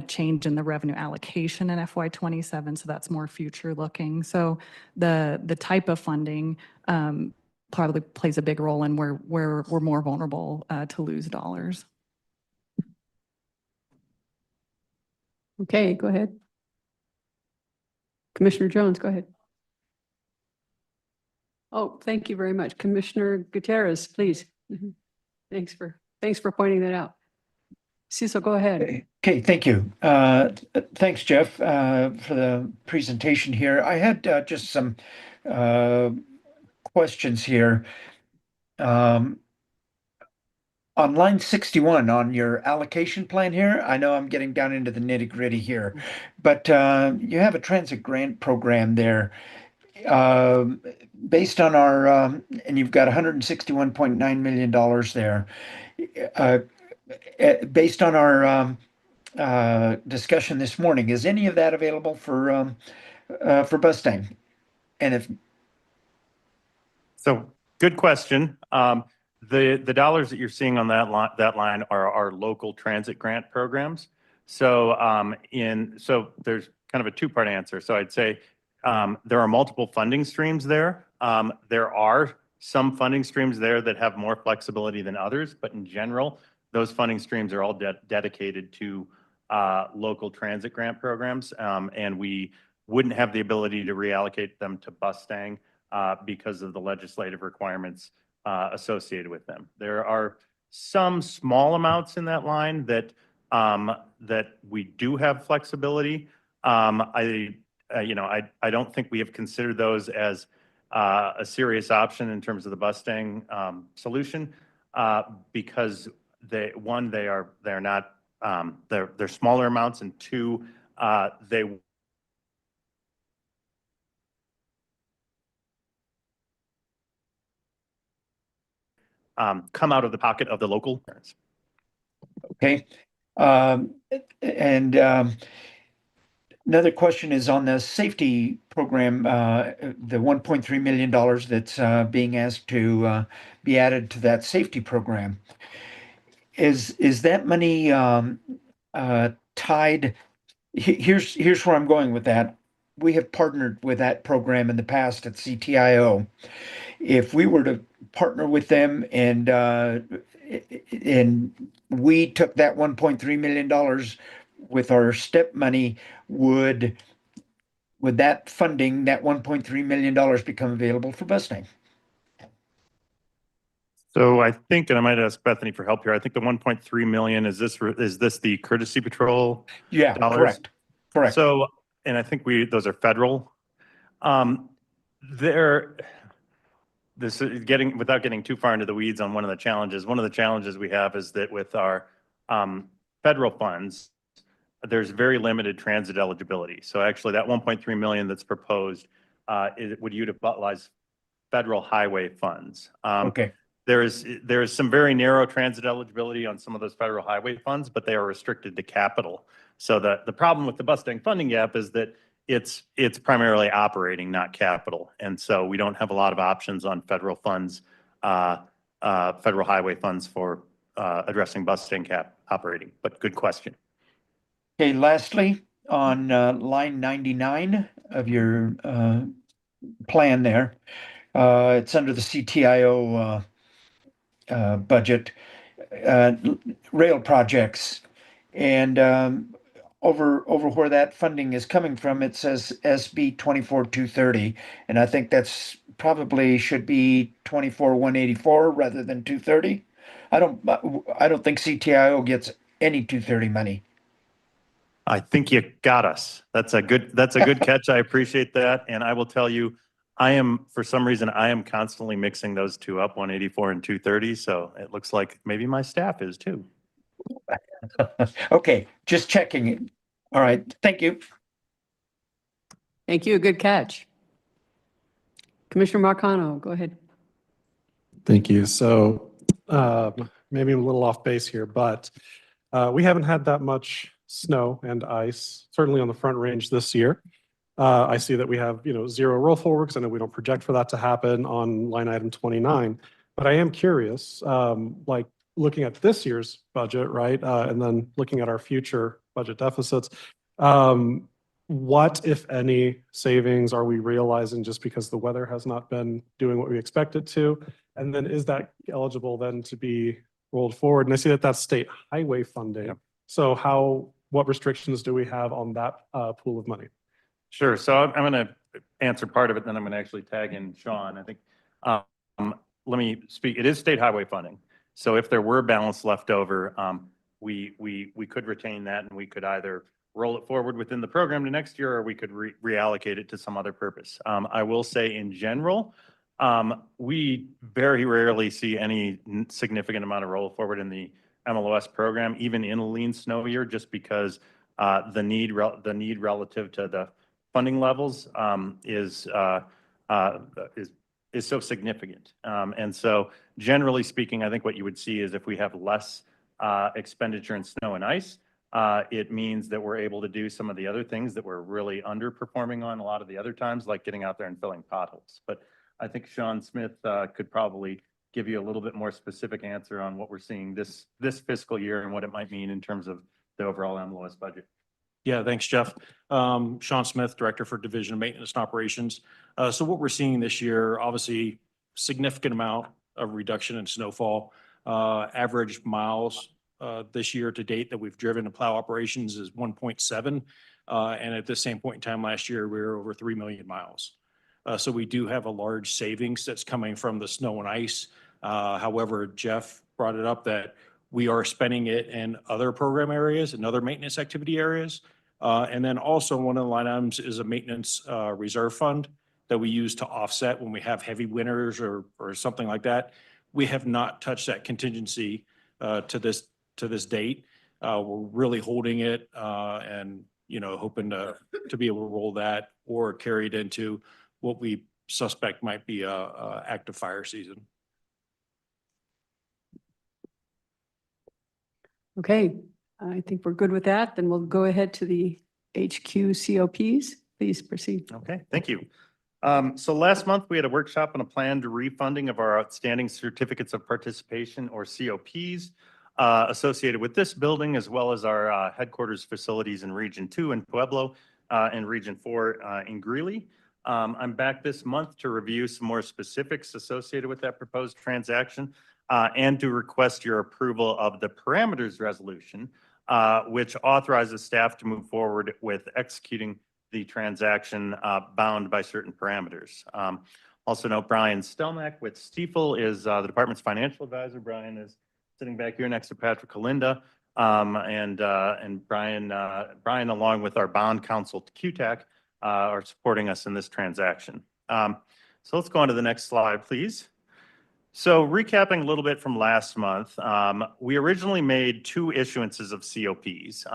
change in the revenue allocation in FY27. So that's more future looking. So the type of funding probably plays a big role in where we're more vulnerable to lose dollars. Okay, go ahead. Commissioner Jones, go ahead. Oh, thank you very much. Commissioner Gutierrez, please. Thanks for pointing that out. Cecil, go ahead. Okay, thank you. Thanks, Jeff, for the presentation here. I had just some questions here. On line 61 on your allocation plan here, I know I'm getting down into the nitty gritty here, but you have a transit grant program there. Based on our, and you've got $161.9 million there. Based on our discussion this morning, is any of that available for Bustang? And if so, good question. The dollars that you're seeing on that line are our local transit grant programs. So so there's kind of a two-part answer. So I'd say there are multiple funding streams there. There are some funding streams there that have more flexibility than others, but in general, those funding streams are all dedicated to local transit grant programs, and we wouldn't have the ability to reallocate them to Bustang because of the legislative requirements associated with them. There are some small amounts in that line that we do have flexibility. I don't think we have considered those as a serious option in terms of the Bustang solution because they're not they're smaller amounts, and two, they come out of the pocket of the local parents. Okay. Another question is on the safety program, the $1.3 million that's being asked to be added to that safety program. Is that money tied? Here's where I'm going with that. We have partnered with that program in the past at CTIO. If we were to partner with them and and we took that $1.3 million with our STEP money, would that funding, that $1.3 million become available for busing? So I think, and I might ask Bethany for help here, I think the 1.3 million, is this the courtesy patrol? Yeah, dollars? correct. So, and I think those are federal. This is without getting too far into the weeds on one of the challenges we have is that with our federal funds, there's very limited transit eligibility. So actually that 1.3 million that's proposed would utilize federal highway funds. Okay. There is some very narrow transit eligibility on some of those federal highway funds, but they are restricted to capital. So the problem with the Bustang funding gap is that it's primarily operating, not capital. And so we don't have a lot of options on federal funds, federal highway funds for addressing Bustang cap operating, but good question. Okay, lastly, on line 99 of your plan there, it's under the CTIO budget, rail projects. And over where that funding is coming from, it says SB 24-230. And I think that's probably should be 24-184 rather than 230. I don't think CTIO gets any 230 money. I think you got us. That's a good catch. I appreciate that. And I will tell you, for some reason, I am constantly mixing those two up, 184 and 230. So it looks like maybe my staff is too. Okay, just checking it. All right, thank you. Thank you. Good catch. Commissioner Marcano, go ahead. Thank you. So maybe a little off base here, but we haven't had that much snow and ice, certainly on the Front Range this year. I see that we have, zero roll forwards. I know we don't project for that to happen on line item 29, but I am curious, like looking at this year's budget, right? And then looking at our future budget deficits, what, if any, savings are we realizing just because the weather has not been doing what we expect it to? And then is that eligible then to be rolled forward? And I see that that's state highway funding. Yep. So what restrictions do we have on that pool of money? Sure. So I'm going to answer part of it, then I'm going to actually tag in Sean. I think, let me speak. It is state highway funding. So if there were balance left over, we could retain that and we could either roll it forward within the program to next year, or we could reallocate it to some other purpose. I will say in general, we very rarely see any significant amount of roll forward in the MLOS program, even in a lean snow year, just because the need relative to the funding levels is so significant. And so generally speaking, I think what you would see is if we have less expenditure in snow and ice, it means that we're able to do some of the other things that we're really underperforming on a lot of the other times, like getting out there and filling potholes. But I think Sean Smith could probably give you a little bit more specific answer on what we're seeing this fiscal year and what it might mean in terms of the overall MLOS budget. Yeah, thanks, Jeff. Sean Smith, Director for Division of Maintenance and Operations. So what we're seeing this year, obviously, significant amount of reduction in snowfall. Average miles this year to date that we've driven to plow operations is 1.7. And at the same point in time last year, we were over 3 million miles. So we do have a large savings that's coming from the snow and ice. However, Jeff brought it up that we are spending it in other program areas and other maintenance activity areas. And then also one of the line items is a maintenance reserve fund that we use to offset when we have heavy winters or something like that. We have not touched that contingency to this date. We're really holding it and hoping to be able to roll that or carry it into what we suspect might be a active fire season. Okay, I think we're good with that. Then we'll go ahead to the HQ COPs. Please proceed. Okay, thank you. So last month we had a workshop on a planned refunding of our outstanding certificates of participation, or COPs, associated with this building, as well as our headquarters facilities in Region 2 in Pueblo and Region 4 in Greeley. I'm back this month to review some more specifics associated with that proposed transaction. and to request your approval of the parameters resolution, which authorizes staff to move forward with executing the transaction bound by certain parameters. Also note Brian Stelmack with Stiefel is the department's financial advisor. Brian is sitting back here next to Patrick Kalinda. And Brian, along with our bond counsel, QTAC, are supporting us in this transaction. So let's go on to the next slide, please. So recapping a little bit from last month, we originally made 2 issuances of COPs.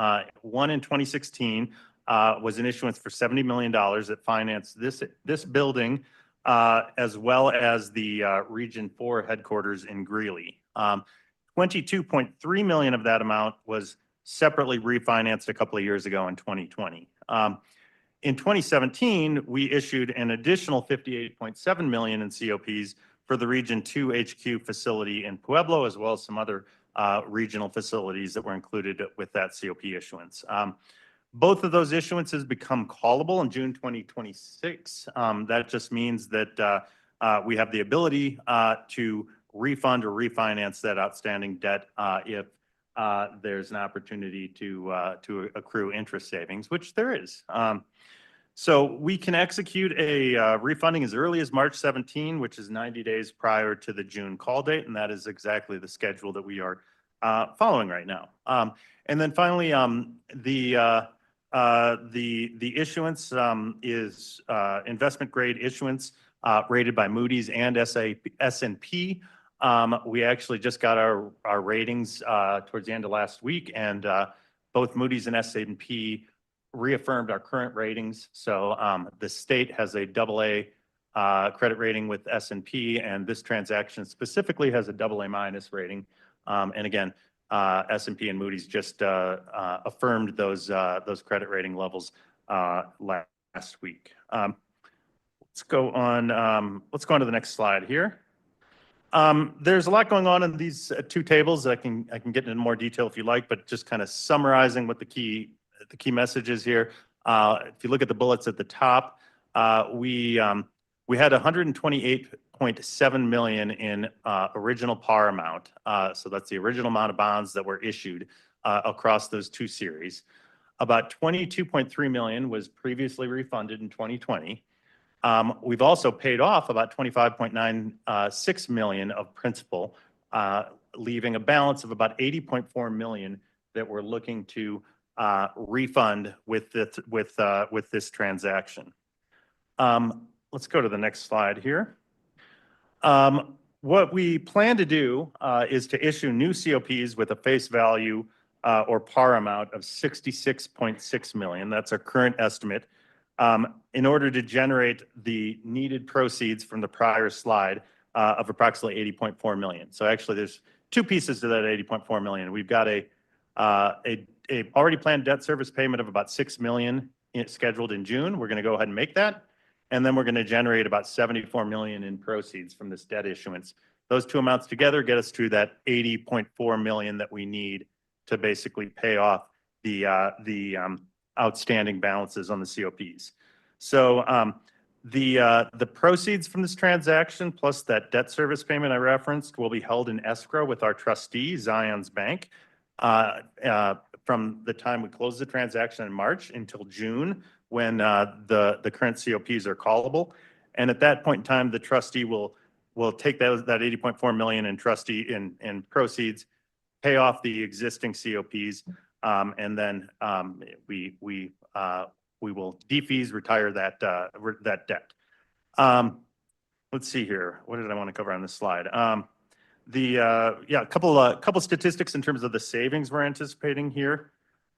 One in 2016 was an issuance for $70 million that financed this building, as well as the Region 4 headquarters in Greeley. 22.3 million of that amount was separately refinanced a couple of years ago in 2020. In 2017, we issued an additional 58.7 million in COPs for the Region 2 HQ facility in Pueblo, as well as some other regional facilities that were included with that COP issuance. Both of those issuances become callable in June 2026. That just means that we have the ability to refund or refinance that outstanding debt if there's an opportunity to accrue interest savings, which there is. So we can execute a refunding as early as March 17, which is 90 days prior to the June call date, and that is exactly the schedule that we are following right now. And then finally, the issuance is investment grade issuance rated by Moody's and S&P. We actually just got our ratings towards the end of last week, and both Moody's and S&P reaffirmed our current ratings. So the state has a AA credit rating with S&P, and this transaction specifically has a AA minus rating. And again, S&P and Moody's just affirmed those credit rating levels last week. Let's go on to the next slide here. There's a lot going on in these 2 tables. I can get into more detail if you like, but just kind of summarizing what the key messages here. If you look at the bullets at the top, we had 128.7 million in original par amount. So that's the original amount of bonds that were issued across those 2 series. About 22.3 million was previously refunded in 2020. We've also paid off about 25.96 million of principal, leaving a balance of about 80.4 million that we're looking to refund with this transaction. Let's go to the next slide here. What we plan to do is to issue new COPs with a face value or par amount of 66.6 million. That's our current estimate. In order to generate the needed proceeds from the prior slide of approximately 80.4 million. So actually there's 2 pieces to that 80.4 million. We've got a already planned debt service payment of about 6 million scheduled in June. We're going to go ahead and make that. And then we're going to generate about 74 million in proceeds from this debt issuance. Those 2 amounts together get us to that 80.4 million that we need to basically pay off the outstanding balances on the COPs. So the proceeds from this transaction plus that debt service payment I referenced will be held in escrow with our trustee, Zions Bank, from the time we close the transaction in March until June, when the current COPs are callable. And at that point in time, the trustee will take that 80.4 million in proceeds, pay off the existing COPs, and then we will defease, retire that debt. Let's see here. What did I want to cover on this slide? A couple statistics in terms of the savings we're anticipating here.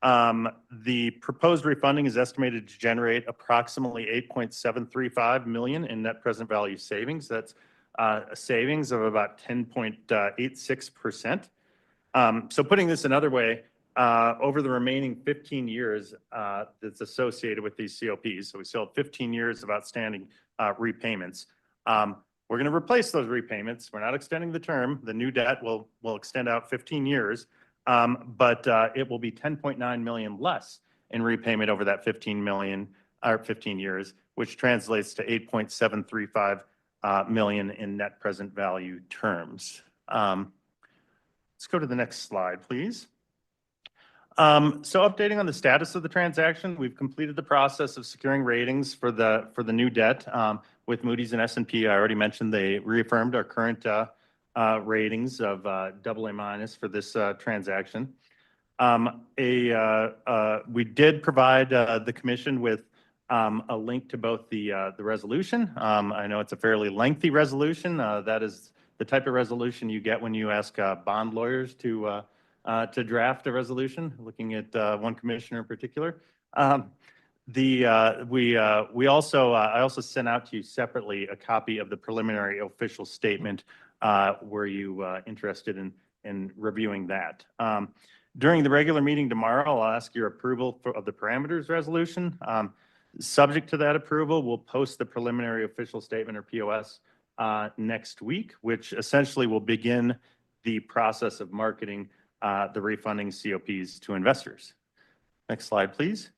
The proposed refunding is estimated to generate approximately 8.735 million in net present value savings. That's a savings of about 10.86%. So putting this another way, over the remaining 15 years that's associated with these COPs, so we still have 15 years of outstanding repayments. We're going to replace those repayments. We're not extending the term. The new debt will extend out 15 years, but it will be 10.9 million less in repayment over that 15 years, which translates to 8.735 million in net present value terms. Let's go to the next slide, please. So updating on the status of the transaction, we've completed the process of securing ratings for the new debt with Moody's and S&P. I already mentioned they reaffirmed our current ratings of AA- for this transaction. We did provide the commission with a link to both the resolution. I know it's a fairly lengthy resolution. That is the type of resolution you get when you ask bond lawyers to draft a resolution, looking at one commissioner in particular. I also sent out to you separately a copy of the preliminary official statement. Were you interested in reviewing that? During the regular meeting tomorrow, I'll ask your approval of the parameters resolution. Subject to that approval, we'll post the preliminary official statement, or POS, next week, which essentially will begin the process of marketing the refunding COPs to investors. Next slide, please.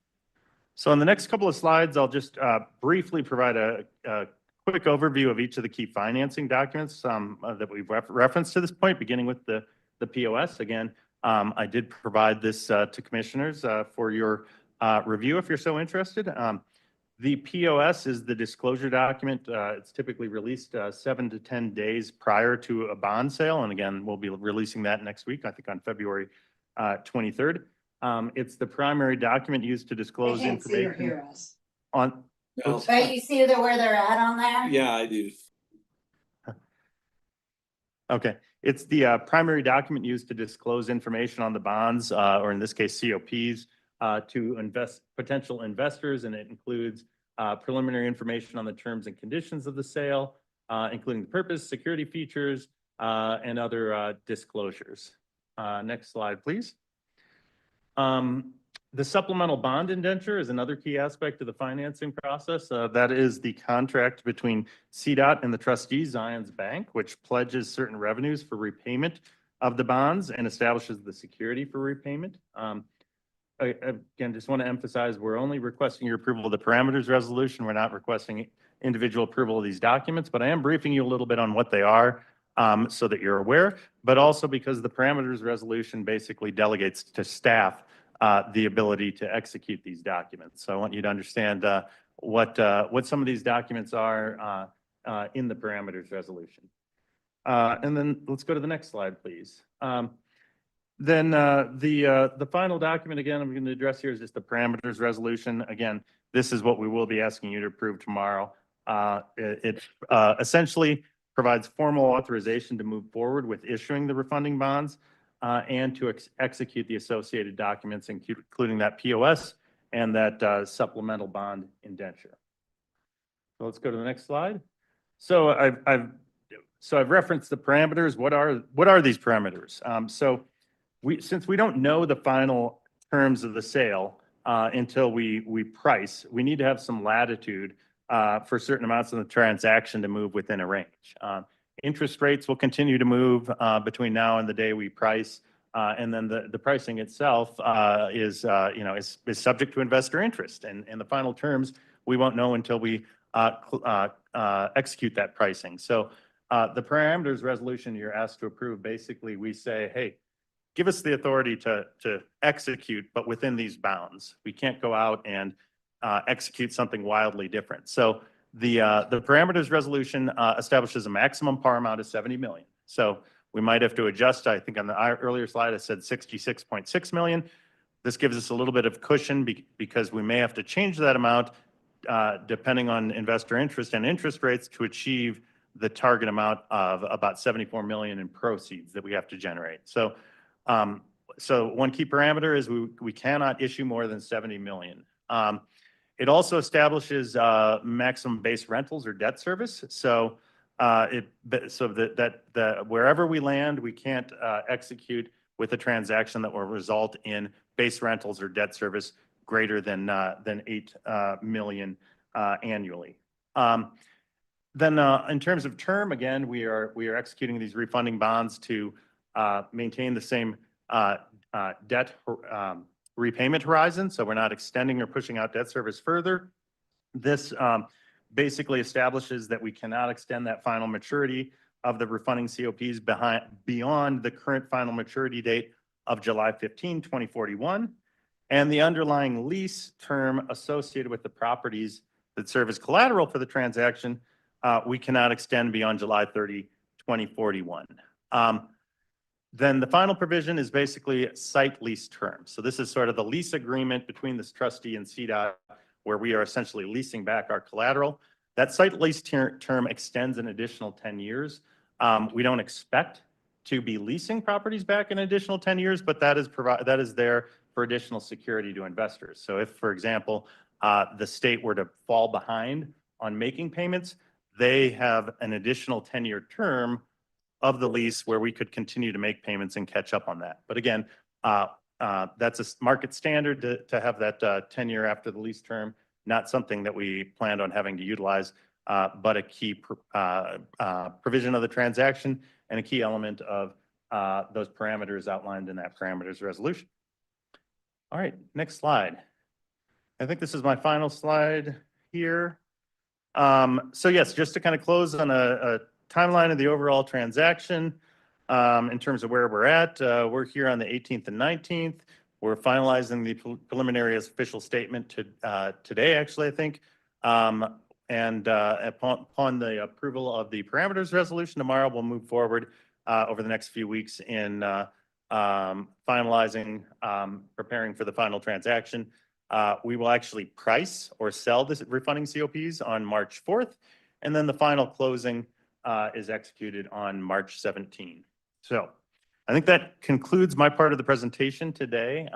So in the next couple of slides, I'll just briefly provide a quick overview of each of the key financing documents that we've referenced to this point, beginning with the POS. Again, I did provide this to commissioners for your review if you're so interested. The POS is the disclosure document. It's typically released 7 to 10 days prior to a bond sale. And again, we'll be releasing that next week, I think on February 23rd. It's the primary document used to disclose information on. But you see where they're at on there? Yeah, I do. Okay. It's the primary document used to disclose information on the bonds, or in this case, COPs, to potential investors, and it includes preliminary information on the terms and conditions of the sale, including the purpose, security features, and other disclosures. Next slide, please. The supplemental bond indenture is another key aspect of the financing process. That is the contract between CDOT and the trustee, Zions Bank, which pledges certain revenues for repayment of the bonds and establishes the security for repayment. Again, just want to emphasize, we're only requesting your approval of the parameters resolution. We're not requesting individual approval of these documents, but I am briefing you a little bit on what they are so that you're aware, but also because the parameters resolution basically delegates to staff the ability to execute these documents. So I want you to understand what some of these documents are in the parameters resolution. And then let's go to the next slide, please. Then the final document, again, I'm going to address here is just the parameters resolution. Again, this is what we will be asking you to approve tomorrow. It essentially provides formal authorization to move forward with issuing the refunding bonds and to execute the associated documents, including that POS and that supplemental bond indenture. So let's go to the next slide. So I've referenced the parameters. What are these parameters? Since we don't know the final terms of the sale until we price, we need to have some latitude for certain amounts of the transaction to move within a range. Interest rates will continue to move between now and the day we price, and then the pricing itself is subject to investor interest, and the final terms we won't know until we execute that pricing. So the parameters resolution you're asked to approve, basically we say, hey, give us the authority to execute, but within these bounds. We can't go out and execute something wildly different. So the parameters resolution establishes a maximum par amount of 70 million. So we might have to adjust. I think on the earlier slide, I said 66.6 million. This gives us a little bit of cushion because we may have to change that amount depending on investor interest and interest rates to achieve the target amount of about 74 million in proceeds that we have to generate. So one key parameter is we cannot issue more than 70 million. It also establishes maximum base rentals or debt service. So wherever we land, we can't execute with a transaction that will result in base rentals or debt service greater than 8 million annually. Then in terms of term, again, we are executing these refunding bonds to maintain the same debt repayment horizon. So we're not extending or pushing out debt service further. This basically establishes that we cannot extend that final maturity of the refunding COPs beyond the current final maturity date of July 15, 2041, and the underlying lease term associated with the properties that serve as collateral for the transaction, we cannot extend beyond July 30, 2041. Then the final provision is basically site lease terms. So this is sort of the lease agreement between this trustee and CDOT, where we are essentially leasing back our collateral. That site lease term extends an additional 10 years. We don't expect to be leasing properties back an additional 10 years, but that is there for additional security to investors. So if, for example, the state were to fall behind on making payments, they have an additional 10-year term of the lease where we could continue to make payments and catch up on that. But again, that's a market standard to have that 10-year after the lease term, not something that we planned on having to utilize, but a key provision of the transaction and a key element of those parameters outlined in that parameters resolution. All right, next slide. I think this is my final slide here. So yes, just to kind of close on a timeline of the overall transaction in terms of where we're at. We're here on the 18th and 19th. We're finalizing the preliminary official statement today, actually, I think. And upon the approval of the parameters resolution tomorrow, we'll move forward over the next few weeks in finalizing, preparing for the final transaction. We will actually price or sell this refunding COPs on March 4th, and then the final closing is executed on March 17. So I think that concludes my part of the presentation today.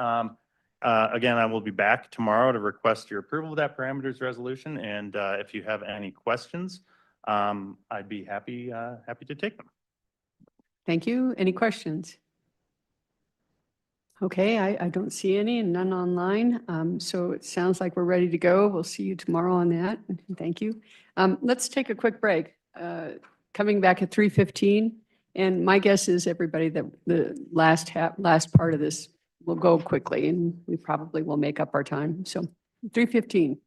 Again, I will be back tomorrow to request your approval of that parameters resolution. And if you have any questions, I'd be happy to take them. Thank you. Any questions? Okay, I don't see any and none online. So it sounds like we're ready to go. We'll see you tomorrow on that. Thank you. Let's take a quick break. Coming back at 3:15. And my guess is everybody that the last part of this will go quickly and we probably will make up our time. So 3:15.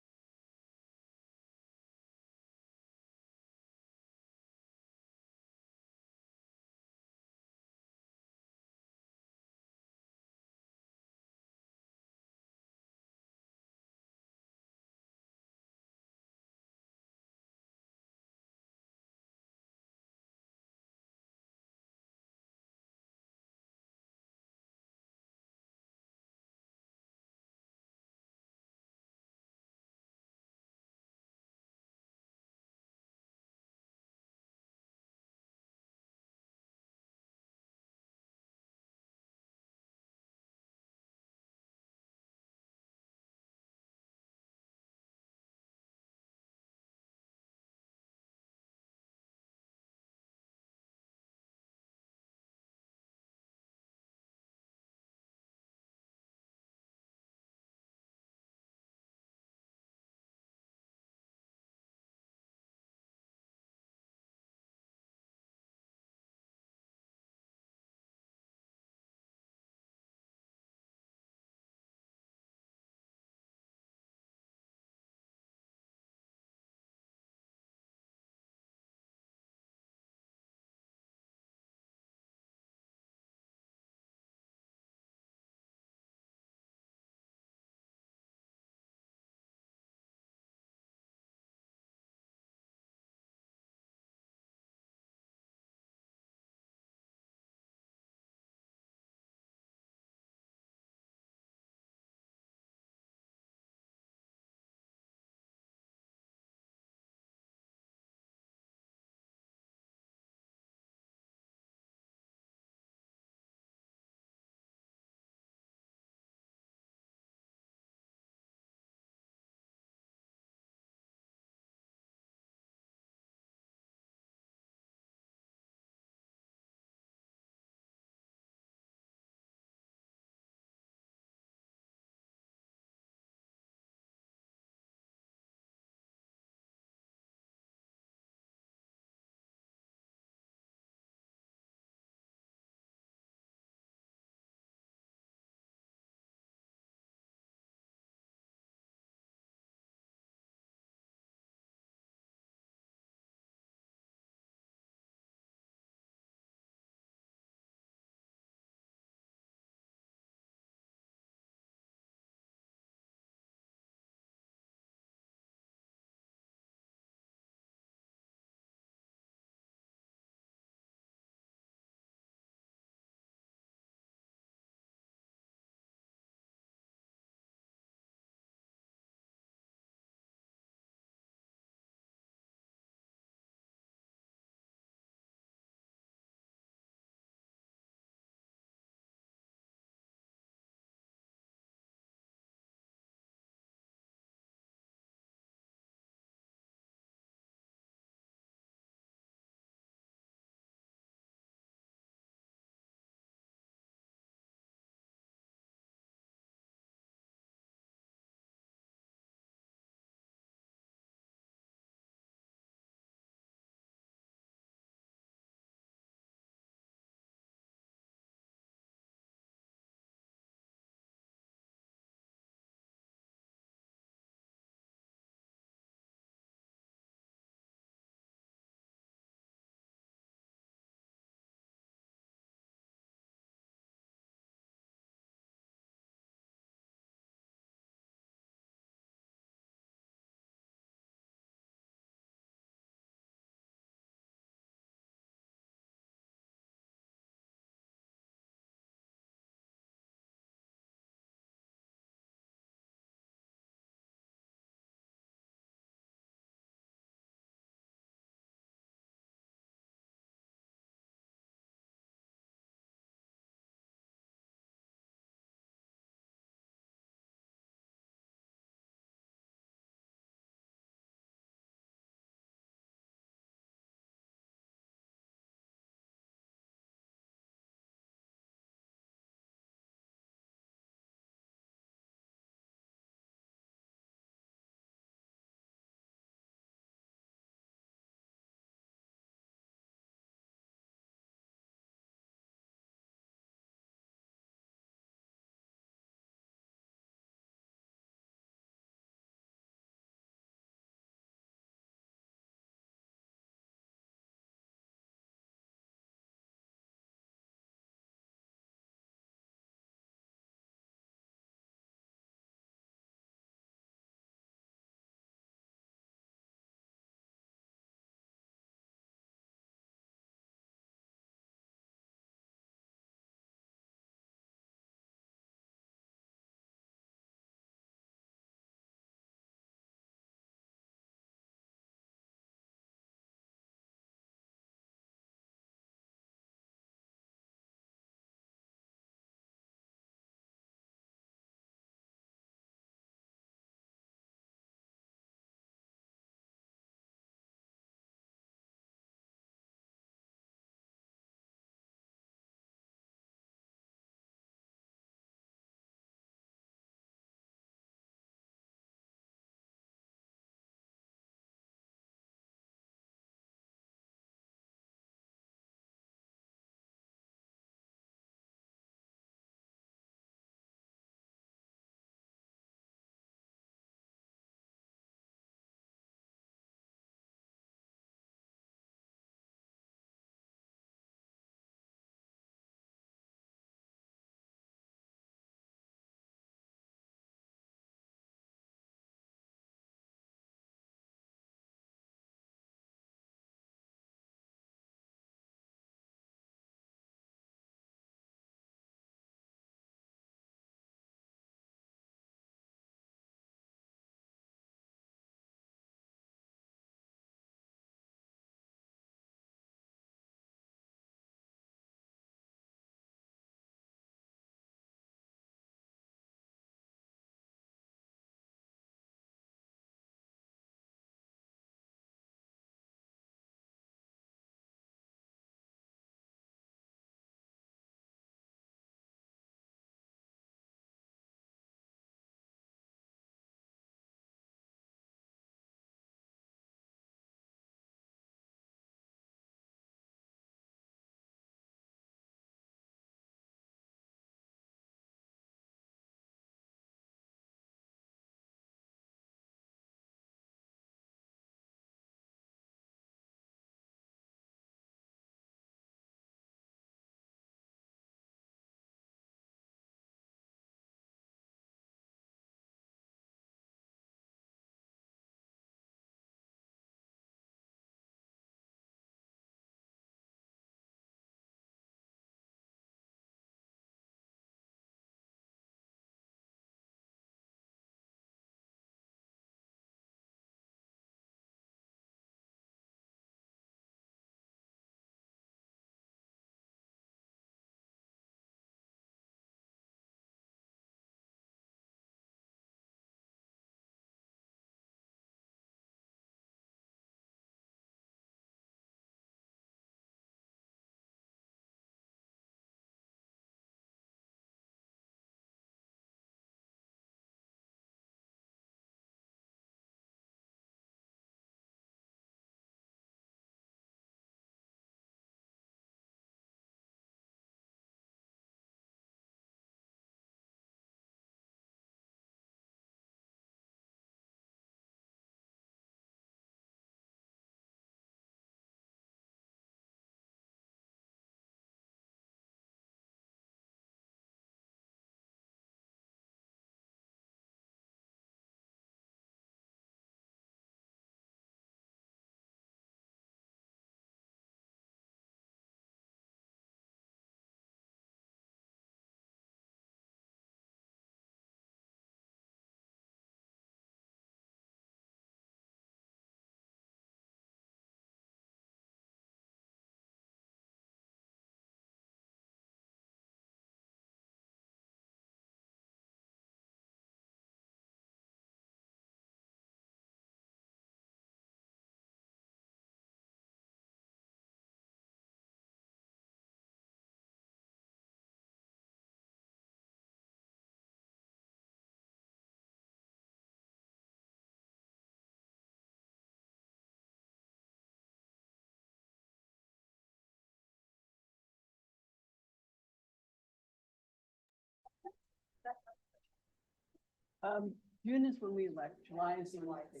June is when we elect, July is the election.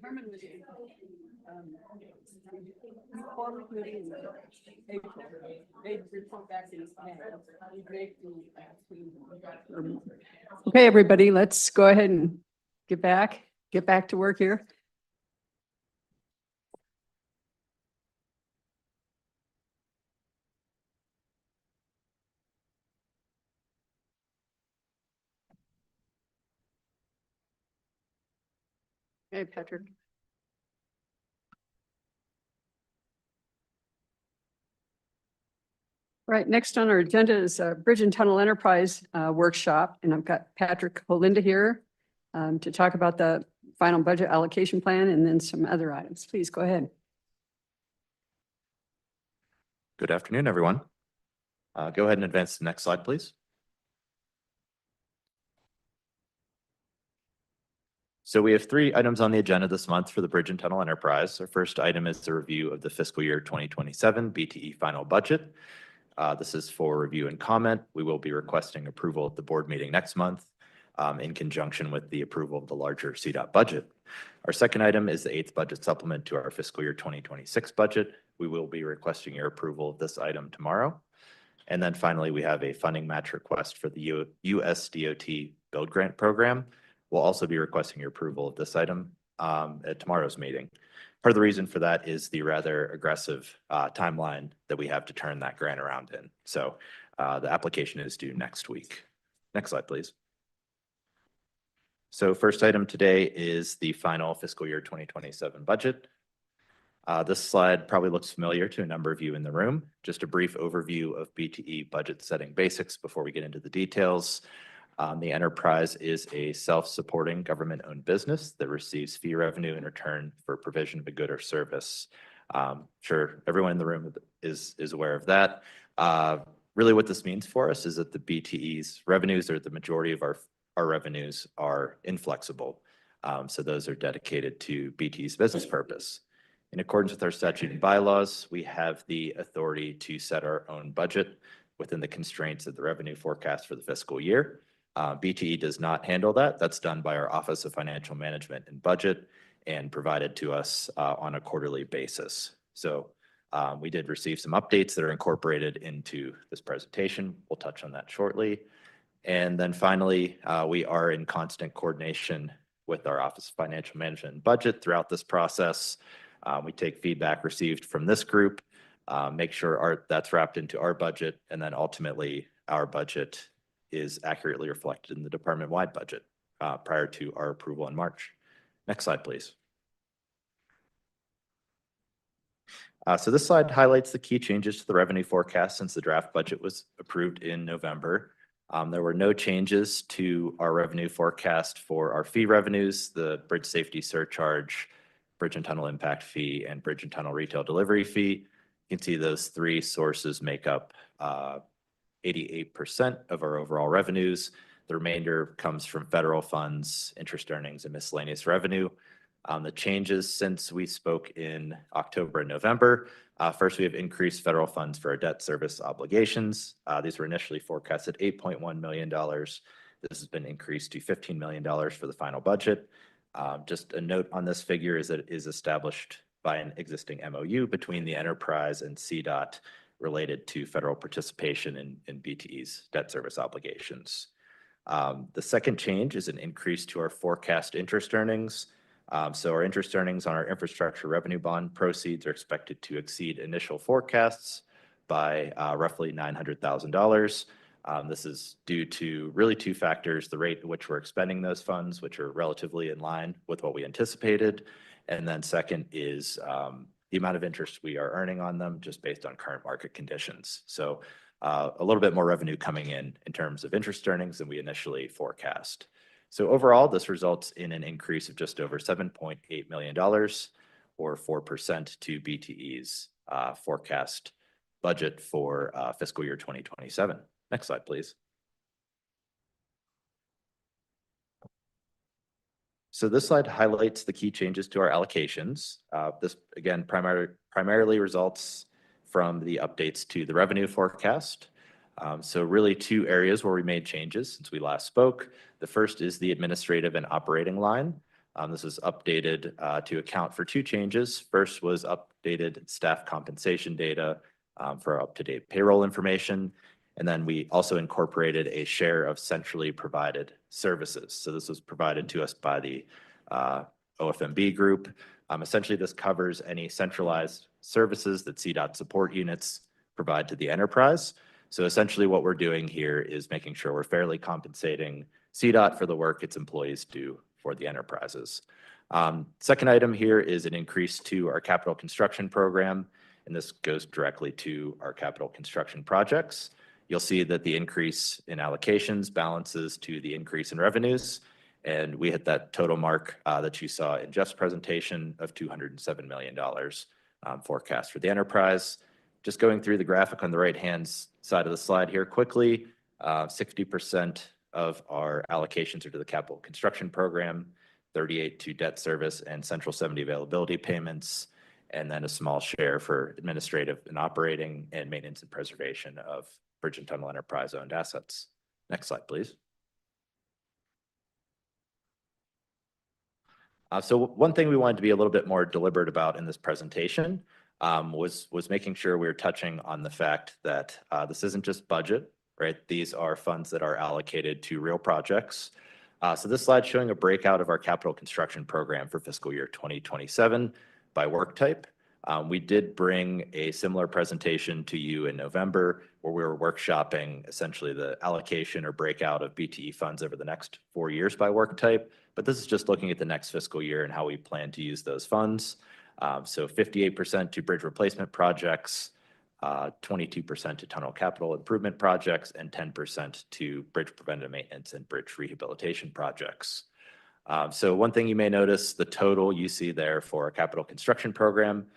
Herman was, we formed a committee in April. They report back in May. We make the, okay, everybody, let's go ahead and get back to work here. Hey, Patrick. Right, next on our agenda is Bridge and Tunnel Enterprise Workshop, and I've got Patrick Holinda here to talk about the final budget allocation plan and then some other items. Please go ahead. Good afternoon, everyone. Go ahead and advance to the next slide, please. So we have 3 items on the agenda this month for the Bridge and Tunnel Enterprise. Our first item is the review of the fiscal year 2027 BTE final budget. This is for review and comment. We will be requesting approval at the board meeting next month in conjunction with the approval of the larger CDOT budget. Our second item is the 8th budget supplement to our fiscal year 2026 budget. We will be requesting your approval of this item tomorrow. And then finally, we have a funding match request for the US DOT Build Grant Program. We'll also be requesting your approval of this item at tomorrow's meeting. Part of the reason for that is the rather aggressive timeline that we have to turn that grant around in. So the application is due next week. Next slide, please. So first item today is the final fiscal year 2027 budget. This slide probably looks familiar to a number of you in the room. Just a brief overview of BTE budget setting basics before we get into the details. The enterprise is a self-supporting government-owned business that receives fee revenue in return for provision of a good or service. Sure, everyone in the room is aware of that. Really what this means for us is that the BTE's revenues, or the majority of our revenues, are inflexible. So those are dedicated to BTE's business purpose. In accordance with our statute and bylaws, we have the authority to set our own budget within the constraints of the revenue forecast for the fiscal year. BTE does not handle that. That's done by our Office of Financial Management and Budget and provided to us on a quarterly basis. So we did receive some updates that are incorporated into this presentation. We'll touch on that shortly. And then finally, we are in constant coordination with our Office of Financial Management and Budget throughout this process. We take feedback received from this group, make sure that's wrapped into our budget, and then ultimately our budget is accurately reflected in the department-wide budget prior to our approval in March. Next slide, please. So this slide highlights the key changes to the revenue forecast since the draft budget was approved in November. There were no changes to our revenue forecast for our fee revenues, the bridge safety surcharge, bridge and tunnel impact fee, and bridge and tunnel retail delivery fee. You can see those 3 sources make up 88% of our overall revenues. The remainder comes from federal funds, interest earnings, and miscellaneous revenue. The changes since we spoke in October and November. First, we have increased federal funds for our debt service obligations. These were initially forecast at $8.1 million. This has been increased to $15 million for the final budget. Just a note on this figure is that it is established by an existing MOU between the enterprise and CDOT related to federal participation in BTE's debt service obligations. The second change is an increase to our forecast interest earnings. So our interest earnings on our infrastructure revenue bond proceeds are expected to exceed initial forecasts by roughly $900,000. This is due to really 2 factors: the rate at which we're expending those funds, which are relatively in line with what we anticipated. And then second is the amount of interest we are earning on them just based on current market conditions. So a little bit more revenue coming in terms of interest earnings than we initially forecast. So overall, this results in an increase of just over $7.8 million, or 4% to BTE's forecast budget for fiscal year 2027. Next slide, please. So this slide highlights the key changes to our allocations. This, again, primarily results from the updates to the revenue forecast. So really two areas where we made changes since we last spoke. The first is the administrative and operating line. This was updated to account for two changes. First was updated staff compensation data for up-to-date payroll information. And then we also incorporated a share of centrally provided services. So this was provided to us by the OFMB group. Essentially, this covers any centralized services that CDOT support units provide to the enterprise. So essentially what we're doing here is making sure we're fairly compensating CDOT for the work its employees do for the enterprises. Second item here is an increase to our capital construction program, and this goes directly to our capital construction projects. You'll see that the increase in allocations balances to the increase in revenues, and we hit that total mark that you saw in Jeff's presentation of $207 million forecast for the enterprise. Just going through the graphic on the right-hand side of the slide here quickly, 60% of our allocations are to the capital construction program, 38% to debt service and Central 70 availability payments, and then a small share for administrative and operating and maintenance and preservation of Bridge and Tunnel Enterprise owned assets. Next slide, please. So one thing we wanted to be a little bit more deliberate about in this presentation was making sure we were touching on the fact that this isn't just budget, right? These are funds that are allocated to real projects. So this slide showing a breakout of our capital construction program for fiscal year 2027 by work type. We did bring a similar presentation to you in November where we were workshopping essentially the allocation or breakout of BTE funds over the next 4 years by work type. But this is just looking at the next fiscal year and how we plan to use those funds. So 58% to bridge replacement projects, 22% to tunnel capital improvement projects, and 10% to bridge preventive maintenance and bridge rehabilitation projects. So one thing you may notice, the total you see there for a capital construction program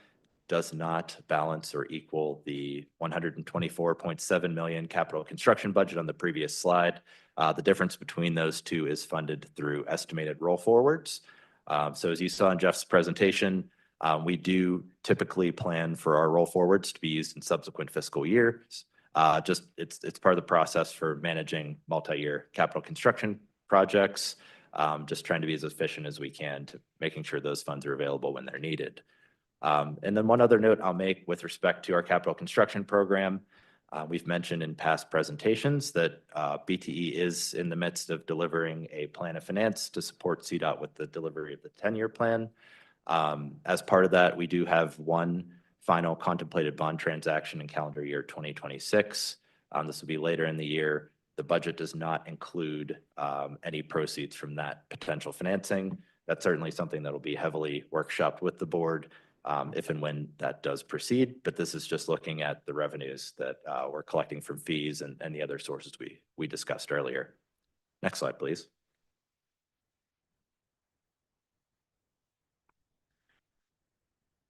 does not balance or equal the $124.7 million capital construction budget on the previous slide. The difference between those two is funded through estimated roll forwards. So as you saw in Jeff's presentation, we do typically plan for our roll forwards to be used in subsequent fiscal years. It's part of the process for managing multi-year capital construction projects. Just trying to be as efficient as we can to making sure those funds are available when they're needed. And then one other note I'll make with respect to our capital construction program. We've mentioned in past presentations that BTE is in the midst of delivering a plan of finance to support CDOT with the delivery of the 10-year plan. As part of that, we do have one final contemplated bond transaction in calendar year 2026. This will be later in the year. The budget does not include any proceeds from that potential financing. That's certainly something that will be heavily workshopped with the board if and when that does proceed. But this is just looking at the revenues that we're collecting from fees and the other sources we discussed earlier. Next slide, please.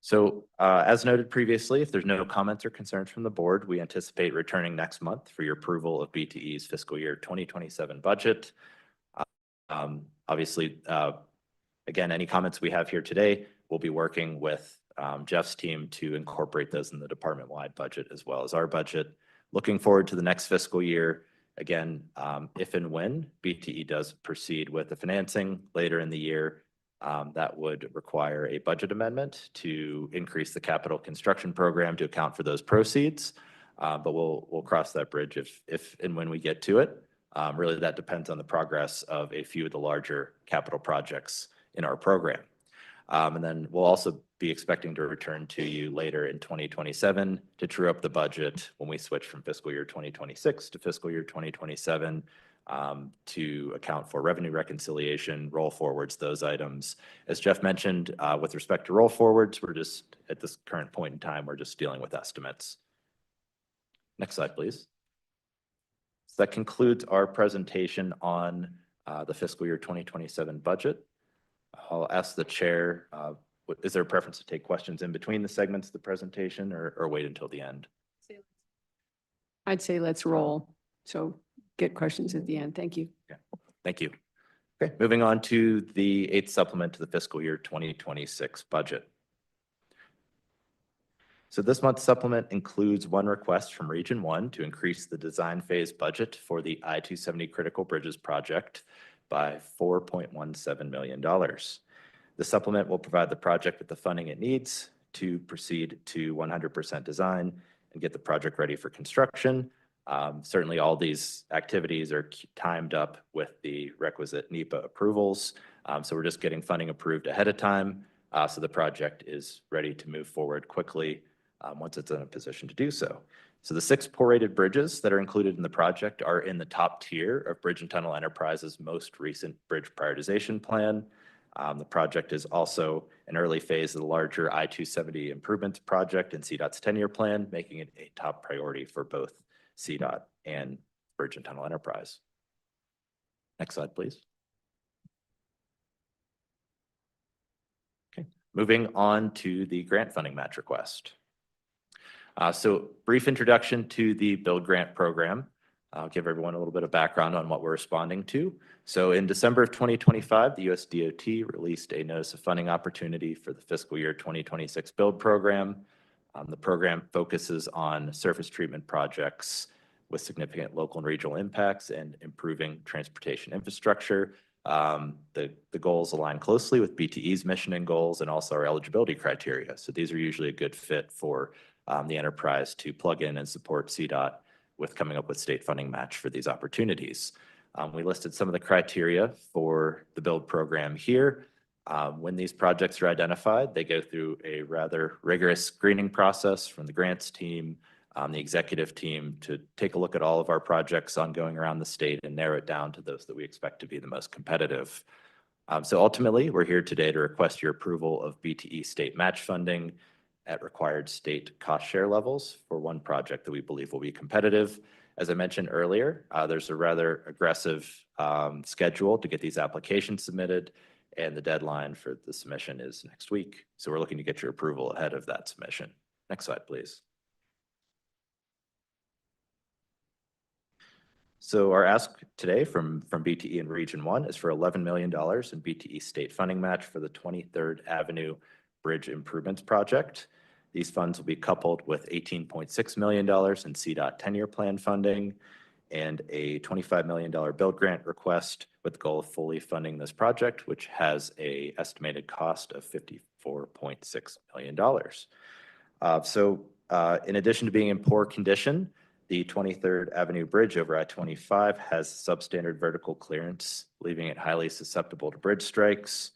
So as noted previously, if there's no comments or concerns from the board, we anticipate returning next month for your approval of BTE's fiscal year 2027 budget. Obviously, again, any comments we have here today, we'll be working with Jeff's team to incorporate those in the department-wide budget as well as our budget. Looking forward to the next fiscal year. Again, if and when BTE does proceed with the financing later in the year, that would require a budget amendment to increase the capital construction program to account for those proceeds. But we'll cross that bridge if and when we get to it. Really, that depends on the progress of a few of the larger capital projects in our program. And then we'll also be expecting to return to you later in 2027 to true up the budget when we switch from fiscal year 2026 to fiscal year 2027 to account for revenue reconciliation, roll forwards, those items. As Jeff mentioned, with respect to roll forwards, we're just at this current point in time, we're just dealing with estimates. Next slide, please. So that concludes our presentation on the fiscal year 2027 budget. I'll ask the chair, is there a preference to take questions in between the segments of the presentation or wait until the end? I'd say let's roll. So get questions at the end. Thank you. Yeah. Thank you. Okay, moving on to the 8th supplement to the fiscal year 2026 budget. So this month's supplement includes one request from Region 1 to increase the design phase budget for the I-270 Critical Bridges project by $4.17 million. The supplement will provide the project with the funding it needs to proceed to 100% design and get the project ready for construction. Certainly all these activities are timed up with the requisite NEPA approvals. So we're just getting funding approved ahead of time. So the project is ready to move forward quickly once it's in a position to do so. So the 6 poor-rated bridges that are included in the project are in the top tier of Bridge and Tunnel Enterprise's most recent bridge prioritization plan. The project is also an early phase of the larger I-270 improvements project in CDOT's 10-year plan, making it a top priority for both CDOT and Bridge and Tunnel Enterprise. Next slide, please. Okay, moving on to the grant funding match request. So brief introduction to the Build Grant Program. I'll give everyone a little bit of background on what we're responding to. So in December of 2025, the US DOT released a notice of funding opportunity for the fiscal year 2026 build program. The program focuses on surface treatment projects with significant local and regional impacts and improving transportation infrastructure. The goals align closely with BTE's mission and goals and also our eligibility criteria. So these are usually a good fit for the enterprise to plug in and support CDOT with coming up with state funding match for these opportunities. We listed some of the criteria for the build program here. When these projects are identified, they go through a rather rigorous screening process from the grants team, the executive team, to take a look at all of our projects ongoing around the state and narrow it down to those that we expect to be the most competitive. So ultimately, we're here today to request your approval of BTE state match funding at required state cost share levels for one project that we believe will be competitive. As I mentioned earlier, there's a rather aggressive schedule to get these applications submitted, and the deadline for the submission is next week. So we're looking to get your approval ahead of that submission. Next slide, please. So our ask today from BTE and Region 1 is for $11 million in BTE state funding match for the 23rd Avenue Bridge Improvements Project. These funds will be coupled with $18.6 million in CDOT 10-year plan funding and a $25 million build grant request with the goal of fully funding this project, which has an estimated cost of $54.6 million. In addition to being in poor condition, the 23rd Avenue Bridge over I-25 has substandard vertical clearance, leaving it highly susceptible to bridge strikes.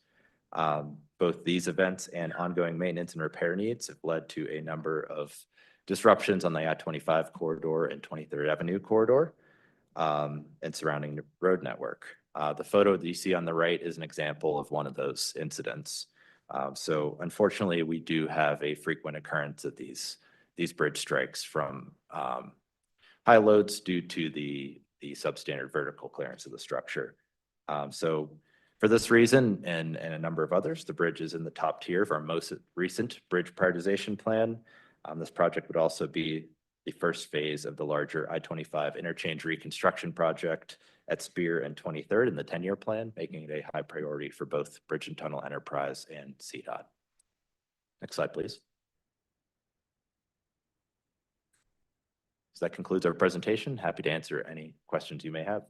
Both these events and ongoing maintenance and repair needs have led to a number of disruptions on the I-25 corridor and 23rd Avenue corridor and surrounding the road network. The photo that you see on the right is an example of one of those incidents. So unfortunately, we do have a frequent occurrence of these bridge strikes from high loads due to the substandard vertical clearance of the structure. So for this reason and a number of others, the bridge is in the top tier of our most recent bridge prioritization plan. This project would also be the first phase of the larger I-25 interchange reconstruction project at Spear and 23rd in the 10-year plan, making it a high priority for both Bridge and Tunnel Enterprise and CDOT. Next slide, please. So that concludes our presentation. Happy to answer any questions you may have.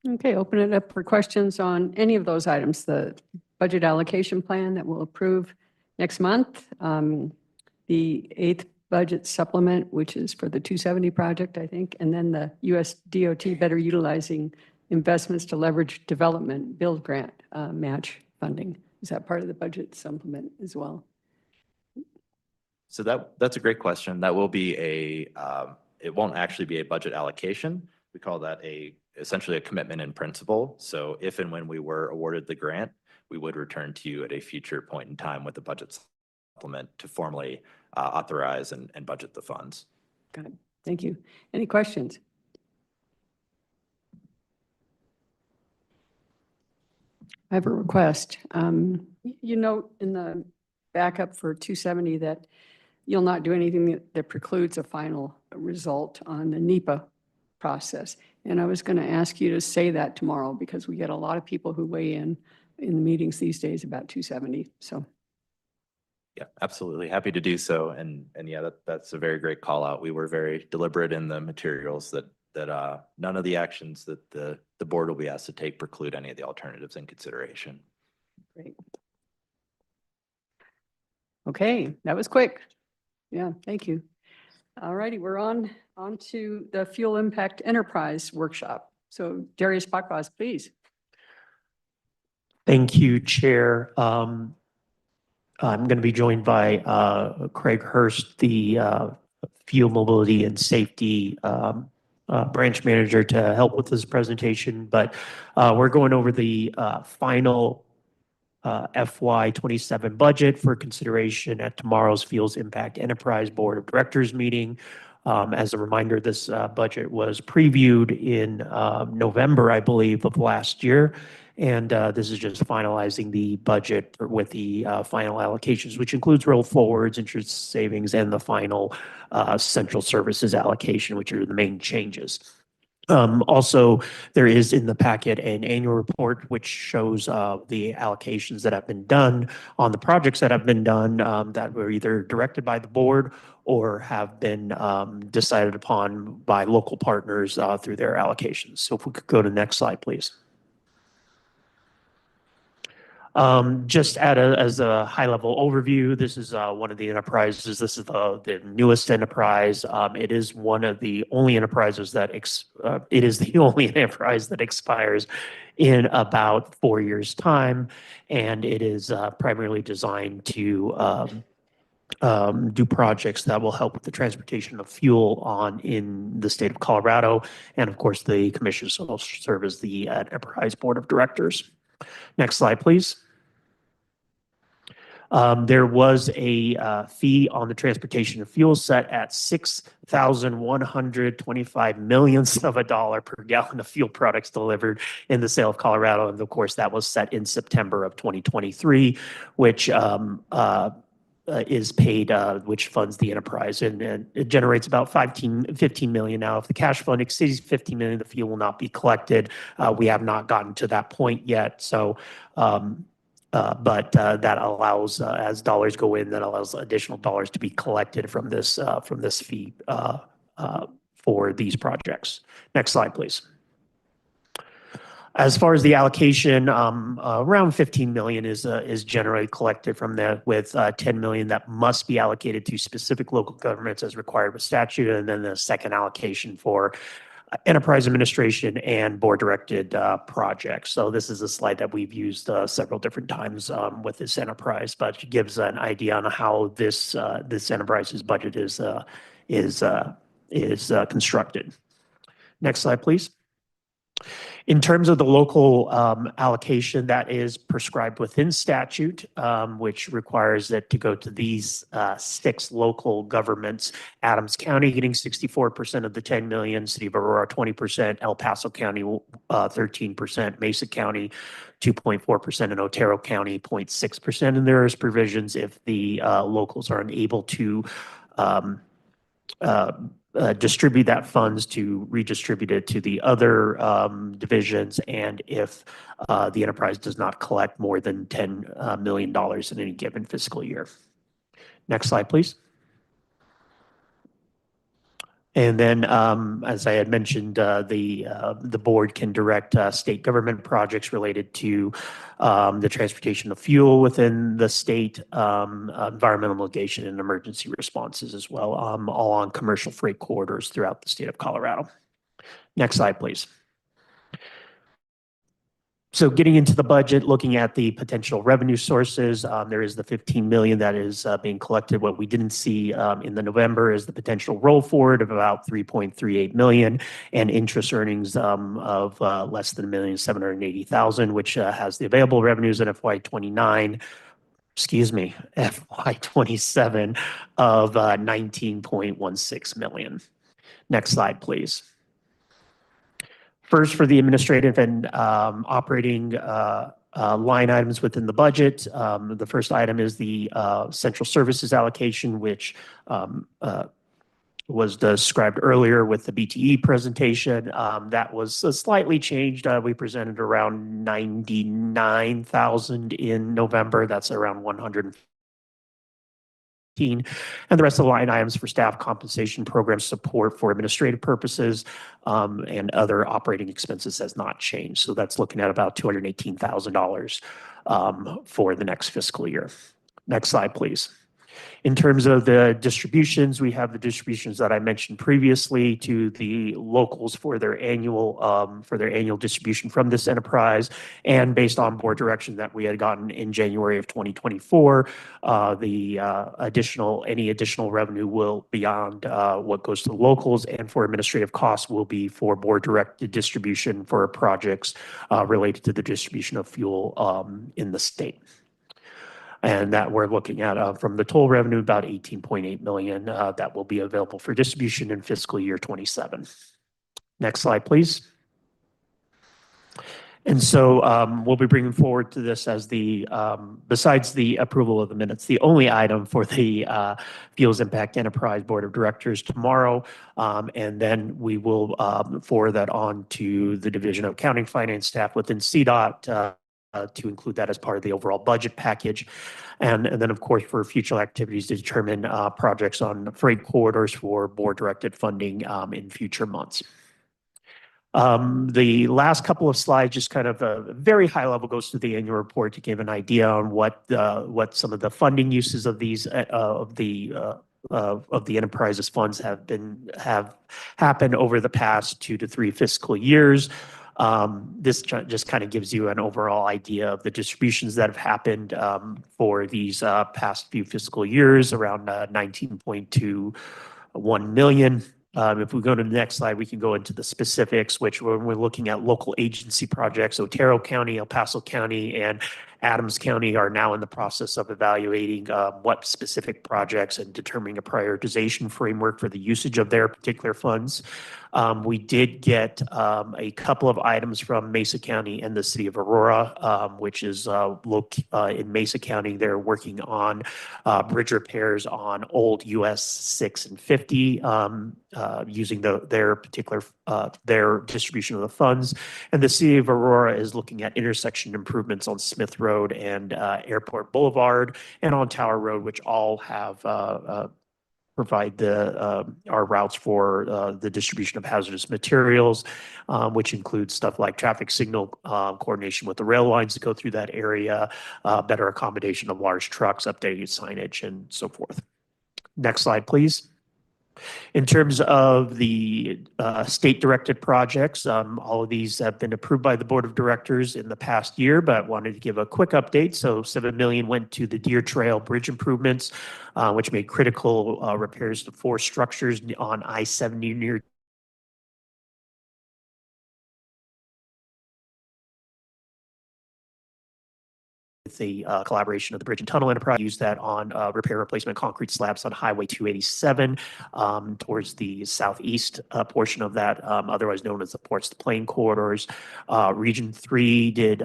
Okay, open it up for questions on any of those items. The budget allocation plan that we'll approve next month, the 8th budget supplement, which is for the 270 project, I think, and then the US DOT better utilizing investments to leverage development build grant match funding. Is that part of the budget supplement as well? So that's a great question. That will be it won't actually be a budget allocation. We call that essentially a commitment in principle. So if and when we were awarded the grant, we would return to you at a future point in time with the budget supplement to formally authorize and budget the funds. Got it. Thank you. Any questions? I have a request. You note in the backup for 270 that you'll not do anything that precludes a final result on the NEPA process. And I was going to ask you to say that tomorrow because we get a lot of people who weigh in the meetings these days about 270. So Yeah, absolutely. Happy to do so. And yeah, that's a very great call out. We were very deliberate in the materials that none of the actions that the board will be asked to take preclude any of the alternatives in consideration. Great. Okay, that was quick. Yeah, thank you. All righty, we're on to the Fuel Impact Enterprise Workshop. So Darius Pakbaz, please. Thank you, Chair. I'm going to be joined by Craig Hurst, the Fuel Mobility and Safety Branch Manager, to help with this presentation. But we're going over the final FY27 budget for consideration at tomorrow's Fuels Impact Enterprise Board of Directors meeting. As a reminder, this budget was previewed in November, I believe, of last year. And this is just finalizing the budget with the final allocations, which includes roll forwards, interest savings, and the final central services allocation, which are the main changes. Also, there is in the packet an annual report which shows the allocations that have been done on the projects that have been done that were either directed by the board or have been decided upon by local partners through their allocations. So if we could go to the next slide, please. Just as a high-level overview, this is one of the enterprises. This is the newest enterprise. It is one of the only enterprises that expires in about 4 years' time, and it is primarily designed to do projects that will help with the transportation of fuel in the state of Colorado, and of course, the commission will serve as the enterprise board of directors. Next slide, please. There was a fee on the transportation of fuel set at 6,125 millionths of a dollar per gallon of fuel products delivered in the sale of Colorado. And of course, that was set in September of 2023, which is paid, which funds the enterprise. And it generates about 15 million. Now, if the cash fund exceeds 15 million, the fee will not be collected. We have not gotten to that point yet. So, but that allows, as dollars go in, that allows additional dollars to be collected from this fee for these projects. Next slide, please. As far as the allocation, around 15 million is generally collected from that, with 10 million that must be allocated to specific local governments as required with statute, and then the second allocation for enterprise administration and board-directed projects. So this is a slide that we've used several different times with this enterprise, but it gives an idea on how this enterprise's budget is constructed. Next slide, please. In terms of the local allocation, that is prescribed within statute, which requires it to go to these 6 local governments. Adams County getting 64% of the 10 million, City of Aurora 20%, El Paso County 13%, Mesa County 2.4%, and Otero County 0.6%. And there is provisions if the locals are unable to distribute that funds to redistribute it to the other divisions, and if the enterprise does not collect more than $10 million in any given fiscal year. Next slide, please. And then, as I had mentioned, the board can direct state government projects related to the transportation of fuel within the state, environmental mitigation and emergency responses as well, all on commercial freight corridors throughout the state of Colorado. Next slide, please. So getting into the budget, looking at the potential revenue sources, there is the 15 million that is being collected. What we didn't see in the November is the potential roll forward of about 3.38 million and interest earnings of less than 1,780,000, which has the available revenues in FY27 of 19.16 million. Next slide, please. First, for the administrative and operating line items within the budget, the first item is the central services allocation, which was described earlier with the BTE presentation. That was slightly changed. We presented around 99,000 in November. That's around 100 2018. And the rest of the line items for staff compensation, program support for administrative purposes, and other operating expenses has not changed. So that's looking at about $218,000 for the next fiscal year. Next slide, please. In terms of the distributions, we have the distributions that I mentioned previously to the locals for their annual distribution from this enterprise. And based on board direction that we had gotten in January of 2024, any additional revenue will beyond what goes to the locals and for administrative costs will be for board directed distribution for projects related to the distribution of fuel in the state. And that we're looking at from the toll revenue, about 18.8 million that will be available for distribution in fiscal year 27. Next slide, please. And so we'll be bringing forward to this as the, besides the approval of the minutes, the only item for the Fuels Impact Enterprise Board of Directors tomorrow. And then we will forward that on to the Division of Accounting Finance staff within CDOT to include that as part of the overall budget package. And then, of course, for future activities to determine projects on freight corridors for board-directed funding in future months. The last couple of slides, just kind of a very high level, goes through the annual report to give an idea on what some of the funding uses of these of the enterprise's funds have happened over the past 2 to 3 fiscal years. This just kind of gives you an overall idea of the distributions that have happened for these past few fiscal years, around 19.21 million. If we go to the next slide, we can go into the specifics, which when we're looking at local agency projects, Otero County, El Paso County, and Adams County are now in the process of evaluating what specific projects and determining a prioritization framework for the usage of their particular funds. We did get a couple of items from Mesa County and the city of Aurora, which is in Mesa County. They're working on bridge repairs on old US 6 and 50 using their particular their distribution of the funds. And the city of Aurora is looking at intersection improvements on Smith Road and Airport Boulevard and on Tower Road, which all have provide our routes for the distribution of hazardous materials, which includes stuff like traffic signal coordination with the rail lines that go through that area, better accommodation of large trucks, updated signage, and so forth. Next slide, please. In terms of the state-directed projects, all of these have been approved by the Board of Directors in the past year, but wanted to give a quick update. So $7 million went to the Deer Trail Bridge improvements, which made critical repairs to 4 structures on I-70 near with the collaboration of the Bridge and Tunnel Enterprise. Use that on repair replacement concrete slabs on Highway 287 towards the southeast portion of that, otherwise known as the Ports to Plain corridors. Region 3 did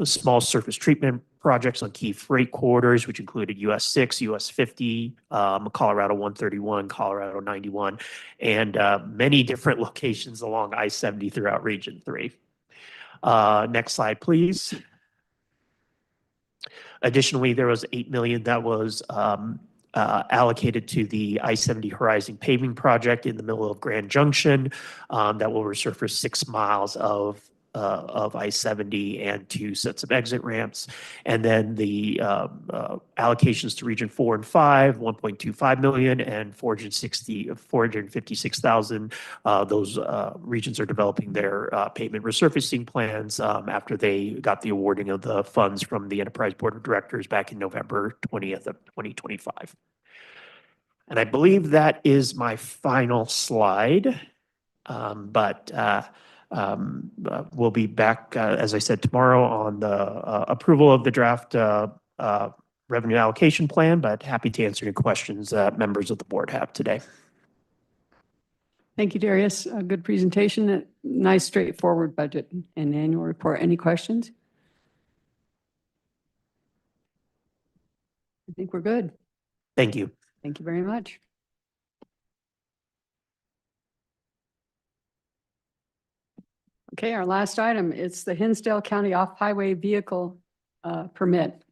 small surface treatment projects on key freight corridors, which included US 6, US 50, Colorado 131, Colorado 91, and many different locations along I-70 throughout Region 3. Next slide, please. Additionally, there was $8 million that was allocated to the I-70 Horizon paving project in the middle of Grand Junction that will resurface 6 miles of I-70 and 2 sets of exit ramps. And then the allocations to Region 4 and 5, 1.25 million and 456,000. Those regions are developing their pavement resurfacing plans after they got the awarding of the funds from the Enterprise Board of Directors back in November 20th of 2025. And I believe that is my final slide. We'll be back, as I said, tomorrow on the approval of the draft revenue allocation plan, but happy to answer any questions that members of the board have today. Thank you, Darius. A good presentation, a nice straightforward budget and annual report. Any questions? I think we're good. Thank you. Thank you very much. Okay, our last item, it's the Hinsdale County Off-Highway Vehicle Permit.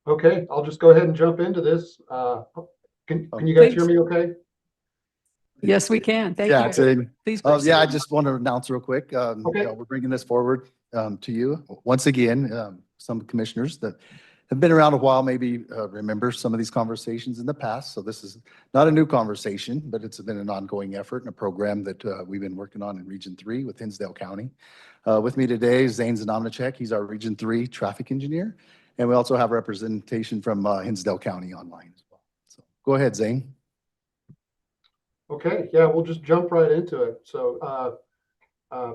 Okay, I'll just go ahead and jump into this. Can you guys hear me okay? Yes, we can. Thank Yeah, you. it's in. Please Yeah, I proceed. just want to announce real quick, Okay. we're bringing this forward to you. Once again, some commissioners that have been around a while maybe remember some of these conversations in the past. So this is not a new conversation, but it's been an ongoing effort and a program that we've been working on in Region 3 with Hinsdale County. With me today is Zane Zanamnicek. He's our Region 3 traffic engineer. And we also have representation from Hinsdale County online as well. So go ahead, Zane. Okay, yeah, we'll just jump right into it. So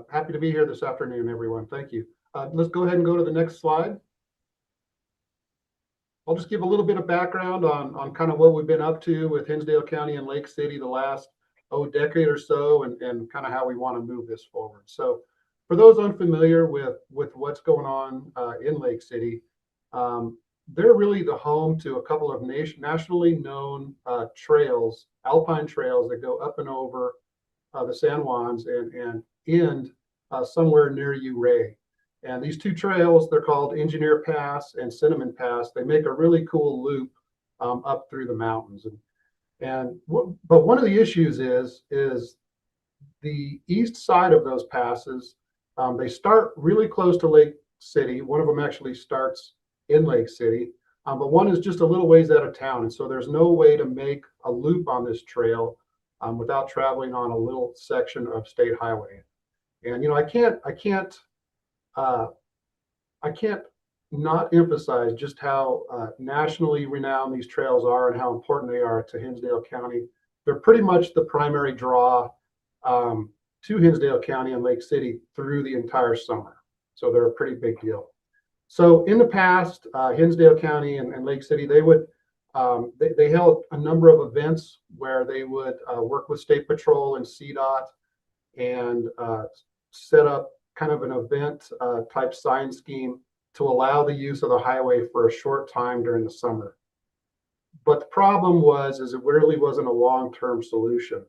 happy to be here this afternoon, everyone. Thank you. Let's go ahead and go to the next slide. I'll just give a little bit of background on kind of what we've been up to with Hinsdale County and Lake City the last decade or so, and kind of how we want to move this forward. So for those unfamiliar with what's going on in Lake City, they're really the home to a couple of nationally known trails, alpine trails that go up and over the San Juans and end somewhere near Ouray. And these two trails, they're called Engineer Pass and Cinnamon Pass. They make a really cool loop up through the mountains. But one of the issues is the east side of those passes. They start really close to Lake City. One of them actually starts in Lake City, but one is just a little ways out of town. And so there's no way to make a loop on this trail without traveling on a little section of state highway. And, you know, I can't not emphasize just how nationally renowned these trails are and how important they are to Hinsdale County. They're pretty much the primary draw to Hinsdale County and Lake City through the entire summer. So they're a pretty big deal. So in the past, Hinsdale County and Lake City, they would they held a number of events where they would work with State Patrol and CDOT and set up kind of an event type sign scheme to allow the use of the highway for a short time during the summer. But the problem is it really wasn't a long-term solution.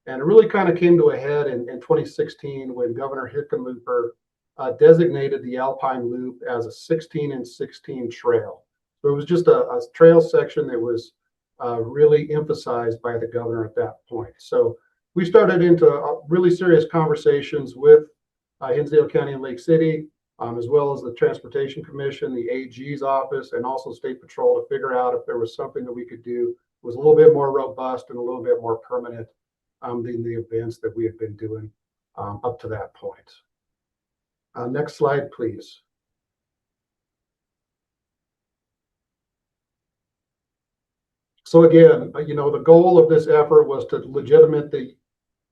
And it really kind of came to a head in 2016 when Governor Hickenlooper designated the Alpine Loop as a 16 and 16 trail. So it was just a trail section that was really emphasized by the governor at that point. So we started into really serious conversations with Hinsdale County and Lake City, as well as the Transportation Commission, the AG's office, and also State Patrol to figure out if there was something that we could do that was a little bit more robust and a little bit more permanent than the events that we had been doing up to that point. Next slide, please. So again, you know, the goal of this effort was to legitimate the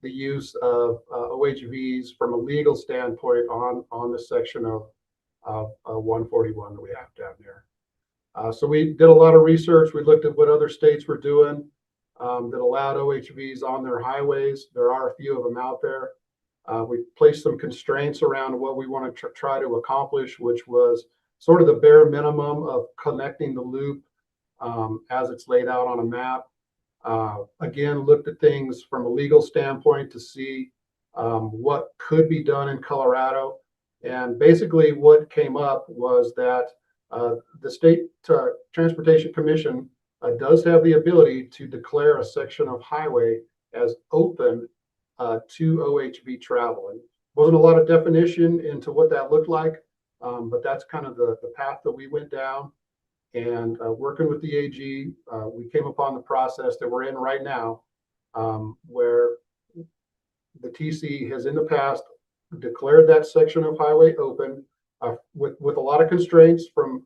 use of OHVs from a legal standpoint on the section of 141 that we have down there. So we did a lot of research. We looked at what other states were doing that allowed OHVs on their highways. There are a few of them out there. We placed some constraints around what we want to try to accomplish, which was sort of the bare minimum of connecting the loop as it's laid out on a map. Again, looked at things from a legal standpoint to see what could be done in Colorado. And basically what came up was that the State Transportation Commission does have the ability to declare a section of highway as open to OHV travel. And wasn't a lot of definition into what that looked like, but that's kind of the path that we went down. And working with the AG, we came upon the process that we're in right now, where the TC has in the past declared that section of highway open with a lot of constraints from,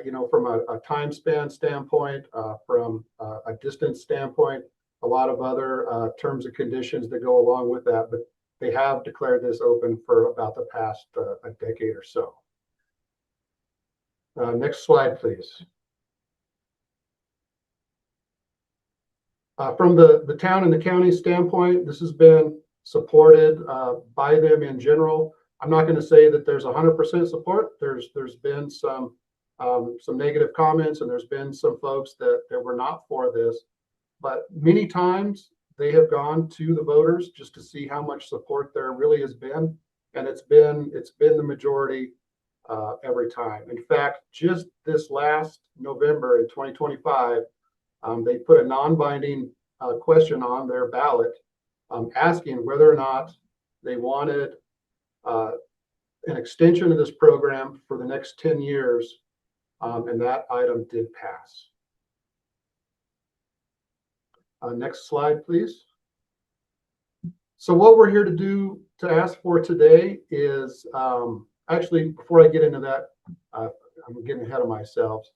you know, from a time span standpoint, from a distance standpoint, a lot of other terms and conditions that go along with that. But they have declared this open for about the past a decade or so. Next slide, please. From the town and the county standpoint, this has been supported by them in general. I'm not going to say that there's 100% support. There's been some negative comments, and there's been some folks that were not for this. But many times they have gone to the voters just to see how much support there really has been, and it's been the majority every time. In fact, just this last November in 2025, they put a non-binding question on their ballot asking whether or not they wanted an extension of this program for the next 10 years, and that item did pass. Next slide, please. So what we're here to do, to ask for today is, actually, before I get into that, I'm getting ahead of myself.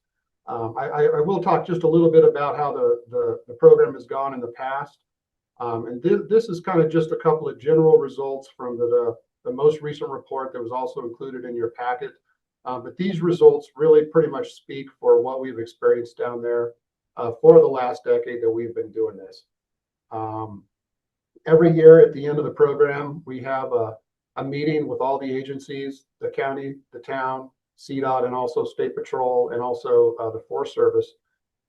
I will talk just a little bit about how the program has gone in the past. And this is kind of just a couple of general results from the most recent report that was also included in your packet. But these results really pretty much speak for what we've experienced down there for the last decade that we've been doing this. Every year at the end of the program, we have a meeting with all the agencies, the county, the town, CDOT, and also State Patrol, and also the Forest Service,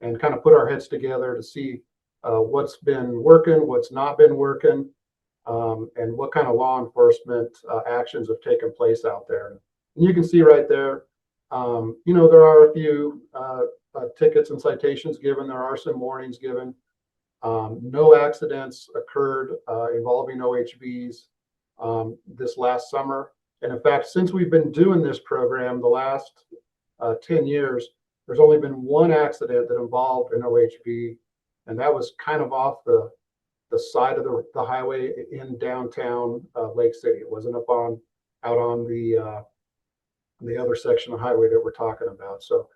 and kind of put our heads together to see what's been working, what's not been working, and what kind of law enforcement actions have taken place out there. And you can see right there, you know, there are a few tickets and citations given. There are some warnings given. No accidents occurred involving OHVs this last summer. And in fact, since we've been doing this program the last 10 years, there's only been one accident that involved an OHV, and that was kind of off the side of the highway in downtown Lake City. It wasn't out on the other section of highway that we're talking about. So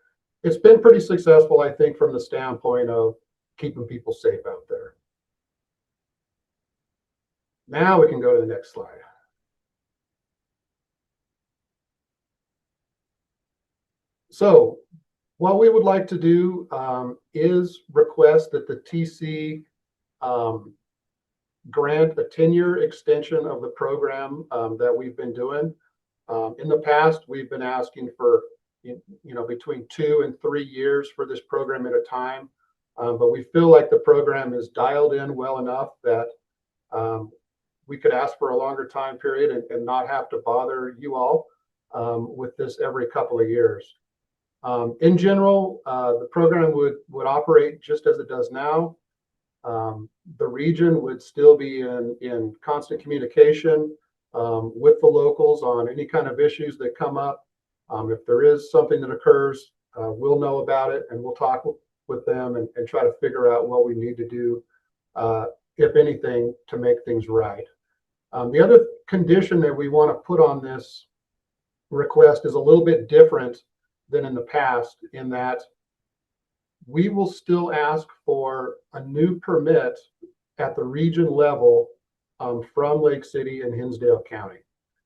it's been pretty successful, I think, from the standpoint of keeping people safe out there. Now we can go to the next slide. So what we would like to do is request that the TC grant a 10-year extension of the program that we've been doing. In the past, we've been asking for between 2 and 3 years for this program at a time. But we feel like the program is dialed in well enough that we could ask for a longer time period and not have to bother you all with this every couple of years. In general, the program would operate just as it does now. The region would still be in constant communication with the locals on any kind of issues that come up. If there is something that occurs, we'll know about it, and we'll talk with them and try to figure out what we need to do, if anything, to make things right. The other condition that we want to put on this request is a little bit different than in the past, in that we will still ask for a new permit at the region level from Lake City and Hinsdale County.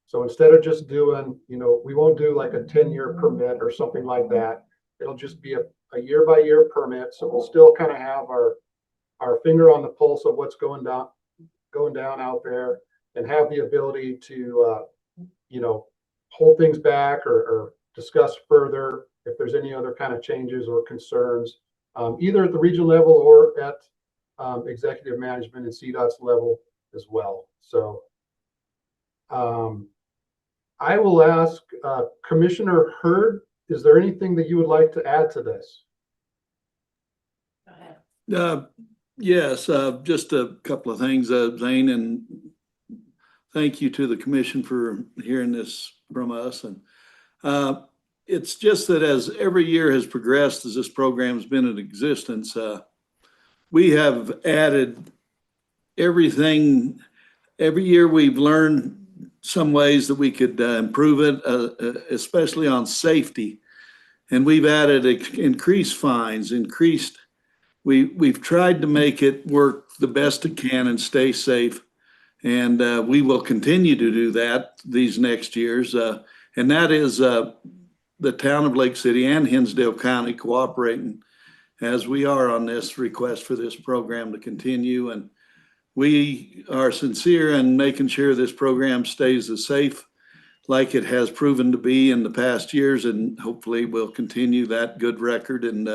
So instead of just doing, we won't do like a 10-year permit or something like that. It'll just be a year-by-year permit. So we'll still kind of have our finger on the pulse of what's going down out there, and have the ability to, hold things back or discuss further if there's any other kind of changes or concerns, either at the regional level or at executive management and CDOT's level as well. So I will ask Commissioner Hurd, is there anything that you would like to add to this? Yes, just a couple of things, Zane, and thank you to the commission for hearing this from us. And it's just that as every year has progressed, as this program has been in existence, we have added everything. Every year we've learned some ways that we could improve it, especially on safety. And we've added increased fines, we've tried to make it work the best it can and stay safe. And we will continue to do that these next years. And that is the town of Lake City and Hinsdale County cooperating as we are on this request for this program to continue. And we are sincere in making sure this program stays as safe like it has proven to be in the past years, and hopefully we'll continue that good record and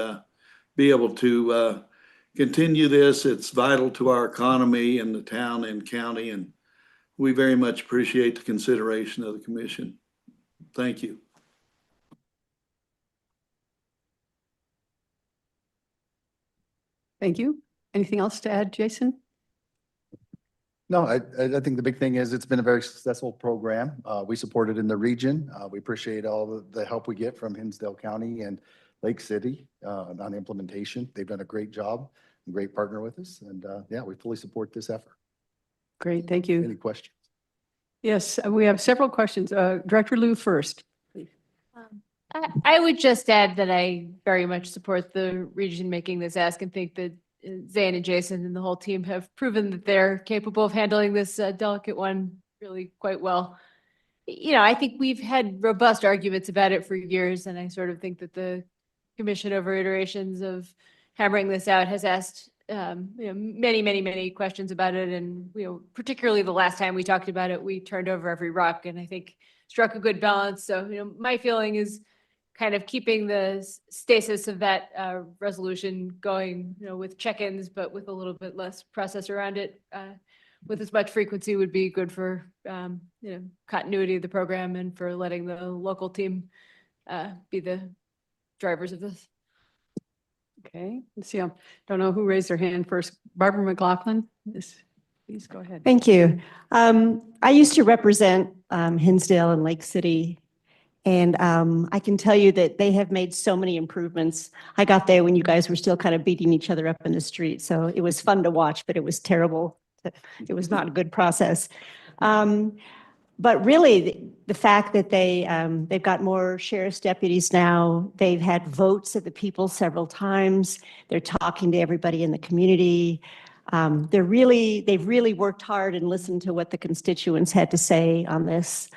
be able to continue this. It's vital to our economy and the town and county, and we very much appreciate the consideration of the commission. Thank you. Thank you. Anything else to add, Jason? No, I think the big thing is it's been a very successful program. We support it in the region. We appreciate all the help we get from Hinsdale County and Lake City on implementation. They've done a great job, a great partner with us. And yeah, we fully support this effort. Great, thank you. Any questions? Yes, we have several questions. Director Liu first. I would just add that I very much support the region making this ask and think that Zane and Jason and the whole team have proven that they're capable of handling this delicate one really quite well. You know, I think we've had robust arguments about it for years, and I sort of think that the commission over iterations of hammering this out has asked many questions about it. And, particularly the last time we talked about it, we turned over every rock and I think struck a good balance. So, my feeling is kind of keeping the stasis of that resolution going, with check-ins, but with a little bit less process around it, with as much frequency would be good for, continuity of the program and for letting the local team be the drivers of this. Okay, let's see. I don't know who raised their hand first. Barbara McLaughlin, please go ahead. Thank you. I used to represent Hinsdale and Lake City, and I can tell you that they have made so many improvements. I got there when you guys were still kind of beating each other up in the street, so it was fun to watch, but it was terrible. It was not a good process. But really, the fact that they've got more sheriff's deputies now, they've had votes of the people several times. They're talking to everybody in the community. They've really worked hard and listened to what the constituents had to say on this.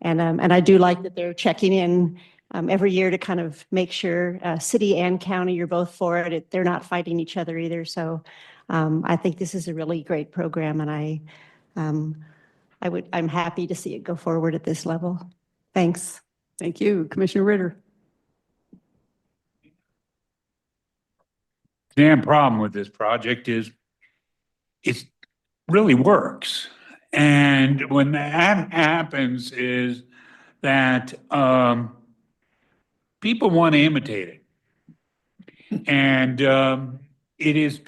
And I do like that they're checking in every year to kind of make sure city and county, you're both for it. They're not fighting each other either. So I think this is a really great program, and I'm happy to see it go forward at this level. Thanks. Thank you. Commissioner Ritter. The damn problem with this project is it really works. And when that happens is that people want to imitate it. And it is,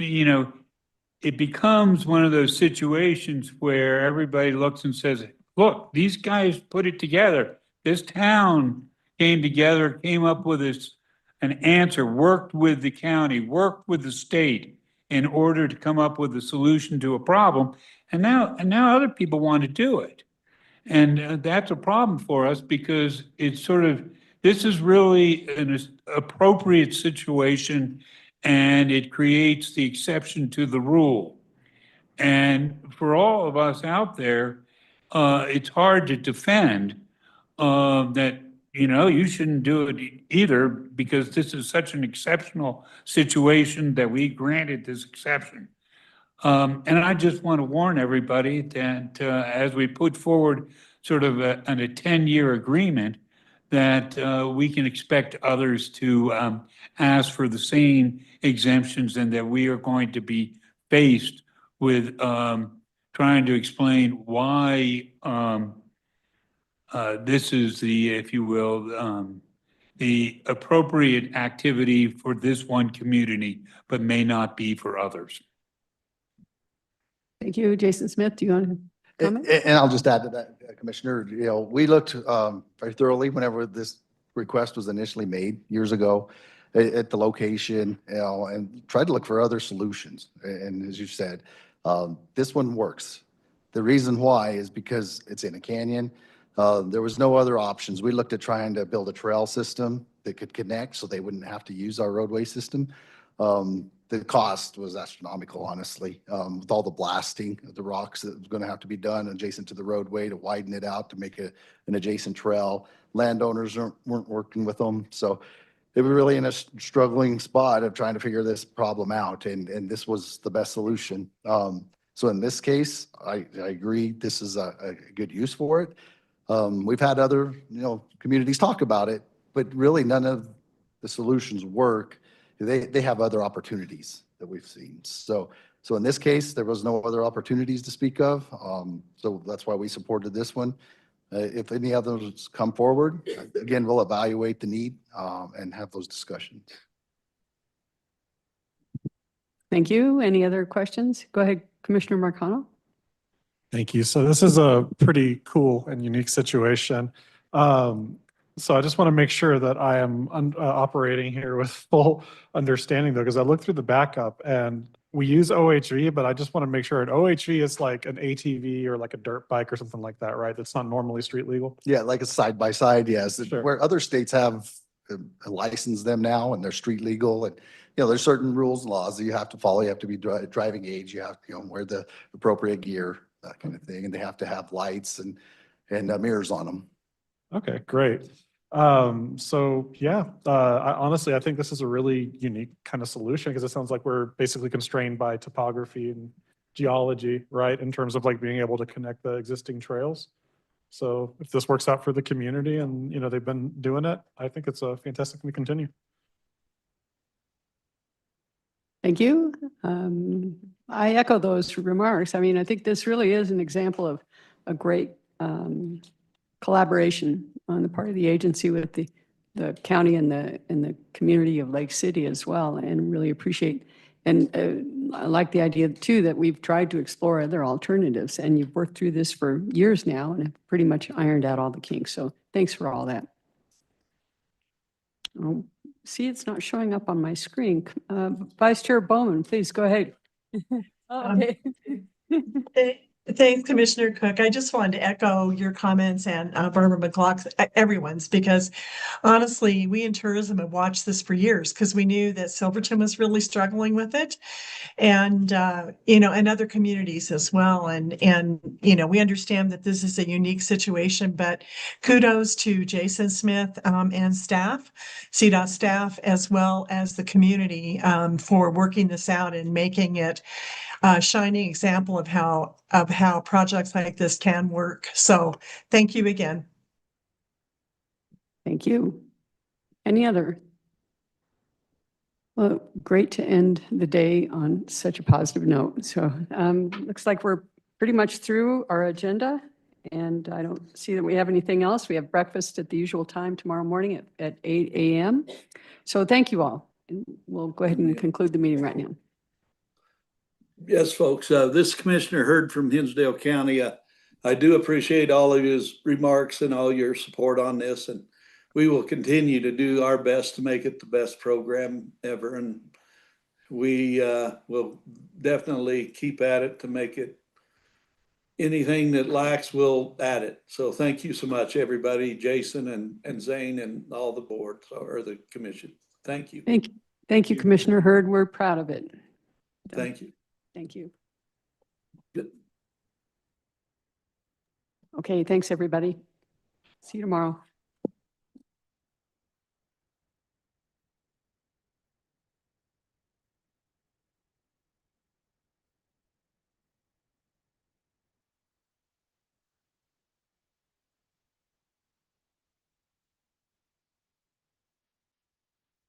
it becomes one of those situations where everybody looks and says, look, these guys put it together. This town came together, came up with an answer, worked with the county, worked with the state in order to come up with a solution to a problem. And now other people want to do it. And that's a problem for us because it's this is really an appropriate situation, and it creates the exception to the rule. And for all of us out there, it's hard to defend that, you shouldn't do it either, because this is such an exceptional situation that we granted this exception. And I just want to warn everybody that as we put forward sort of a 10-year agreement, that we can expect others to ask for the same exemptions, and that we are going to be faced with trying to explain why this is the, if you will, the appropriate activity for this one community, but may not be for others. Thank you. Jason Smith, do you want to comment? And I'll just add to that, Commissioner, we looked very thoroughly whenever this request was initially made years ago at the location, and tried to look for other solutions. And as you said, this one works. The reason why is because it's in a canyon. There was no other options. We looked at trying to build a trail system that could connect so they wouldn't have to use our roadway system. The cost was astronomical, honestly, with all the blasting of the rocks that was going to have to be done adjacent to the roadway to widen it out to make an adjacent trail. Landowners weren't working with them. So they were really in a struggling spot of trying to figure this problem out. And this was the best solution. So in this case, I agree this is a good use for it. We've had other communities talk about it, but really none of the solutions work. They have other opportunities that we've seen. So in this case, there was no other opportunities to speak of. So that's why we supported this one. If any others come forward, again, we'll evaluate the need and have those discussions. Thank you. Any other questions? Go ahead, Commissioner Marcano. Thank you. So this is a pretty cool and unique situation. So I just want to make sure that I am operating here with full understanding though, because I looked through the backup and we use OHV, but I just want to make sure an OHV is like an ATV or like a dirt bike or something like that, right? That's not normally street legal. Yeah, like a side by side, yes. Sure. Where other states have licensed them now and they're street legal and, there's certain rules and laws that you have to follow. You have to be driving age, you have to, wear the appropriate gear, that kind of thing. And they have to have lights and mirrors on them. Okay, great. So yeah, honestly, I think this is a really unique kind of solution because it sounds like we're basically constrained by topography and geology, right? In terms of like being able to connect the existing trails. So if this works out for the community and, they've been doing it, I think it's a fantastic thing to continue. Thank you. I echo those remarks. I mean, I think this really is an example of a great collaboration on the part of the agency with the county and the community of Lake City as well, and really appreciate. And I like the idea too that we've tried to explore other alternatives, and you've worked through this for years now and have pretty much ironed out all the kinks. So thanks for all that. Oh, see, it's not showing up on my screen. Vice Chair Bowman, please go ahead. Okay. Thanks, Commissioner Cook. I just wanted to echo your comments and Barbara McLaughlin, everyone's, because honestly, we in tourism have watched this for years because we knew that Silverton was really struggling with it, and and other communities as well. And we understand that this is a unique situation, but kudos to Jason Smith and staff, CDOT staff, as well as the community for working this out and making it a shining example of how projects like this can work. So thank you again. Thank you. Any other? Well, great to end the day on such a positive note. So looks like we're pretty much through our agenda, and I don't see that we have anything else. We have breakfast at the usual time tomorrow morning at 8 a.m. So thank you all. And we'll go ahead and conclude the meeting right now. Yes, folks, this commissioner heard from Hinsdale County. I do appreciate all of his remarks and all your support on this, and we will continue to do our best to make it the best program ever. And we will definitely keep at it to make it anything that lacks, we'll add it. So thank you so much, everybody, Jason and Zane and all the board or the commission. Thank you. Thank you, Commissioner Hurd. We're proud of it. Thank you. Thank you. Good. Okay, thanks, everybody. See you tomorrow.